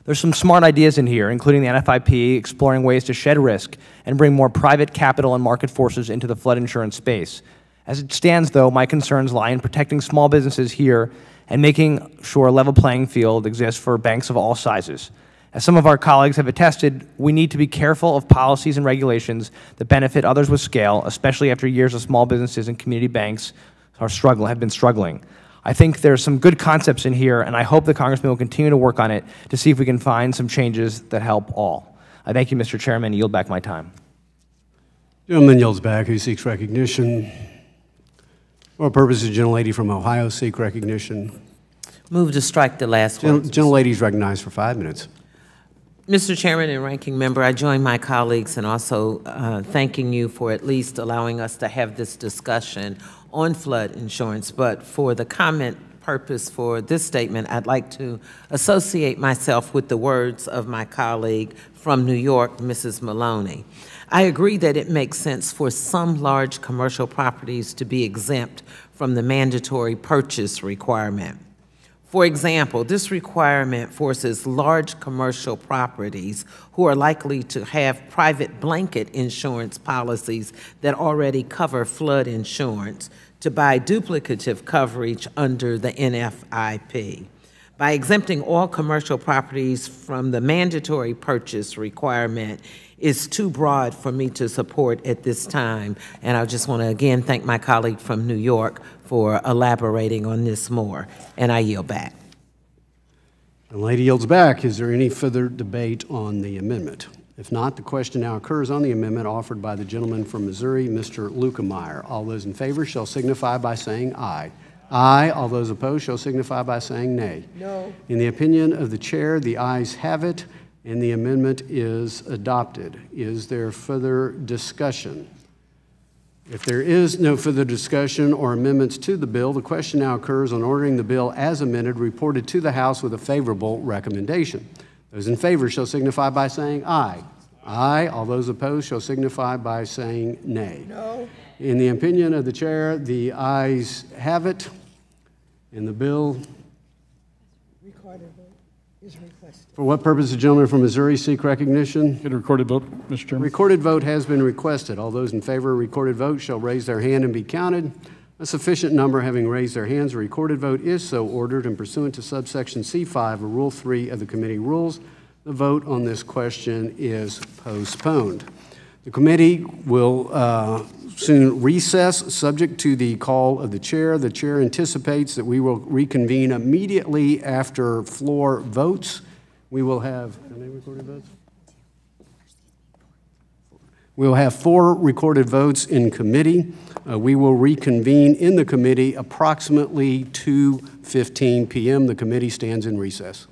There's some smart ideas in here, including the NFIP exploring ways to shed risk and bring more private capital and market forces into the flood insurance space. As it stands, though, my concerns lie in protecting small businesses here and making sure a level playing field exists for banks of all sizes. As some of our colleagues have attested, we need to be careful of policies and regulations that benefit others with scale, especially after years of small businesses and community banks have been struggling. I think there's some good concepts in here, and I hope the Congressman will continue to work on it to see if we can find some changes that help all. I thank you, Mr. Chairman, and yield back my time. Gentleman yields back, who seeks recognition. For purposes, gentlelady from Ohio seek recognition. Move to strike the last one. Gentlelady is recognized for 5 minutes. Mr. Chairman and Ranking Member, I join my colleagues in also thanking you for at least allowing us to have this discussion on flood insurance, but for the comment purpose for this statement, I'd like to associate myself with the words of my colleague from New York, Mrs. Maloney. I agree that it makes sense for some large commercial properties to be exempt from the mandatory purchase requirement. For example, this requirement forces large commercial properties who are likely to have private blanket insurance policies that already cover flood insurance to buy duplicative coverage under the NFIP. By exempting all commercial properties from the mandatory purchase requirement is too broad for me to support at this time. And I just want to again thank my colleague from New York for elaborating on this more. And I yield back. The lady yields back. Is there any further debate on the amendment? If not, the question now occurs on the amendment offered by the gentleman from Missouri, Mr. Lukemeyer. All those in favor shall signify by saying aye. Aye. All those opposed shall signify by saying nay. No. In the opinion of the chair, the ayes have it, and the amendment is adopted. Is there further discussion? If there is no further discussion or amendments to the bill, the question now occurs on ordering the bill as amended reported to the House with a favorable recommendation. Those in favor shall signify by saying aye. Aye. All those opposed shall signify by saying nay. No. In the opinion of the chair, the ayes have it, and the bill. Recorded vote is requested. For what purpose does the gentleman from Missouri seek recognition? Get a recorded vote, Mr. Chairman. Recorded vote has been requested. All those in favor of recorded vote shall raise their hand and be counted. A sufficient number having raised their hands, a recorded vote is so ordered, and pursuant to subsection C5 of Rule 3 of the committee rules, the vote on this question is postponed. The committee will soon recess, subject to the call of the chair. The chair anticipates that we will reconvene immediately after floor votes. We will have, how many recorded votes? We'll have 4 recorded votes in committee. We will reconvene in the committee approximately 2:15 p.m. The committee stands in recess.